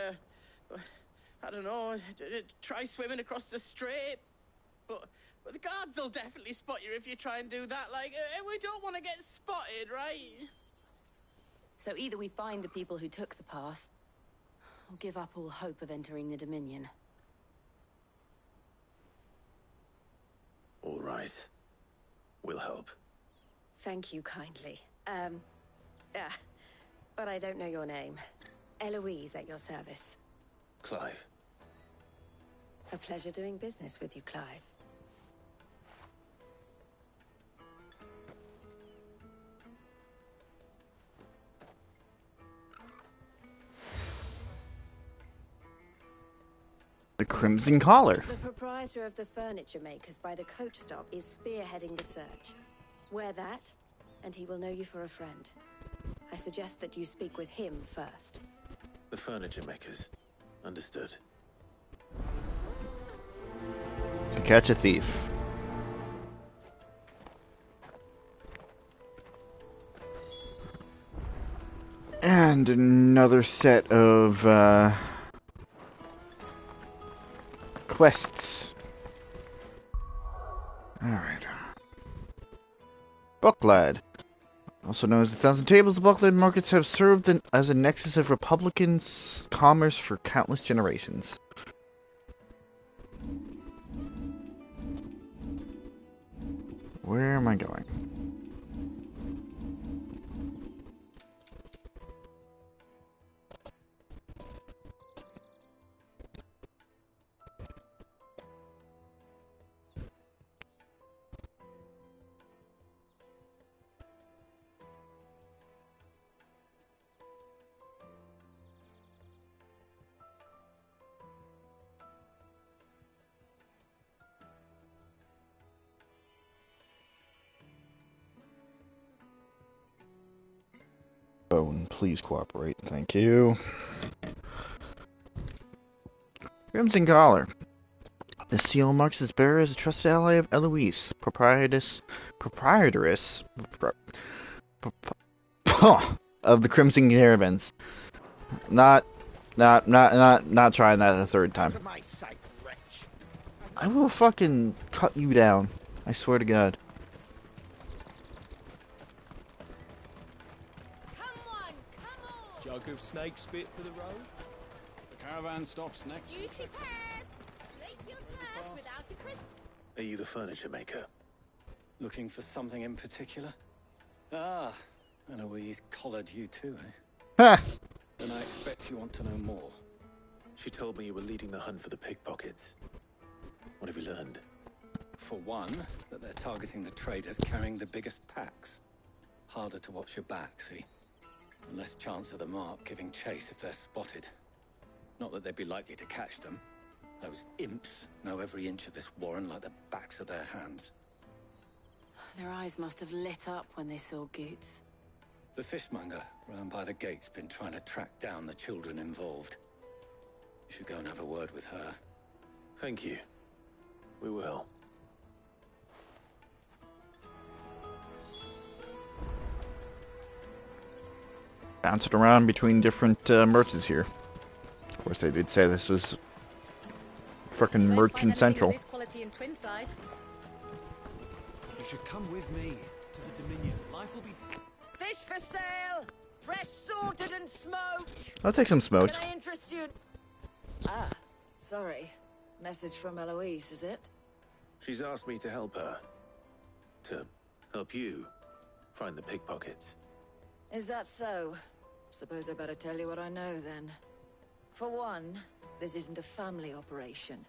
I don't know, try swimming across the strait. But the guards will definitely spot you if you try and do that. Like, we don't want to get spotted, right? So either we find the people who took the pass, or give up all hope of entering the Dominion. All right. We'll help. Thank you kindly. But I don't know your name. Eloise at your service. Clive. A pleasure doing business with you, Clive. The Crimson Collar. The proprietor of the furniture makers by the coach stop is spearheading the search. Wear that, and he will know you for a friend. I suggest that you speak with him first. The furniture makers. Understood. To catch a thief. And another set of quests. Alright. Bucklad. Also known as the Thousand Tables, the Bucklad markets have served as a nexus of Republican commerce for countless generations. Where am I going? Bone, please cooperate. Thank you. Crimson Collar. The seal marks its bearer as a trusted ally of Eloise, proprietress of the Crimson Caravans. Not trying that a third time. I will fucking cut you down. I swear to God. Jug of snake spit for the road? The caravan stops next. Juicy pears! Slake your thirst without a crisp. Are you the furniture maker? Looking for something in particular? Ah, Eloise collared you too, eh? Ha! Then I expect you want to know more. She told me you were leading the hunt for the pickpockets. What have you learned? For one, that they're targeting the traders carrying the biggest packs. Harder to watch your back, see? And less chance of the mark giving chase if they're spotted. Not that they'd be likely to catch them. Those imps know every inch of this warren like the backs of their hands. Their eyes must have lit up when they saw Goots. The fishmonger round by the gate's been trying to track down the children involved. You should go and have a word with her. Thank you. We will. Bouncing around between different merchants here. Of course, they did say this was frickin' Merchant Central. This quality in Twinside. You should come with me to the Dominion. Life will be... Fish for sale! Fresh sorted and smoked! I'll take some smoked. Can I interest you? Ah, sorry. Message from Eloise, is it? She's asked me to help her. To help you find the pickpockets. Is that so? Suppose I better tell you what I know, then. For one, this isn't a family operation.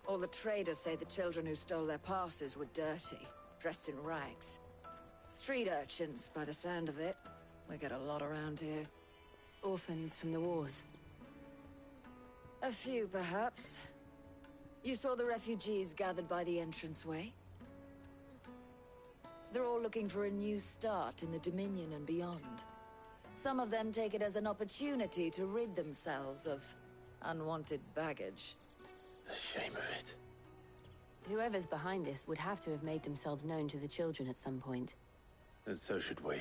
All the traders say the children who stole their passes were dirty, dressed in rags. Street urchins, by the sound of it. We get a lot around here. Orphans from the wars. A few, perhaps. You saw the refugees gathered by the entranceway? They're all looking for a new start in the Dominion and beyond. Some of them take it as an opportunity to rid themselves of unwanted baggage. The shame of it. Whoever's behind this would have to have made themselves known to the children at some point. And so should we.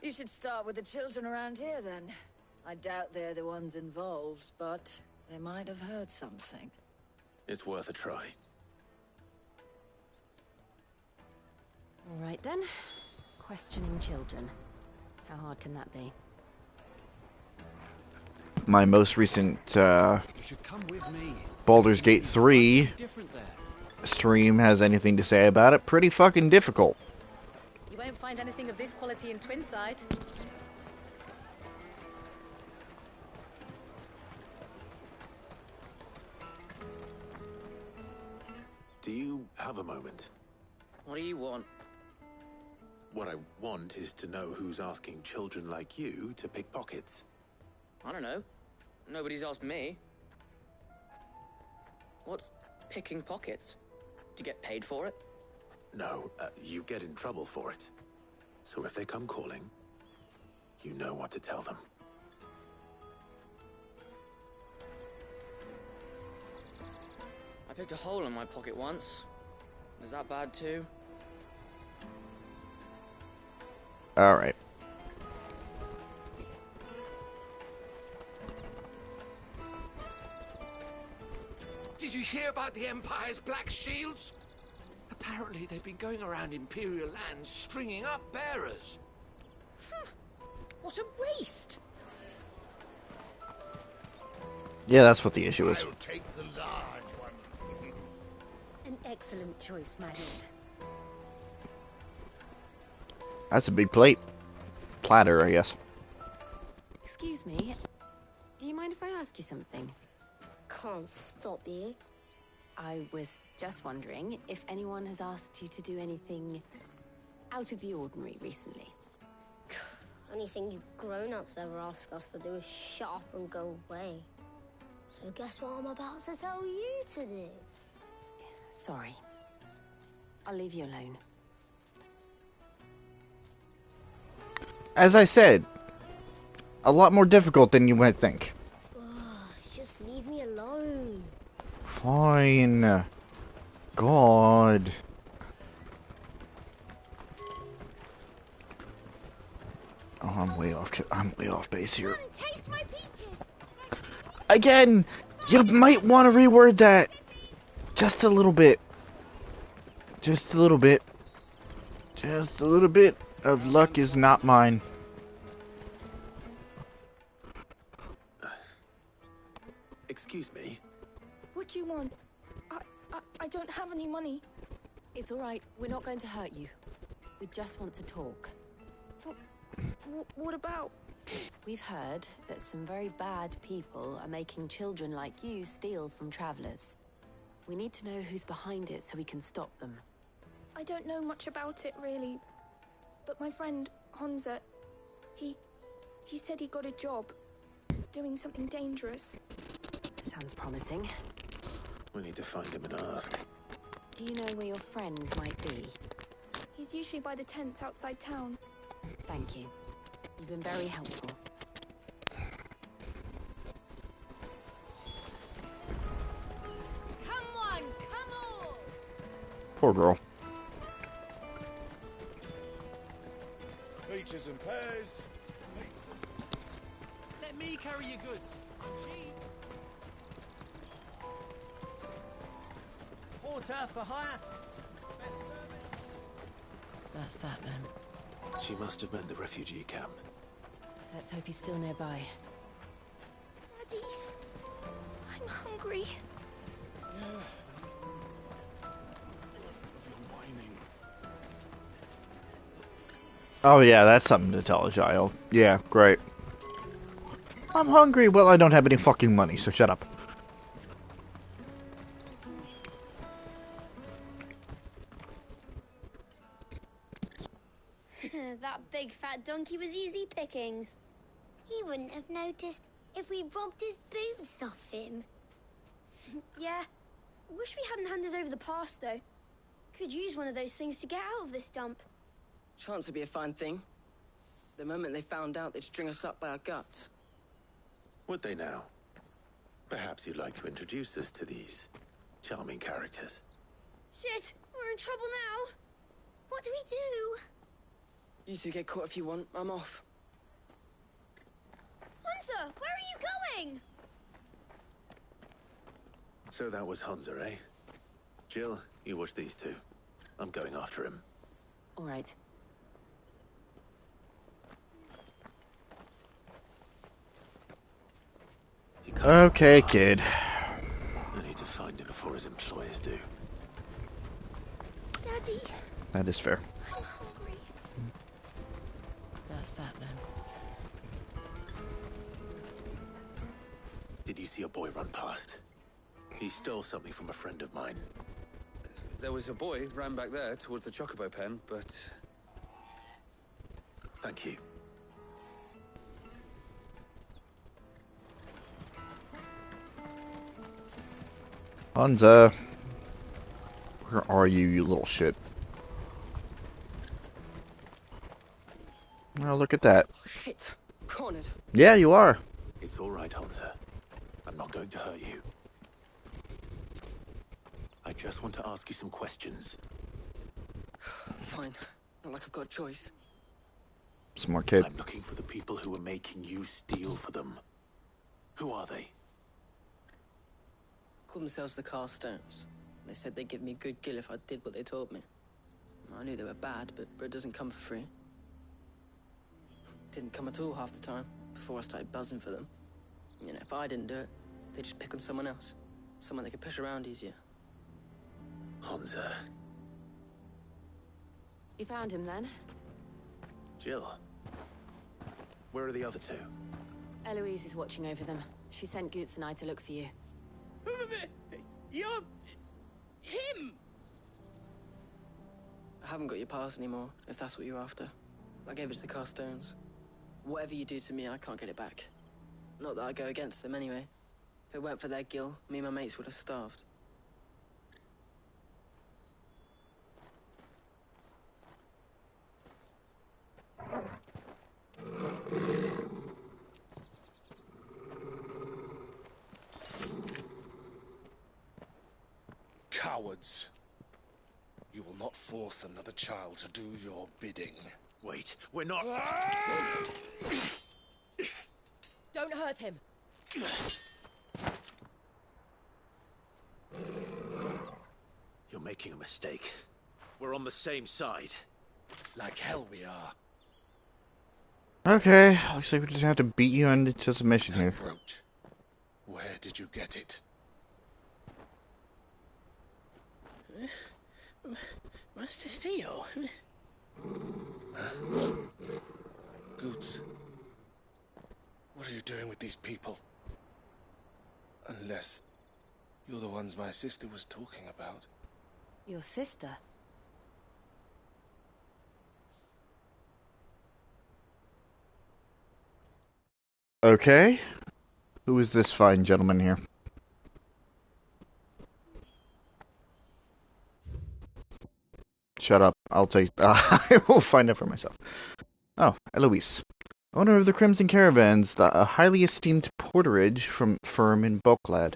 You should start with the children around here, then. I doubt they're the ones involved, but they might have heard something. It's worth a try. All right, then. Questioning children. How hard can that be? My most recent Baldur's Gate 3 stream has anything to say about it. Pretty fucking difficult. You won't find anything of this quality in Twinside. Do you have a moment? What do you want? What I want is to know who's asking children like you to pick pockets. I don't know. Nobody's asked me. What's picking pockets? Do you get paid for it? No, you get in trouble for it. So if they come calling, you know what to tell them. I picked a hole in my pocket once. Is that bad too? Alright. Did you hear about the Empire's Black Shields? Apparently they've been going around Imperial lands stringing up bearers. What a waste! Yeah, that's what the issue is. I'll take the large one. An excellent choice, my lord. That's a big plate. Platter, I guess. Excuse me. Do you mind if I ask you something? Can't stop you. I was just wondering if anyone has asked you to do anything out of the ordinary recently. Anything you grown-ups ever ask us to do is shut up and go away. So guess what I'm about to tell you to do? Sorry. I'll leave you alone. As I said, a lot more difficult than you might think. Just leave me alone. Fine. God. Oh, I'm way off base here. Come, taste my peaches. Again, you might want to reword that. Just a little bit. Just a little bit. Just a little bit of luck is not mine. Excuse me? What do you want? I don't have any money. It's all right. We're not going to hurt you. We just want to talk. What about? We've heard that some very bad people are making children like you steal from travelers. We need to know who's behind it so we can stop them. I don't know much about it, really. But my friend, Honza, he said he got a job doing something dangerous. Sounds promising. We need to find him and ask. Do you know where your friend might be? He's usually by the tents outside town. Thank you. You've been very helpful. Come on, come on! Poor girl. Peaches and pears. Let me carry your goods. Porter for hire. That's that then. She must have meant the refugee camp. Let's hope he's still nearby. Daddy, I'm hungry. Oh yeah, that's something to tell a child. Yeah, great. I'm hungry. Well, I don't have any fucking money, so shut up. That big fat donkey was easy pickings. He wouldn't have noticed if we'd robbed his boots off him. Yeah. Wish we hadn't handed over the pass, though. Could use one of those things to get out of this dump. Chance would be a fine thing. The moment they found out, they'd string us up by our guts. Would they now? Perhaps you'd like to introduce us to these charming characters. Shit, we're in trouble now. What do we do? You two get caught if you want. I'm off. Hunter, where are you going? So that was Hunter, eh? Jill, you watch these two. I'm going after him. All right. Okay, kid. I need to find him before his employers do. Daddy. That is fair. I'm hungry. That's that then. Did you see a boy run past? He stole something from a friend of mine. There was a boy ran back there towards the chocobo pen, but... Thank you. Hansa. Where are you, you little shit? Well, look at that. Oh, shit. Cornered. Yeah, you are. It's all right, Hunter. I'm not going to hurt you. I just want to ask you some questions. Fine. Not like I've got a choice. Smart kid. I'm looking for the people who are making you steal for them. Who are they? Called themselves the Carstones. They said they'd give me good gill if I did what they told me. I knew they were bad, but bread doesn't come for free. Didn't come at all half the time, before I started buzzing for them. You know, if I didn't do it, they'd just pick on someone else. Someone they could push around easier. Hunter. You found him then? Jill. Where are the other two? Eloise is watching over them. She sent Goots and I to look for you. You're... him! I haven't got your pass anymore, if that's what you're after. I gave it to the Carstones. Whatever you do to me, I can't get it back. Not that I go against them anyway. If it weren't for their gill, me and my mates would have starved. Cowards. You will not force another child to do your bidding. Wait, we're not... Don't hurt him. You're making a mistake. We're on the same side. Like hell we are. Okay, looks like we just have to beat you into submission here. Brooch, where did you get it? Master Theo? Goots, what are you doing with these people? Unless you're the ones my sister was talking about. Your sister? Okay. Who is this fine gentleman here? Shut up. I'll take... I will find out for myself. Oh, Eloise. Owner of the Crimson Caravans, a highly esteemed porterage firm in Bulklad.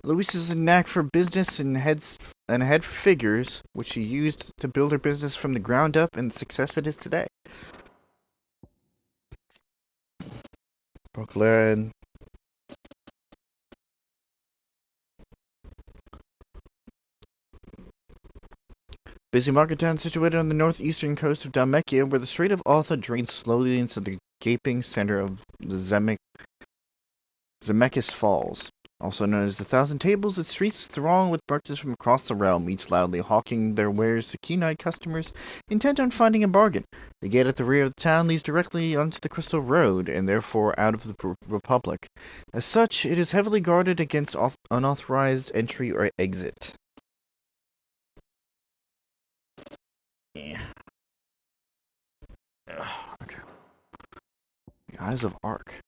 Eloise has a knack for business and head figures, which she used to build her business from the ground up and the success it is today. Bulklad. Busy market town situated on the northeastern coast of Dalmekia, where the Strait of Altha drains slowly into the gaping center of the Zemeckis Falls. Also known as the Thousand Tables, its streets throng with merchants from across the realm, each loudly hawking their wares to keen-eyed customers intent on finding a bargain. The gate at the rear of the town leads directly onto the Crystal Road, and therefore out of the Republic. As such, it is heavily guarded against unauthorized entry or exit. Yeah. Okay. The Eyes of Ark.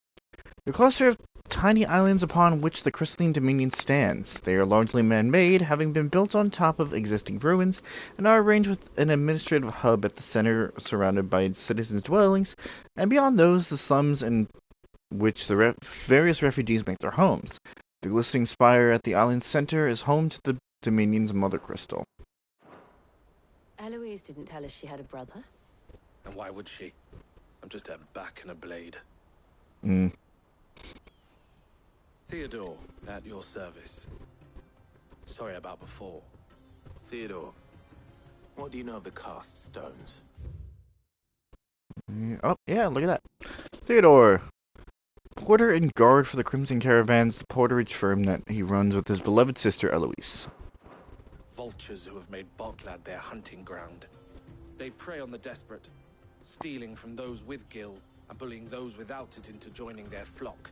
The cluster of tiny islands upon which the crystalline dominion stands. They are largely man-made, having been built on top of existing ruins, and are arranged with an administrative hub at the center surrounded by citizens' dwellings, and beyond those, the slums in which the various refugees make their homes. The glistening spire at the island's center is home to the Dominion's mother crystal. Eloise didn't tell us she had a brother. And why would she? I'm just a back and a blade. Theodore, at your service. Sorry about before. Theodore, what do you know of the cast stones? Oh, yeah, look at that. Theodore, porter and guard for the Crimson Caravans, the porterage firm that he runs with his beloved sister Eloise. Vultures who have made Boklad their hunting ground. They prey on the desperate, stealing from those with gil and bullying those without it into joining their flock.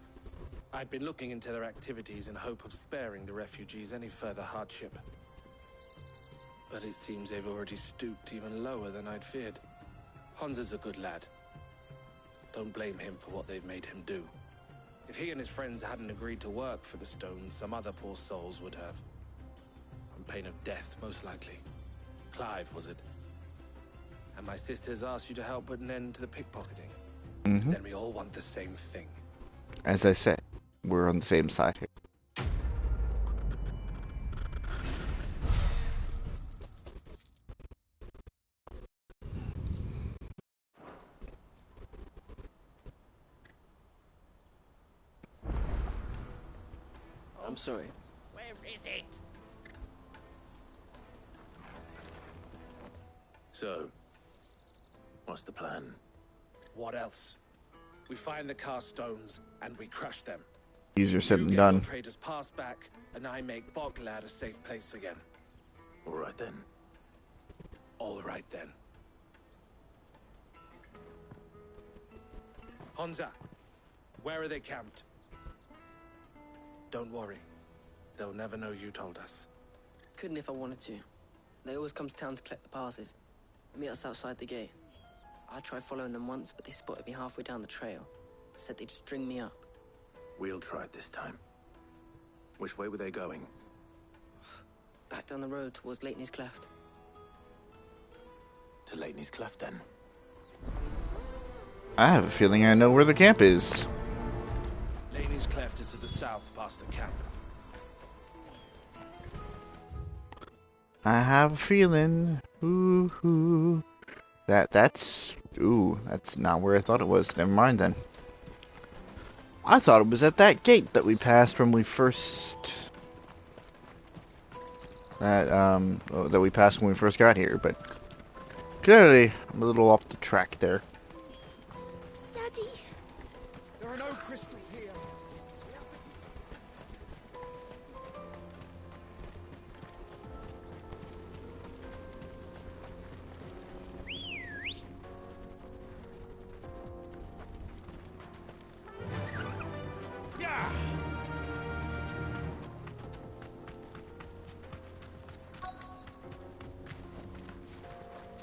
I'd been looking into their activities in hope of sparing the refugees any further hardship. But it seems they've already stooped even lower than I'd feared. Hansa's a good lad. Don't blame him for what they've made him do. If he and his friends hadn't agreed to work for the stones, some other poor souls would have. On pain of death, most likely. Clive, was it? And my sisters asked you to help put an end to the pickpocketing. Then we all want the same thing. As I said, we're on the same side here. I'm sorry. Where is it? So, what's the plan? What else? We find the cast stones and we crush them. Easier said than You done. get your traders pass back, and I make Boklad a safe place again. All right then. All right then. Hansa, where are they camped? Don't worry. They'll never know you told us. Couldn't if I wanted to. They always come to town to collect the passes and meet us outside the gate. I tried following them once, but they spotted me halfway down the trail. Said they'd string me up. We'll try it this time. Which way were they going? Back down the road towards Leitney's Cleft. To Leitney's Cleft, then. I have a feeling I know where the camp is. Leitney's Cleft is to the south, past the camp. I have a feeling. Ooh. That's not where I thought it was. Never mind then. I thought it was at that gate that we passed when we first that we passed when we first got here, but clearly I'm a little off the track there. Daddy! There are no crystals here.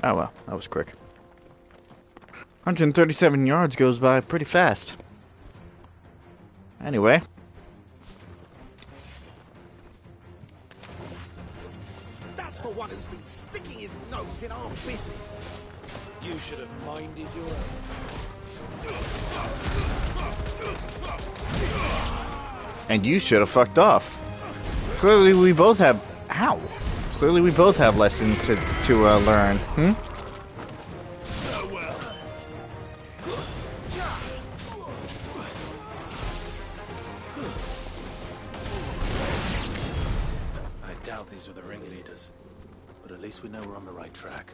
Oh well, that was quick. 137 yards goes by pretty fast. Anyway. That's the one who's been sticking his nose in our business. You should have minded your own. And you should have fucked off. Clearly we both have... Ow! Clearly we both have lessons to learn. I doubt these were the ringleaders. But at least we know we're on the right track.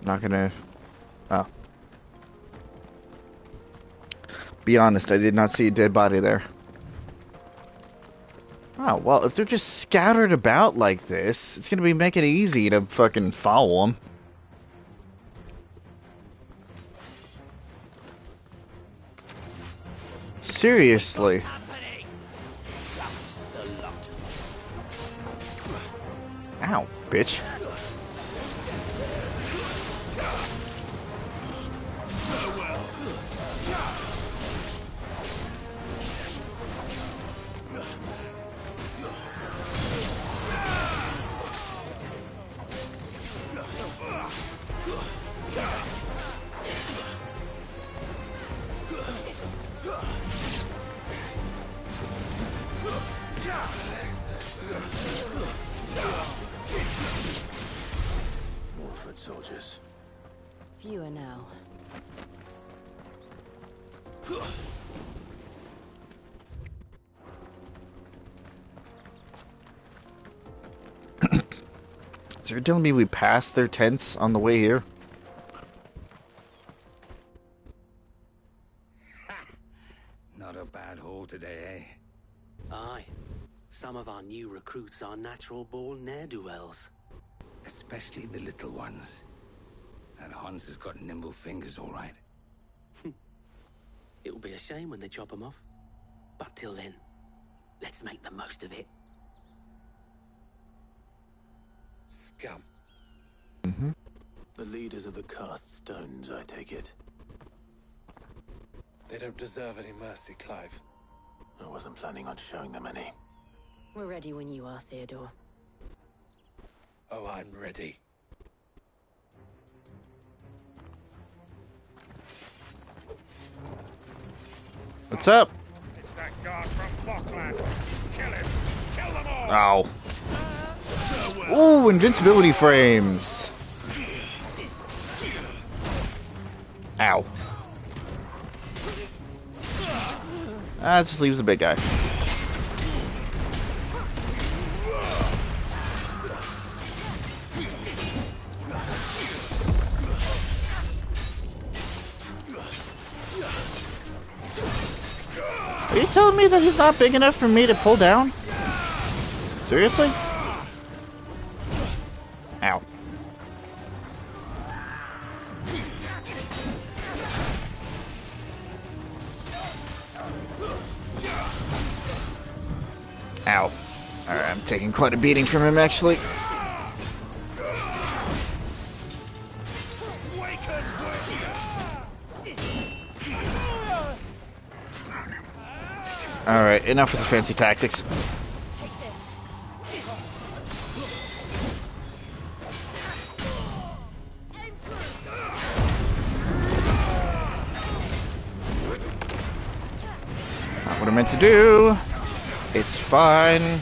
Not gonna... Oh. Be honest, I did not see a dead body there. Oh, well, if they're just scattered about like this, it's gonna be making it easy to fucking follow them. Seriously. Ow, bitch. Fewer now. So you're telling me we passed their tents on the way here? Not a bad haul today, eh? Aye. Some of our new recruits are natural-born ne'er-do-wells. Especially the little ones. That Hans has got nimble fingers, all right. It'll be a shame when they chop them off. But till then, let's make the most of it. Scum. Mm-hmm. The leaders of the cast stones, I take it. They don't deserve any mercy, Clive. I wasn't planning on showing them any. We're ready when you are, Theodore. Oh, I'm ready. What's up? It's that guard from Bockland. Kill him. Kill them all. Ow. Ooh, invincibility frames. Ow. That just leaves the big guy. Are you telling me that he's not big enough for me to pull down? Seriously? Ow. Ow. Alright, I'm taking quite a beating from him, actually. Alright, enough of the fancy tactics. Not what I meant to do. It's fine.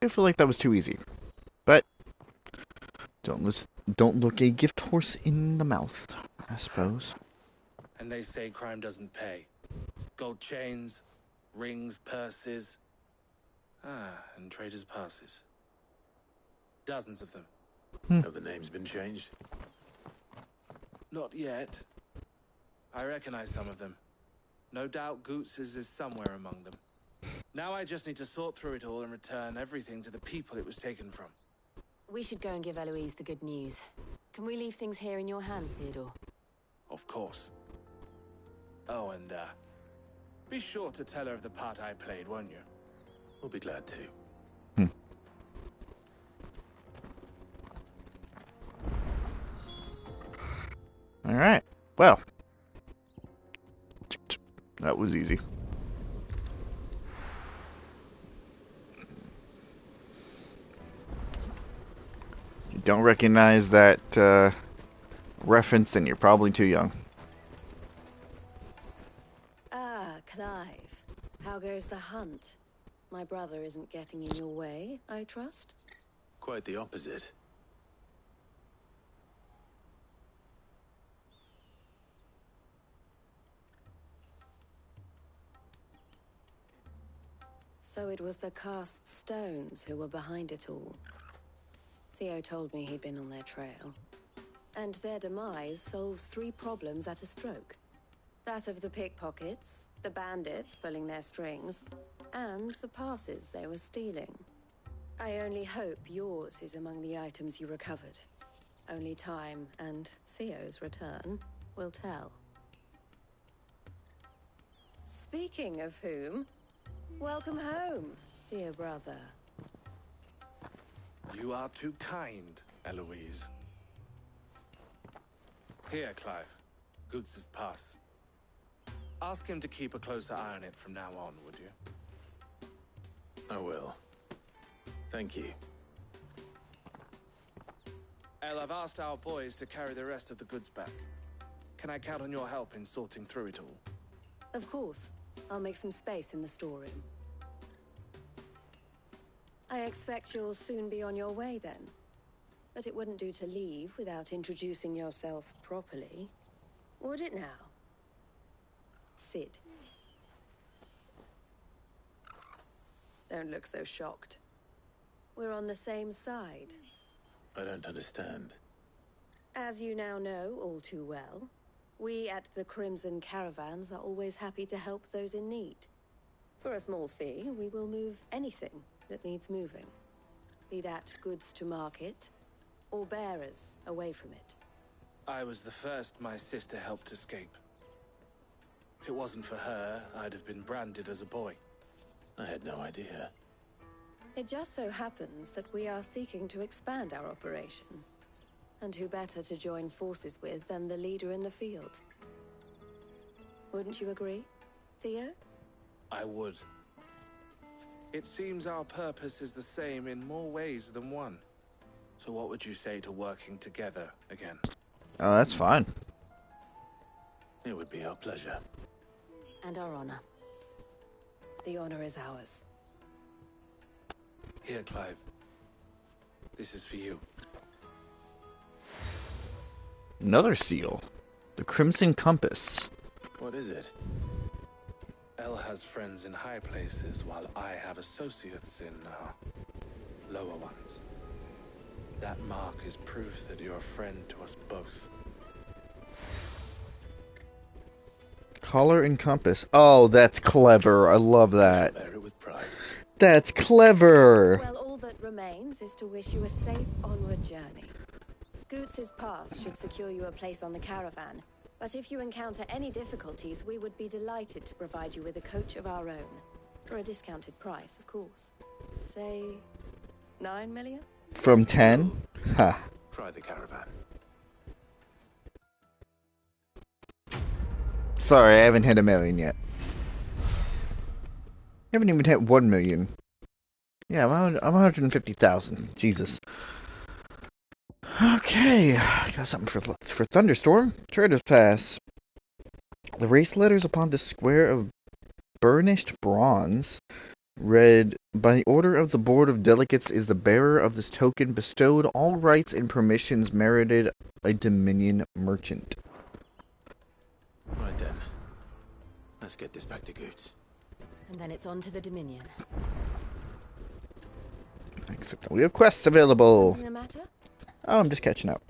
I feel like that was too easy, but don't look a gift horse in the mouth, I suppose. And they say crime doesn't pay. Gold chains, rings, purses. And traders' passes. Dozens of them. Have the names been changed? Not yet. I recognize some of them. No doubt Goots's is somewhere among them. Now I just need to sort through it all and return everything to the people it was taken from. We should go and give Eloise the good news. Can we leave things here in your hands, Theodore? Of course. Oh, and, be sure to tell her of the part I played, won't you? We'll be glad to. Alright, well. That was easy. If you don't recognize that reference, then you're probably too young. Ah, Clive. How goes the hunt? My brother isn't getting in your way, I trust? Quite the opposite. So it was the cast stones who were behind it all. Theo told me he'd been on their trail. And their demise solves 3 problems at a stroke. That of the pickpockets, the bandits pulling their strings, and the passes they were stealing. I only hope yours is among the items you recovered. Only time and Theo's return will tell. Speaking of whom, welcome home, dear brother. You are too kind, Eloise. Here, Clive. Goods' pass. Ask him to keep a closer eye on it from now on, would you? I will. Thank you. El, I've asked our boys to carry the rest of the goods back. Can I count on your help in sorting through it all? Of course. I'll make some space in the storeroom. I expect you'll soon be on your way then. But it wouldn't do to leave without introducing yourself properly. Would it now? Sid. Don't look so shocked. We're on the same side. I don't understand. As you now know all too well, we at the Crimson Caravans are always happy to help those in need. For a small fee, we will move anything that needs moving. Be that goods to market, or bearers away from it. I was the first my sister helped escape. If it wasn't for her, I'd have been branded as a boy. I had no idea. It just so happens that we are seeking to expand our operation. And who better to join forces with than the leader in the field? Wouldn't you agree, Theo? I would. It seems our purpose is the same in more ways than one. So what would you say to working together again? Oh, that's fine. It would be our pleasure. And our honor. The honor is ours. Here, Clive. This is for you. Another seal. The Crimson Compass. What is it? El has friends in high places, while I have associates in, lower ones. That mark is proof that you're a friend to us both. Collar and compass. Oh, that's clever. I love that. Bear it with pride. That's clever. Well, all that remains is to wish you a safe onward journey. Goots' pass should secure you a place on the caravan, but if you encounter any difficulties, we would be delighted to provide you with a coach of our own. For a discounted price, of course. Say, 9 million? From 10? Ha. Try the caravan. Sorry, I haven't hit 1 million yet. Haven't even hit 1 million. Yeah, I'm 150,000. Jesus. Okay, got something for Thunderstorm. Trader's Pass. The race letters upon the square of burnished bronze read, "By the order of the Board of Delegates is the bearer of this token bestowed all rights and permissions merited a Dominion merchant." Right then. Let's get this back to Goots. And then it's on to the Dominion. Except we have quests available. Something the matter? Oh, I'm just catching up.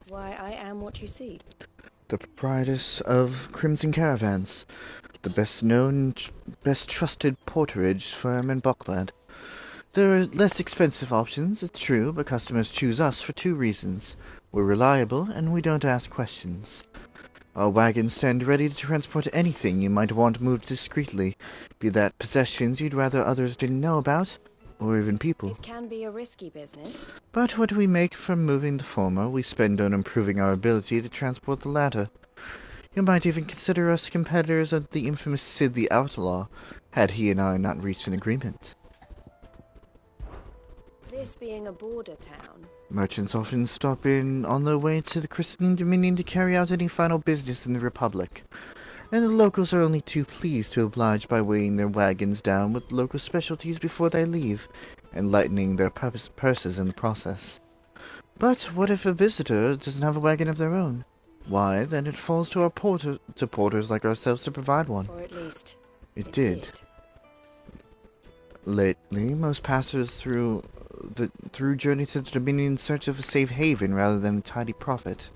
Why, I am what you see. The proprietors of Crimson Caravans, the best known, best trusted porterage firm in Buckland. There are less expensive options, it's true, but customers choose us for 2 reasons. We're reliable, and we don't ask questions. Our wagons stand ready to transport anything you might want moved discreetly, be that possessions you'd rather others didn't know about, or even people. It can be a risky business. But what we make from moving the former, we spend on improving our ability to transport the latter. You might even consider us competitors of the infamous Sid the Outlaw, had he and I not reached an agreement. This being a border town, Merchants often stop in on their way to the Crystalline Dominion to carry out any final business in the Republic, and the locals are only too pleased to oblige by weighing their wagons down with local specialties before they leave, and lightening their purses in the process. But what if a visitor doesn't have a wagon of their own? Why, then it falls to our porters like ourselves to provide one. or at least It did. Lately, most passers through journey to the Dominion in search of a safe haven rather than a tidy profit.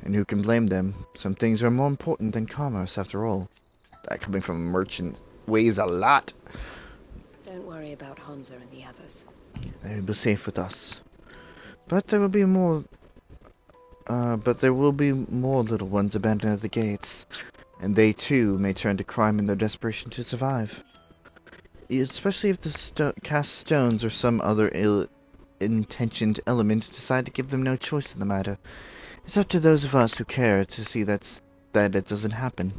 And who can blame them? Some things are more important than commerce, after all. That coming from a merchant weighs a lot. Don't worry about Hansa and the others. They will be safe with us. But there will be more little ones abandoned at the gates. and they too may turn to crime in their desperation to survive. Especially if the cast stones or some other ill-intentioned element decide to give them no choice in the matter. It's up to those of us who care to see that it doesn't happen.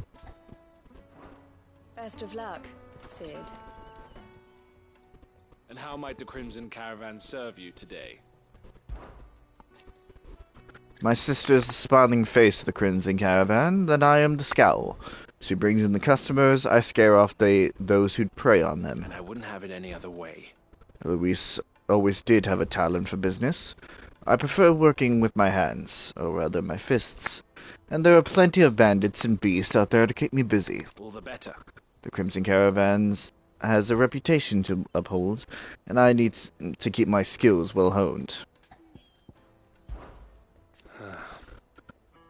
Best of luck, Sid. And how might the Crimson Caravan serve you today? My sister is the smiling face of the Crimson Caravan, then I am the scowl. She brings in the customers, I scare off those who'd prey on them. And I wouldn't have it any other way. Louise always did have a talent for business. I prefer working with my hands, or rather my fists. And there are plenty of bandits and beasts out there to keep me busy. All the better. The Crimson Caravans has a reputation to uphold, and I need to keep my skills well honed.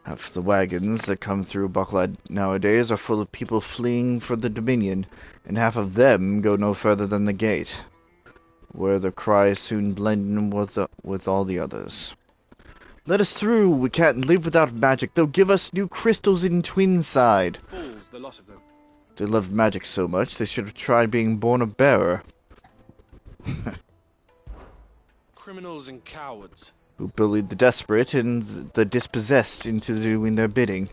Half the wagons that come through Bucklad nowadays are full of people fleeing for the Dominion, and half of them go no further than the gate, where the cries soon blend in with all the others. Let us through! We can't live without magic. They'll give us new crystals in Twinside. Fools, the lot of them. They love magic so much, they should have tried being born a bearer. Criminals and cowards. Who bullied the desperate and the dispossessed into doing their bidding.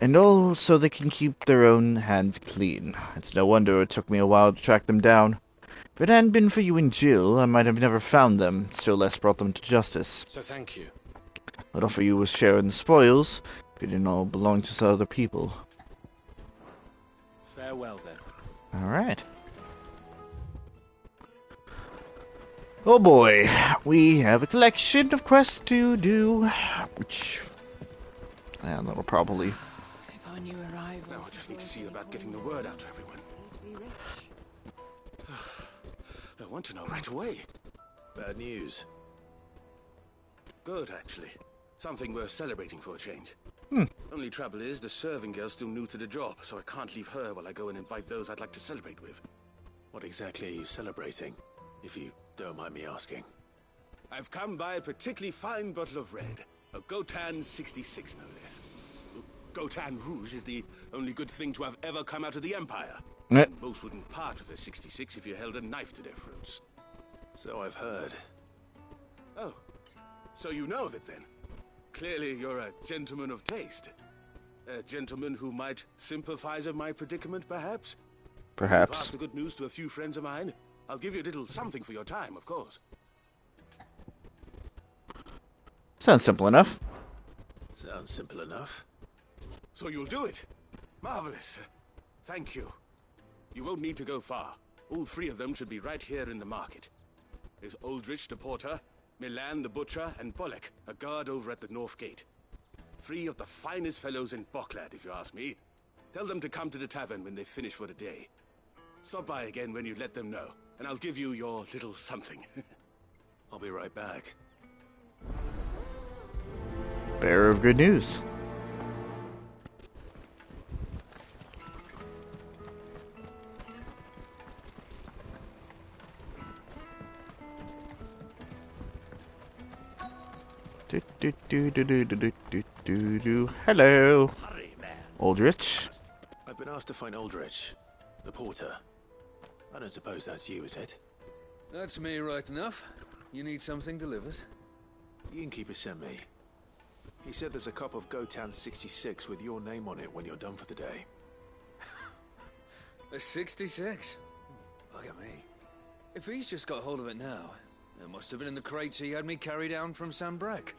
And all so they can keep their own hands clean. It's no wonder it took me a while to track them down. If it hadn't been for you and Jill, I might have never found them, still less brought them to justice. So thank you. I'd offer you a share in the spoils, if it didn't all belong to other people. Farewell, then. Alright. Oh boy, we have a collection of quests to do, which... yeah, that'll probably... If our new arrivals... Now I just need to see about getting the word out to everyone. I want to know right away. Bad news. Good, actually. Something worth celebrating for a change. Only trouble is, the serving girl's still new to the job, so I can't leave her while I go and invite those I'd like to celebrate with. What exactly are you celebrating, if you don't mind me asking? I've come by a particularly fine bottle of red. A Gotan 66, no less. Gotan Rouge is the only good thing to have ever come out of the Empire. Most wouldn't part with a 66 if you held a knife to their throats. So I've heard. Oh, so you know of it then? Clearly you're a gentleman of taste. A gentleman who might sympathize with my predicament, perhaps? Perhaps. To pass the good news to a few friends of mine. I'll give you a little something for your time, of course. Sounds simple enough. Sounds simple enough. So you'll do it? Marvelous. Thank you. You won't need to go far. All three of them should be right here in the market. There's Aldrich the porter, Milan the butcher, and Bolek, a guard over at the north gate. Three of the finest fellows in Bucklad, if you ask me. Tell them to come to the tavern when they finish for the day. Stop by again when you let them know, and I'll give you your little something. I'll be right back. Bearer of good news. Hello, Aldrich. I've been asked to find Aldrich, the porter. I don't suppose that's you, is it? That's me right enough. You need something delivered? The innkeeper sent me. He said there's a cup of Gotan 66 with your name on it when you're done for the day. A 66? Look at me. If he's just got hold of it now, it must have been in the crates he had me carry down from Sambrek.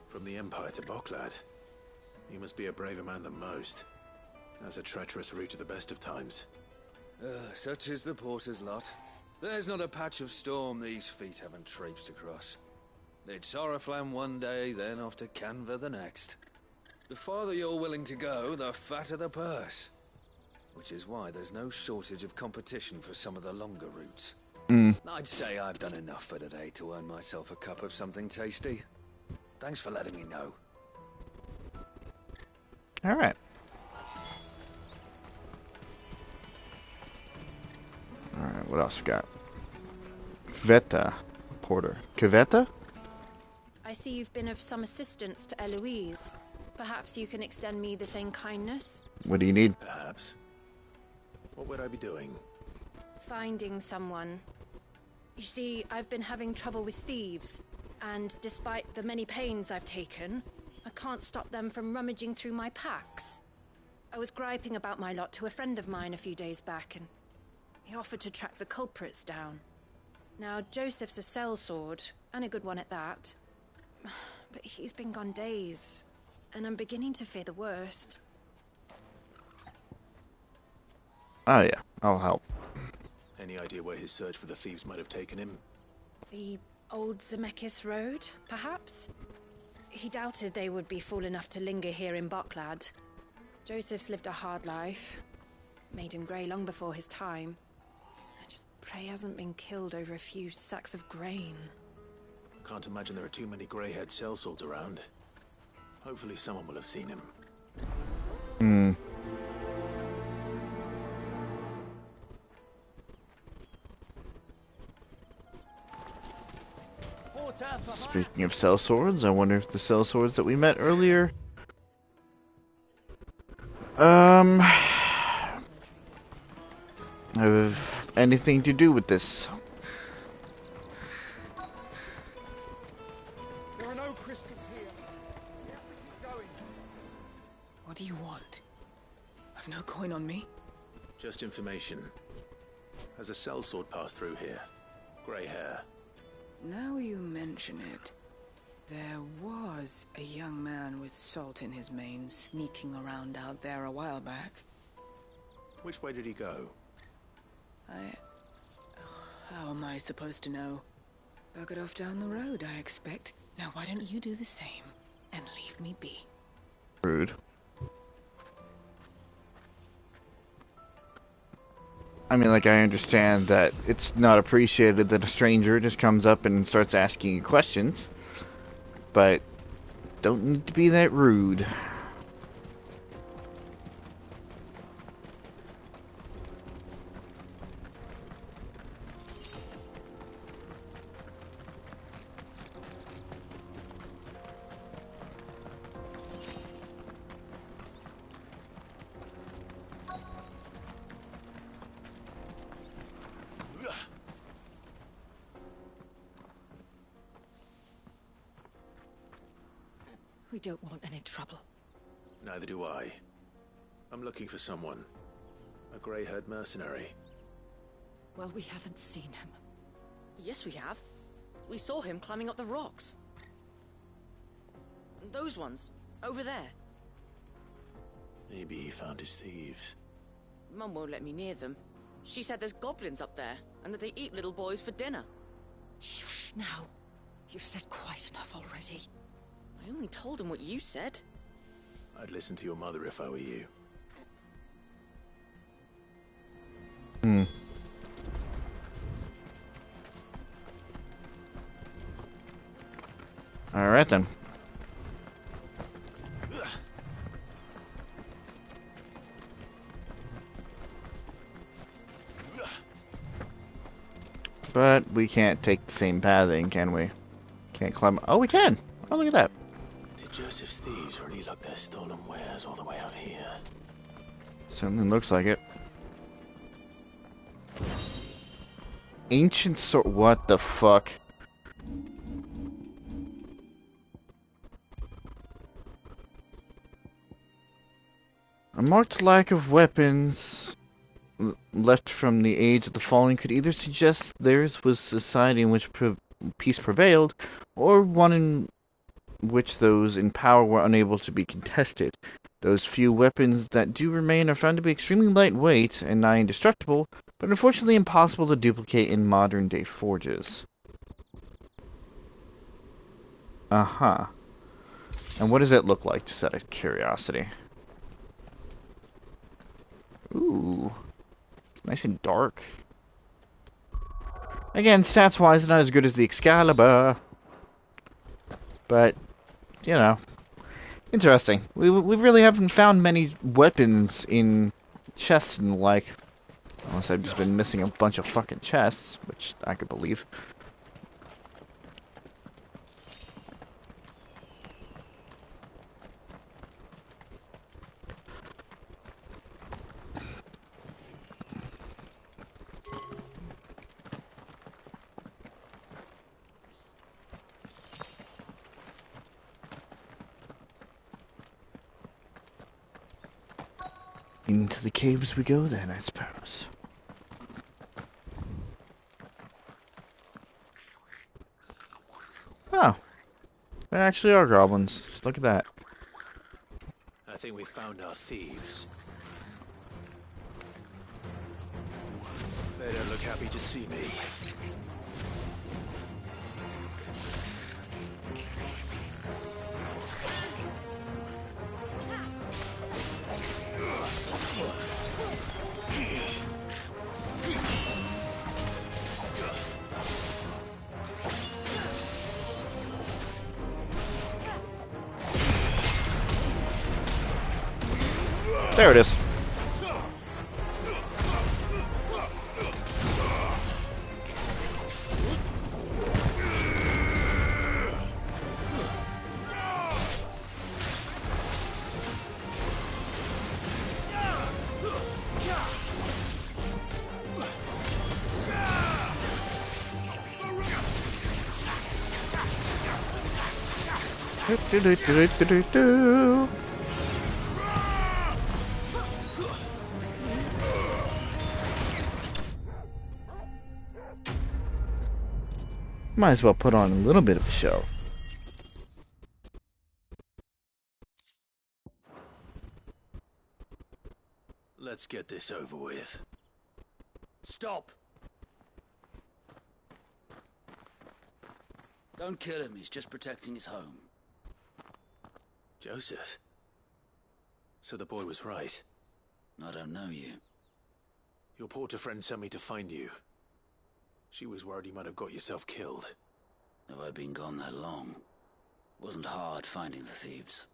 From the Empire to Bucklad. You must be a braver man than most. That's a treacherous route at the best of times. Such is the porter's lot. There's not a patch of storm these feet haven't traipsed across. It's Oriflamme one day, then off to Canva the next. The farther you're willing to go, the fatter the purse. Which is why there's no shortage of competition for some of the longer routes. I'd say I've done enough for today to earn myself a cup of something tasty. Thanks for letting me know. Alright. Alright, what else we got? Veta. Porter. Kaveta? I see you've been of some assistance to Eloise. Perhaps you can extend me the same kindness? What do you need? Perhaps. What would I be doing? Finding someone. You see, I've been having trouble with thieves, and despite the many pains I've taken, I can't stop them from rummaging through my packs. I was griping about my lot to a friend of mine a few days back, and he offered to track the culprits down. Now, Joseph's a sellsword, and a good one at that. But he's been gone days, and I'm beginning to fear the worst. Oh yeah, I'll help. Any idea where his search for the thieves might have taken him? The old Zemeckis Road, perhaps? He doubted they would be fool enough to linger here in Boklad. Joseph's lived a hard life. Made him grey long before his time. I just pray he hasn't been killed over a few sacks of grain. Can't imagine there are too many grey-haired sellswords around. Hopefully someone will have seen him. Hmm. Speaking of sellswords, I wonder if the sellswords that we met earlier have anything to do with this. There are no crystals here. We have to keep going. What do you want? I've no coin on me. Just information. Has a sellsword passed through here? Grey hair. Now you mention it, there was a young man with salt in his mane sneaking around out there a while back. Which way did he go? How am I supposed to know? Buggered off down the road, I expect. Now why don't you do the same and leave me be? Rude. I mean, like, I understand that it's not appreciated that a stranger just comes up and starts asking you questions, but don't need to be that rude. We don't want any trouble. Neither do I. I'm looking for someone. A grey-haired mercenary. Well, we haven't seen him. Yes, we have. We saw him climbing up the rocks. Those ones, over there. Maybe he found his thieves. Mum won't let me near them. She said there's goblins up there, and that they eat little boys for dinner. Shush now. You've said quite enough already. I only told him what you said. I'd listen to your mother if I were you. Hmm. Alright then. But we can't take the same pathing, can we? Can't climb. Oh, we can! Oh, look at that. Did Joseph's thieves really lug their stolen wares all the way out here? Certainly looks like it. Ancient sword. What the fuck? A marked lack of weapons left from the age of the fallen could either suggest theirs was society in which peace prevailed, or one in which those in power were unable to be contested. Those few weapons that do remain are found to be extremely lightweight and nigh indestructible, but unfortunately impossible to duplicate in modern-day forges. Uh-huh. And what does it look like, just out of curiosity? Ooh. It's nice and dark. Again, stats-wise, not as good as the Excalibur. But, you know, interesting. We really haven't found many weapons in chests and the like. Unless I've just been missing a bunch of fucking chests, which I could believe. Into the caves we go then, I suppose. Oh. There actually are goblins. Just look at that. I think we found our thieves. They don't look happy to see me. There it is. Do. Might as well put on a little bit of a show. Let's get this over with. Stop! Don't kill him, he's just protecting his home. Joseph? So the boy was right. I don't know you. Your porter friend sent me to find you. She was worried you might have got yourself killed. Have I been gone that long? It wasn't hard finding the thieves.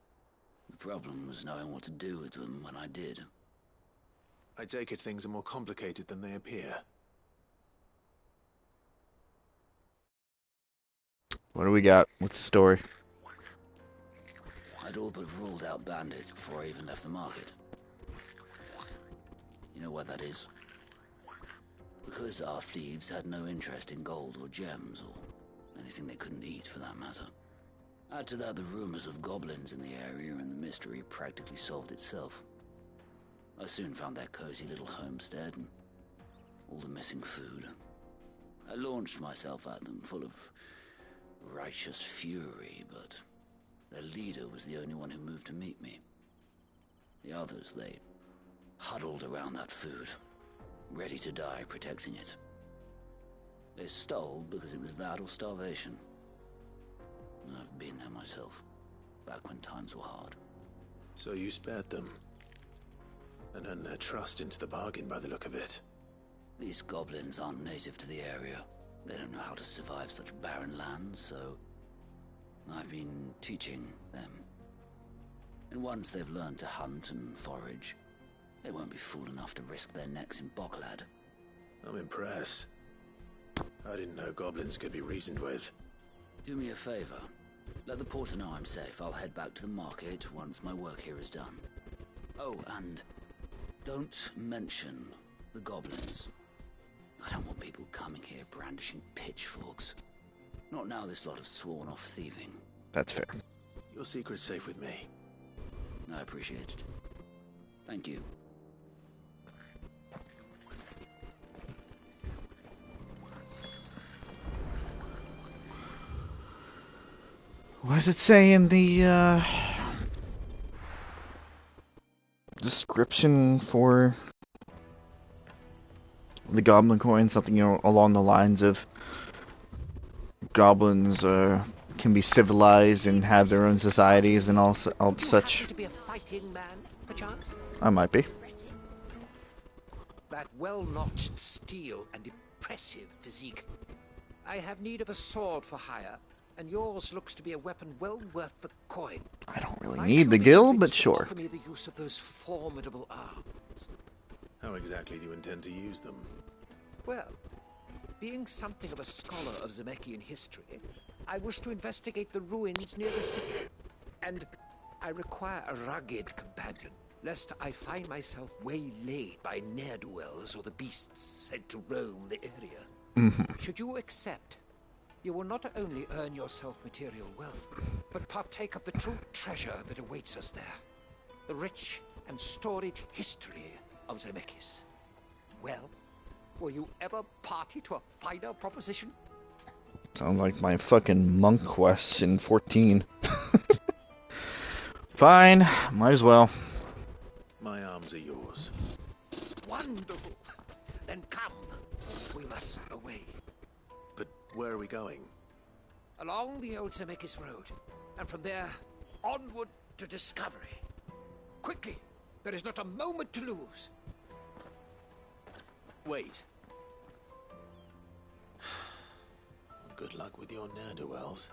The problem was knowing what to do with them when I did. I take it things are more complicated than they appear. What do we got? What's the story? I'd all but ruled out bandits before I even left the market. You know why that is? Because our thieves had no interest in gold or gems, or anything they couldn't eat for that matter. Add to that the rumors of goblins in the area, and the mystery practically solved itself. I soon found their cozy little homestead and all the missing food. I launched myself at them full of righteous fury, but their leader was the only one who moved to meet me. The others, they huddled around that food, ready to die protecting it. They stole because it was that or starvation. I've been there myself, back when times were hard. So you spared them? And earned their trust into the bargain by the look of it. These goblins aren't native to the area. They don't know how to survive such barren lands, so I've been teaching them. And once they've learned to hunt and forage, they won't be fool enough to risk their necks in Bocklad. I'm impressed. I didn't know goblins could be reasoned with. Do me a favor. Let the porter know I'm safe. I'll head back to the market once my work here is done. Oh, and don't mention the goblins. I don't want people coming here brandishing pitchforks. Not now this lot have sworn off thieving. That's fair. Your secret's safe with me. I appreciate it. Thank you. What does it say in the description for the goblin coin? Something along the lines of goblins can be civilized and have their own societies and all such. To be a fighting man, perchance? I might be. That well-notched steel and impressive physique. I have need of a sword for hire, and yours looks to be a weapon well worth the coin. I don't really need the gil, but sure. Offer me the use of those formidable arms. How exactly do you intend to use them? Well, being something of a scholar of Zemeckis history, I wish to investigate the ruins near the city. And I require a rugged companion, lest I find myself waylaid by ne'er-do-wells or the beasts said to roam the area. Should you accept, you will not only earn yourself material wealth, but partake of the true treasure that awaits us there. The rich and storied history of Zemeckis. Well, were you ever party to a finer proposition? Sounds like my fucking monk quest in 14. Fine, might as well. My arms are yours. Wonderful. Then come. We must away. But where are we going? Along the old Zemeckis Road, and from there, onward to discovery. Quickly! There is not a moment to lose. Wait. Good luck with your ne'er-do-wells.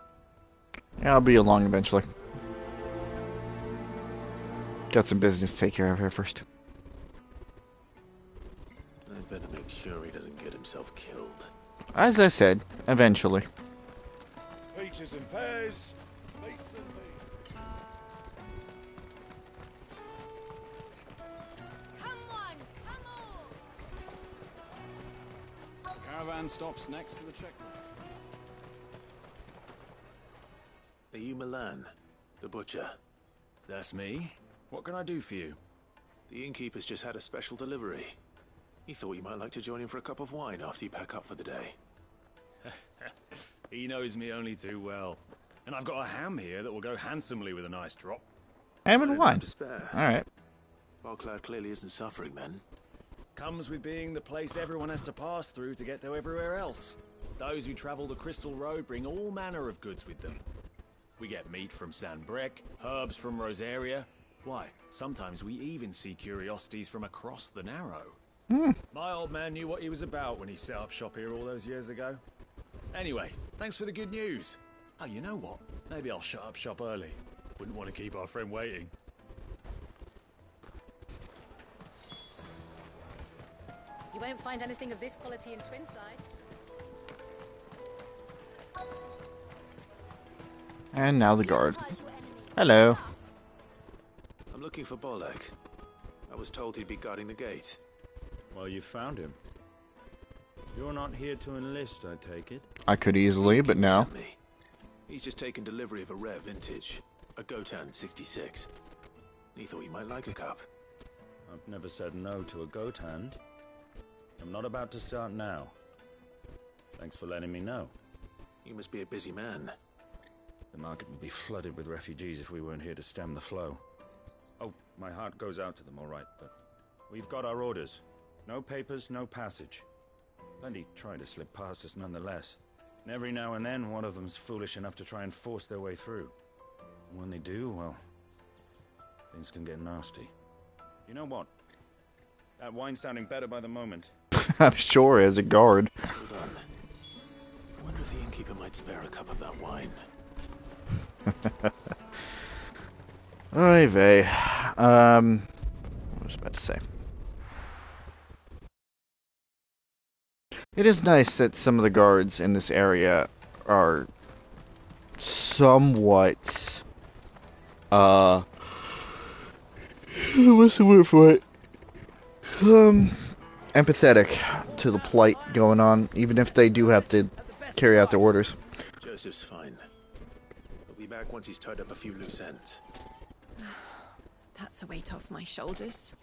Yeah, I'll be along eventually. Got some business to take care of here first. I'd better make sure he doesn't get himself killed. As I said, eventually. Peaches and pears, meats and meat. Come on, come on! Caravan stops next to the checkpoint. Are you Milan, the butcher? That's me. What can I do for you? The innkeeper's just had a special delivery. He thought you might like to join him for a cup of wine after you pack up for the day. He knows me only too well. And I've got a ham here that will go handsomely with a nice drop. Ham and wine. To spare. Alright. Bogcloud clearly isn't suffering then. Comes with being the place everyone has to pass through to get to everywhere else. Those who travel the Crystal Road bring all manner of goods with them. We get meat from San Brec, herbs from Rosaria. Why, sometimes we even see curiosities from across the Narrow. My old man knew what he was about when he set up shop here all those years ago. Anyway, thanks for the good news. Oh, you know what? Maybe I'll shut up shop early. Wouldn't want to keep our friend waiting. You won't find anything of this quality in Twinside. And now the guard. Hello. I'm looking for Bolek. I was told he'd be guarding the gate. Well, you found him. You're not here to enlist, I take it? I could easily, but no. He's just taken delivery of a rare vintage, a Gotan 66. He thought you might like a cup. I've never said no to a goat hand. I'm not about to start now. Thanks for letting me know. You must be a busy man. The market would be flooded with refugees if we weren't here to stem the flow. Oh, my heart goes out to them, all right, but we've got our orders. No papers, no passage. Plenty try to slip past us nonetheless. And every now and then, one of them's foolish enough to try and force their way through. And when they do, well, things can get nasty. You know what? That wine's sounding better by the moment. I'm sure as a guard. Hold on. I wonder if the innkeeper might spare a cup of that wine. Oy vey. What was I about to say? It is nice that some of the guards in this area are somewhat, what's the word for it? Empathetic to the plight going on, even if they do have to carry out their orders. Joseph's fine. He'll be back once he's tied up a few loose ends. That's a weight off my shoulders.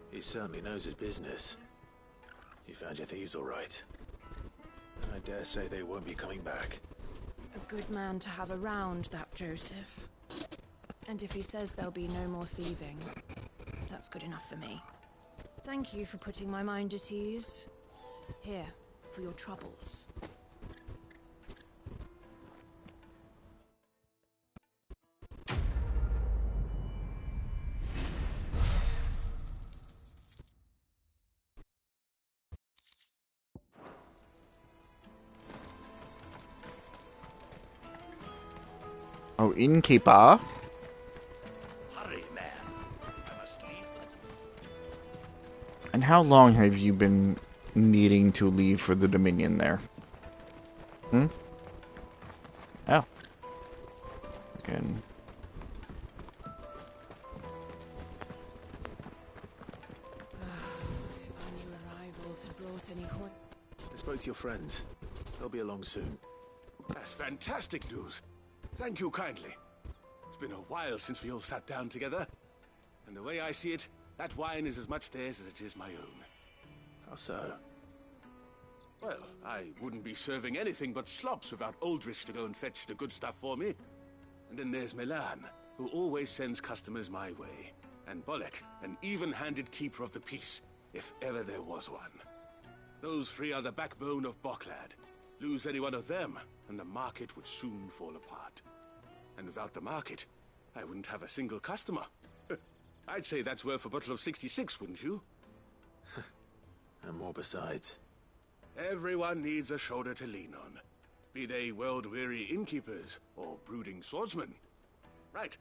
He certainly knows his business. You found your thieves all right. And I dare say they won't be coming back. A good man to have around, that Joseph. And if he says there'll be no more thieving, that's good enough for me. Thank you for putting my mind at ease. Here, for your troubles. Oh, innkeeper. Hurry, man. I must leave. And how long have you been needing to leave for the Dominion there? Oh. Again. I spoke to your friends. They'll be along soon. That's fantastic news. Thank you kindly. It's been a while since we all sat down together. And the way I see it, that wine is as much theirs as it is my own. How so? Well, I wouldn't be serving anything but slops without Aldrich to go and fetch the good stuff for me. And then there's Milan, who always sends customers my way. And Bolek, an even-handed keeper of the peace, if ever there was one. Those three are the backbone of Boklad. Lose any one of them, and the market would soon fall apart. And without the market, I wouldn't have a single customer. I'd say that's worth a bottle of 66, wouldn't you? And more besides. Everyone needs a shoulder to lean on. Be they world-weary innkeepers or brooding swordsmen. Right.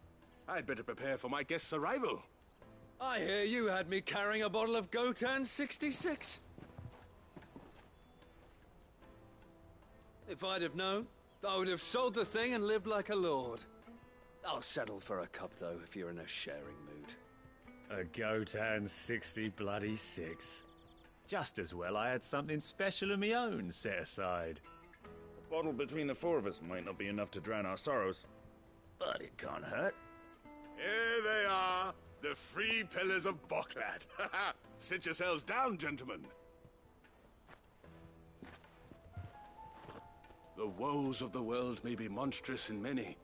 I'd better prepare for my guest's arrival. I hear you had me carrying a bottle of Gotan 66. If I'd have known, I would have sold the thing and lived like a lord. I'll settle for a cup, though, if you're in a sharing mood. A Gotan 60 bloody 6. Just as well I had something special of my own set aside. A bottle between the four of us might not be enough to drown our sorrows, but it can't hurt. Here they are, the three pillars of Boklad. Sit yourselves down, gentlemen. The woes of the world may be monstrous in many,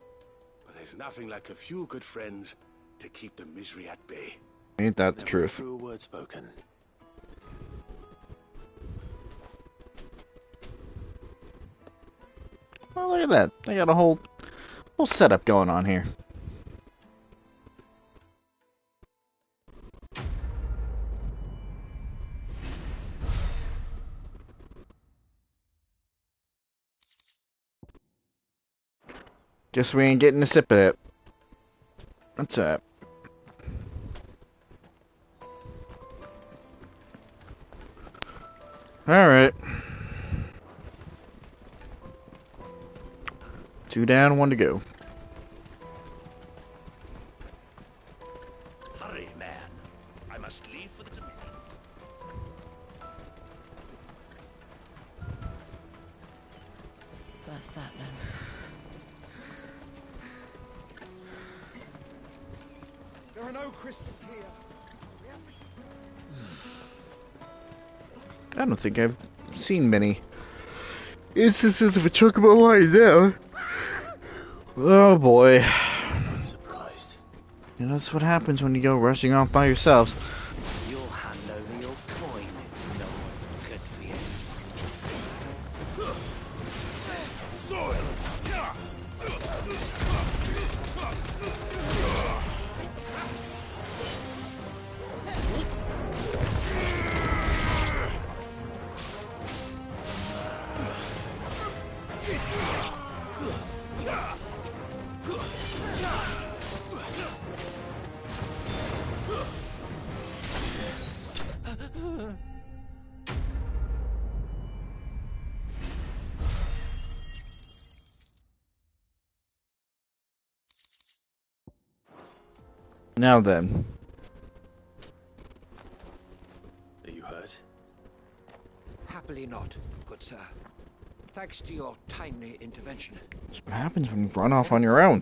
but there's nothing like a few good friends to keep the misery at bay. Ain't that the truth? True word spoken. Oh, look at that. They got a whole setup going on here. Guess we ain't getting a sip of it. What's that? Alright. 2 down, 1 to go. Hurry, man. I must leave for the Dominion. That's that then. There are no crystals here. I don't think I've seen many instances of a chocobo lying down. Oh boy. I'm not surprised. You know, that's what happens when you go rushing off by yourselves. You'll hand over your coin if no one's good for you. Silence! Now then. Are you hurt? Happily not, good sir. Thanks to your timely intervention. That's what happens when you run off on your own.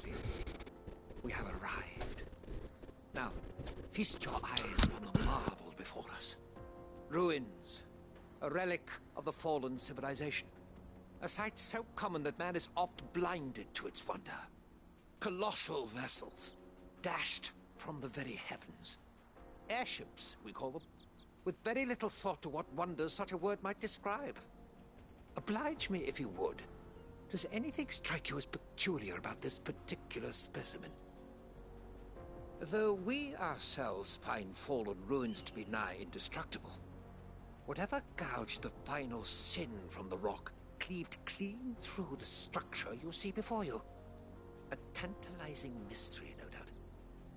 We have arrived. Now, feast your eyes upon the marvel before us. Ruins, a relic of the fallen civilization. A sight so common that man is oft blinded to its wonder. Colossal vessels, dashed from the very heavens. Airships, we call them, with very little thought to what wonders such a word might describe. Oblige me if you would. Does anything strike you as peculiar about this particular specimen? Though we ourselves find fallen ruins to be nigh indestructible, whatever gouged the final sin from the rock cleaved clean through the structure you see before you. A tantalizing mystery, no doubt,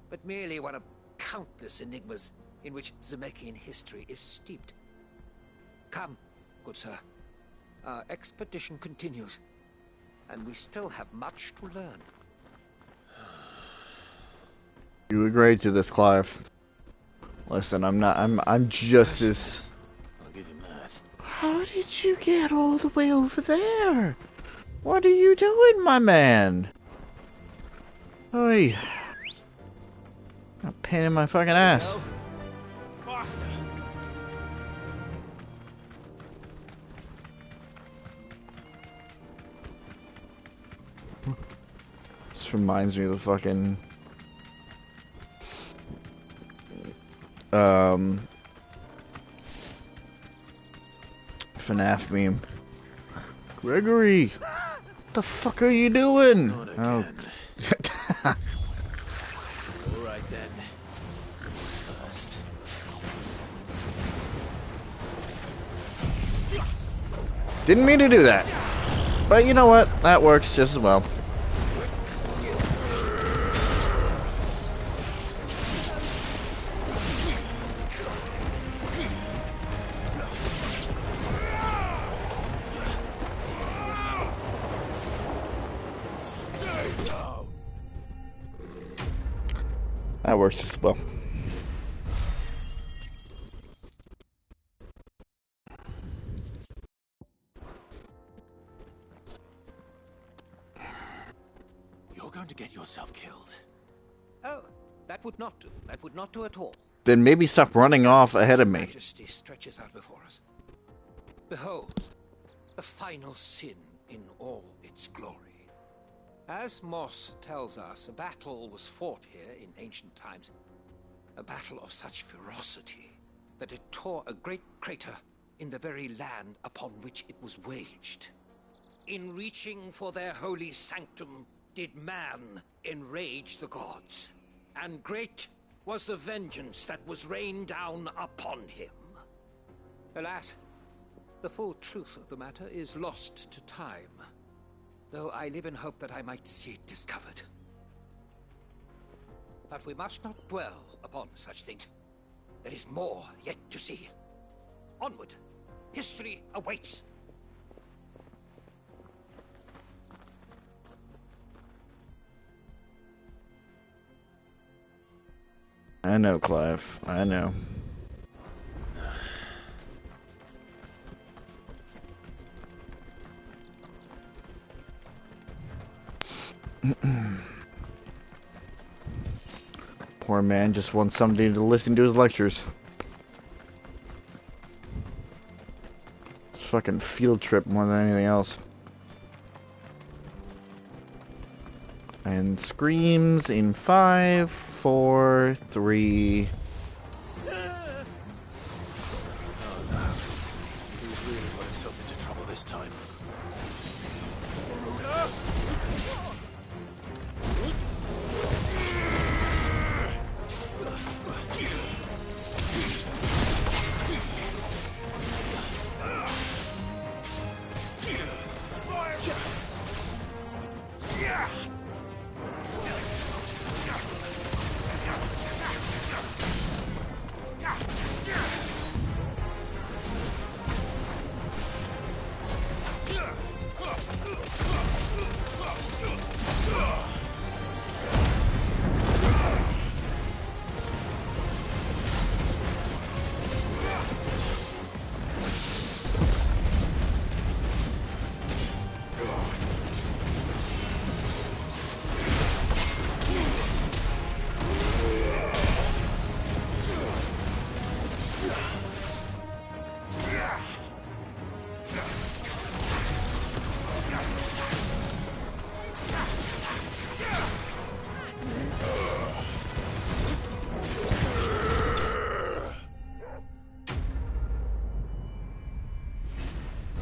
but merely one of countless enigmas in which Zemeckis history is steeped. Come, good sir. Our expedition continues, and we still have much to learn. You agreed to this, Clive. Listen, I'm just as... I'll give him that. How did you get all the way over there? What are you doing, my man? Oi. pain in my fucking ass. Faster. This reminds me of the fucking FNAF meme. Gregory, what the fuck are you doing? Oh. Alright then. Who's first? Didn't mean to do that. But you know what? That works just as well. That works just as well. You're going to get yourself killed. Oh, that would not do. That would not do at all. Then maybe stop running off ahead of me. Majesty stretches out before us. Behold, the final sin in all its glory. As Moss tells us, a battle was fought here in ancient times. A battle of such ferocity that it tore a great crater in the very land upon which it was waged. In reaching for their holy sanctum, did man enrage the gods, and great was the vengeance that was rained down upon him. Alas, the full truth of the matter is lost to time, though I live in hope that I might see it discovered. But we must not dwell upon such things. There is more yet to see. Onward! History awaits! I know, Clive. I know. Poor man just wants somebody to listen to his lectures. It's a fucking field trip more than anything else. And screams in 5, 4, 3. Oh no. He's really got himself into trouble this time.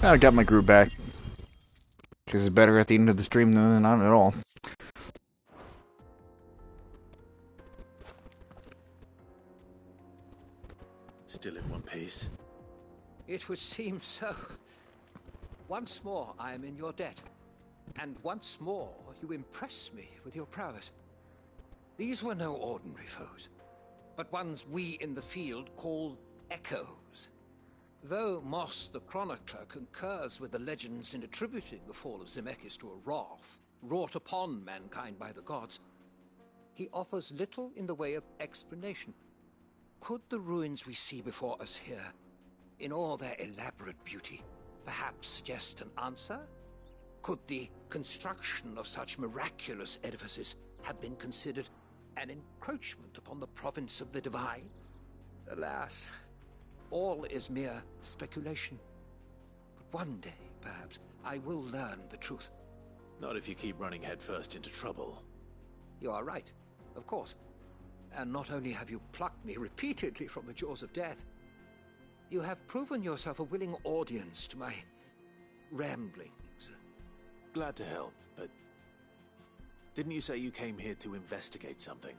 I got my groove back. Because it's better at the end of the stream than not at all. Still in one piece. It would seem so. Once more I am in your debt. And once more you impress me with your prowess. These were no ordinary foes, but ones we in the field call echoes. Though Moss the Chronicler concurs with the legends in attributing the fall of Zemeckis to a wrath wrought upon mankind by the gods, he offers little in the way of explanation. Could the ruins we see before us here, in all their elaborate beauty, perhaps suggest an answer? Could the construction of such miraculous edifices have been considered an encroachment upon the province of the divine. Alas, all is mere speculation. But one day, perhaps, I will learn the truth. Not if you keep running headfirst into trouble. You are right, of course. And not only have you plucked me repeatedly from the jaws of death, you have proven yourself a willing audience to my ramblings. Glad to help, but didn't you say you came here to investigate something?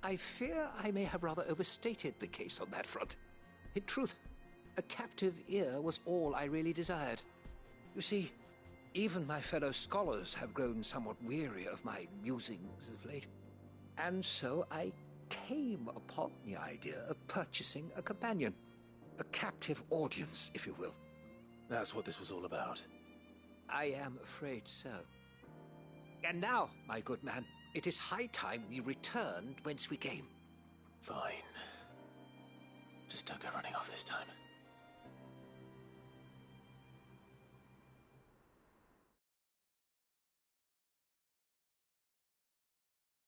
I fear I may have rather overstated the case on that front. In truth, a captive ear was all I really desired. You see, even my fellow scholars have grown somewhat weary of my musings of late. And so I came upon the idea of purchasing a companion. A captive audience, if you will. That's what this was all about. I am afraid so. And now, my good man, it is high time we returned whence we came. Fine. Just don't go running off this time.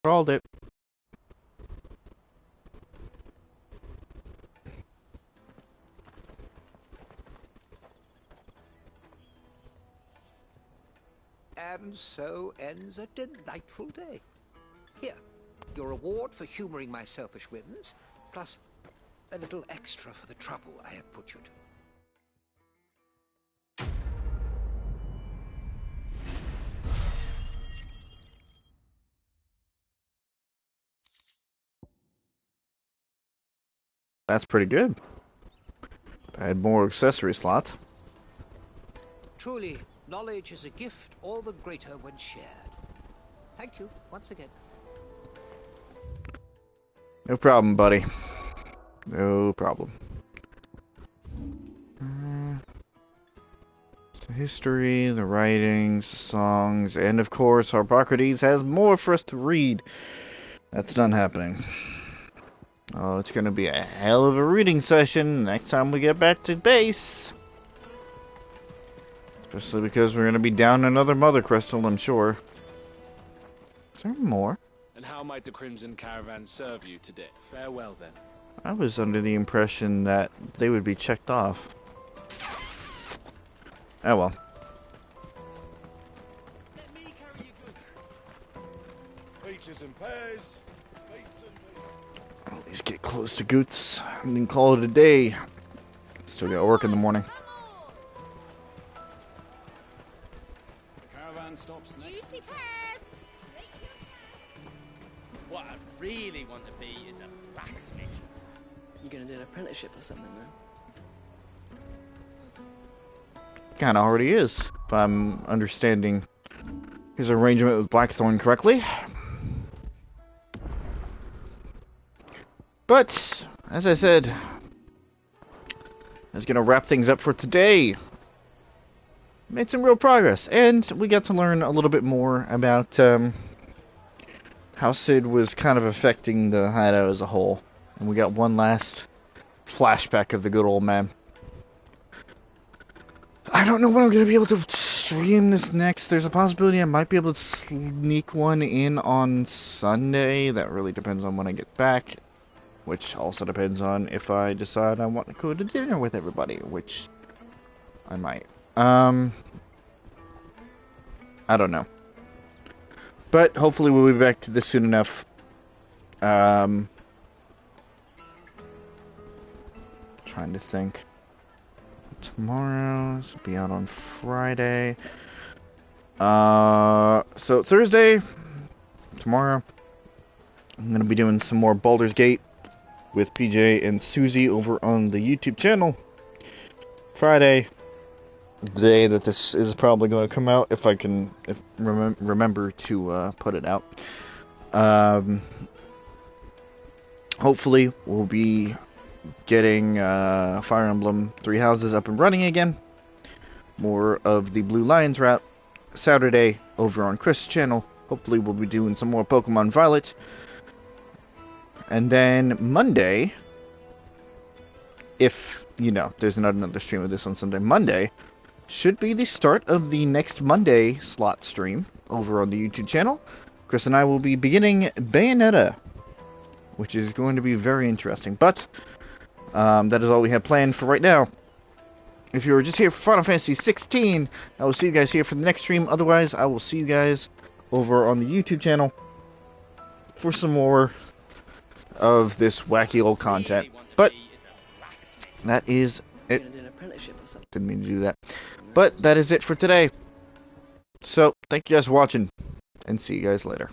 Called it. And so ends a delightful day. Here, your reward for humoring my selfish whims, plus a little extra for the trouble I have put you to. That's pretty good. I had more accessory slots. Truly, knowledge is a gift all the greater when shared. Thank you once again. No problem, buddy. No problem. The history, the writings, the songs, and of course, Harpocrates has more for us to read. That's not happening. Oh, it's gonna be a hell of a reading session next time we get back to base. Especially because we're gonna be down another Mother Crystal, I'm sure. Is there more? And how might the Crimson Caravan serve you today? Farewell, then. I was under the impression that they would be checked off. Oh well. Peaches and pears. At least get close to Goots and then call it a day. Still got work in the morning. The caravan stops next. Juicy pears! What I really want to be is a blacksmith. You gonna do an apprenticeship or something then? Kinda already is, if I'm understanding his arrangement with Blackthorn correctly. But, as I said, I was gonna wrap things up for today. Made some real progress, and we got to learn a little bit more about how Sid was kind of affecting the hideout as a whole. And we got one last flashback of the good old man. I don't know when I'm going to be able to stream this next. There's a possibility I might be able to sneak one in on Sunday. That really depends on when I get back. Which also depends on if I decide I want to go to dinner with everybody. Which I might. I don't know. But hopefully we'll be back to this soon enough. Trying to think. Tomorrow, this will be out on Friday. So Thursday, tomorrow, I'm going to be doing some more Baldur's Gate with PJ and Suzie over on the YouTube channel. Friday, the day that this is probably going to come out, if I can remember to put it out. Hopefully, we'll be getting Fire Emblem 3 Houses up and running again. More of the Blue Lions route. Saturday, over on Chris' channel. Hopefully we'll be doing some more Pokemon Violet. And then Monday, if, you know, there's not another stream of this on Sunday, Monday should be the start of the next Monday slot stream over on the YouTube channel. Chris and I will be beginning Bayonetta which is going to be very interesting. But that is all we have planned for right now. If you were just here for Final Fantasy 16, I will see you guys here for the next stream. Otherwise, I will see you guys over on the YouTube channel for some more of this wacky old content. But that is it. Didn't mean to do that. But that is it for today. So, thank you guys for watching, and see you guys later.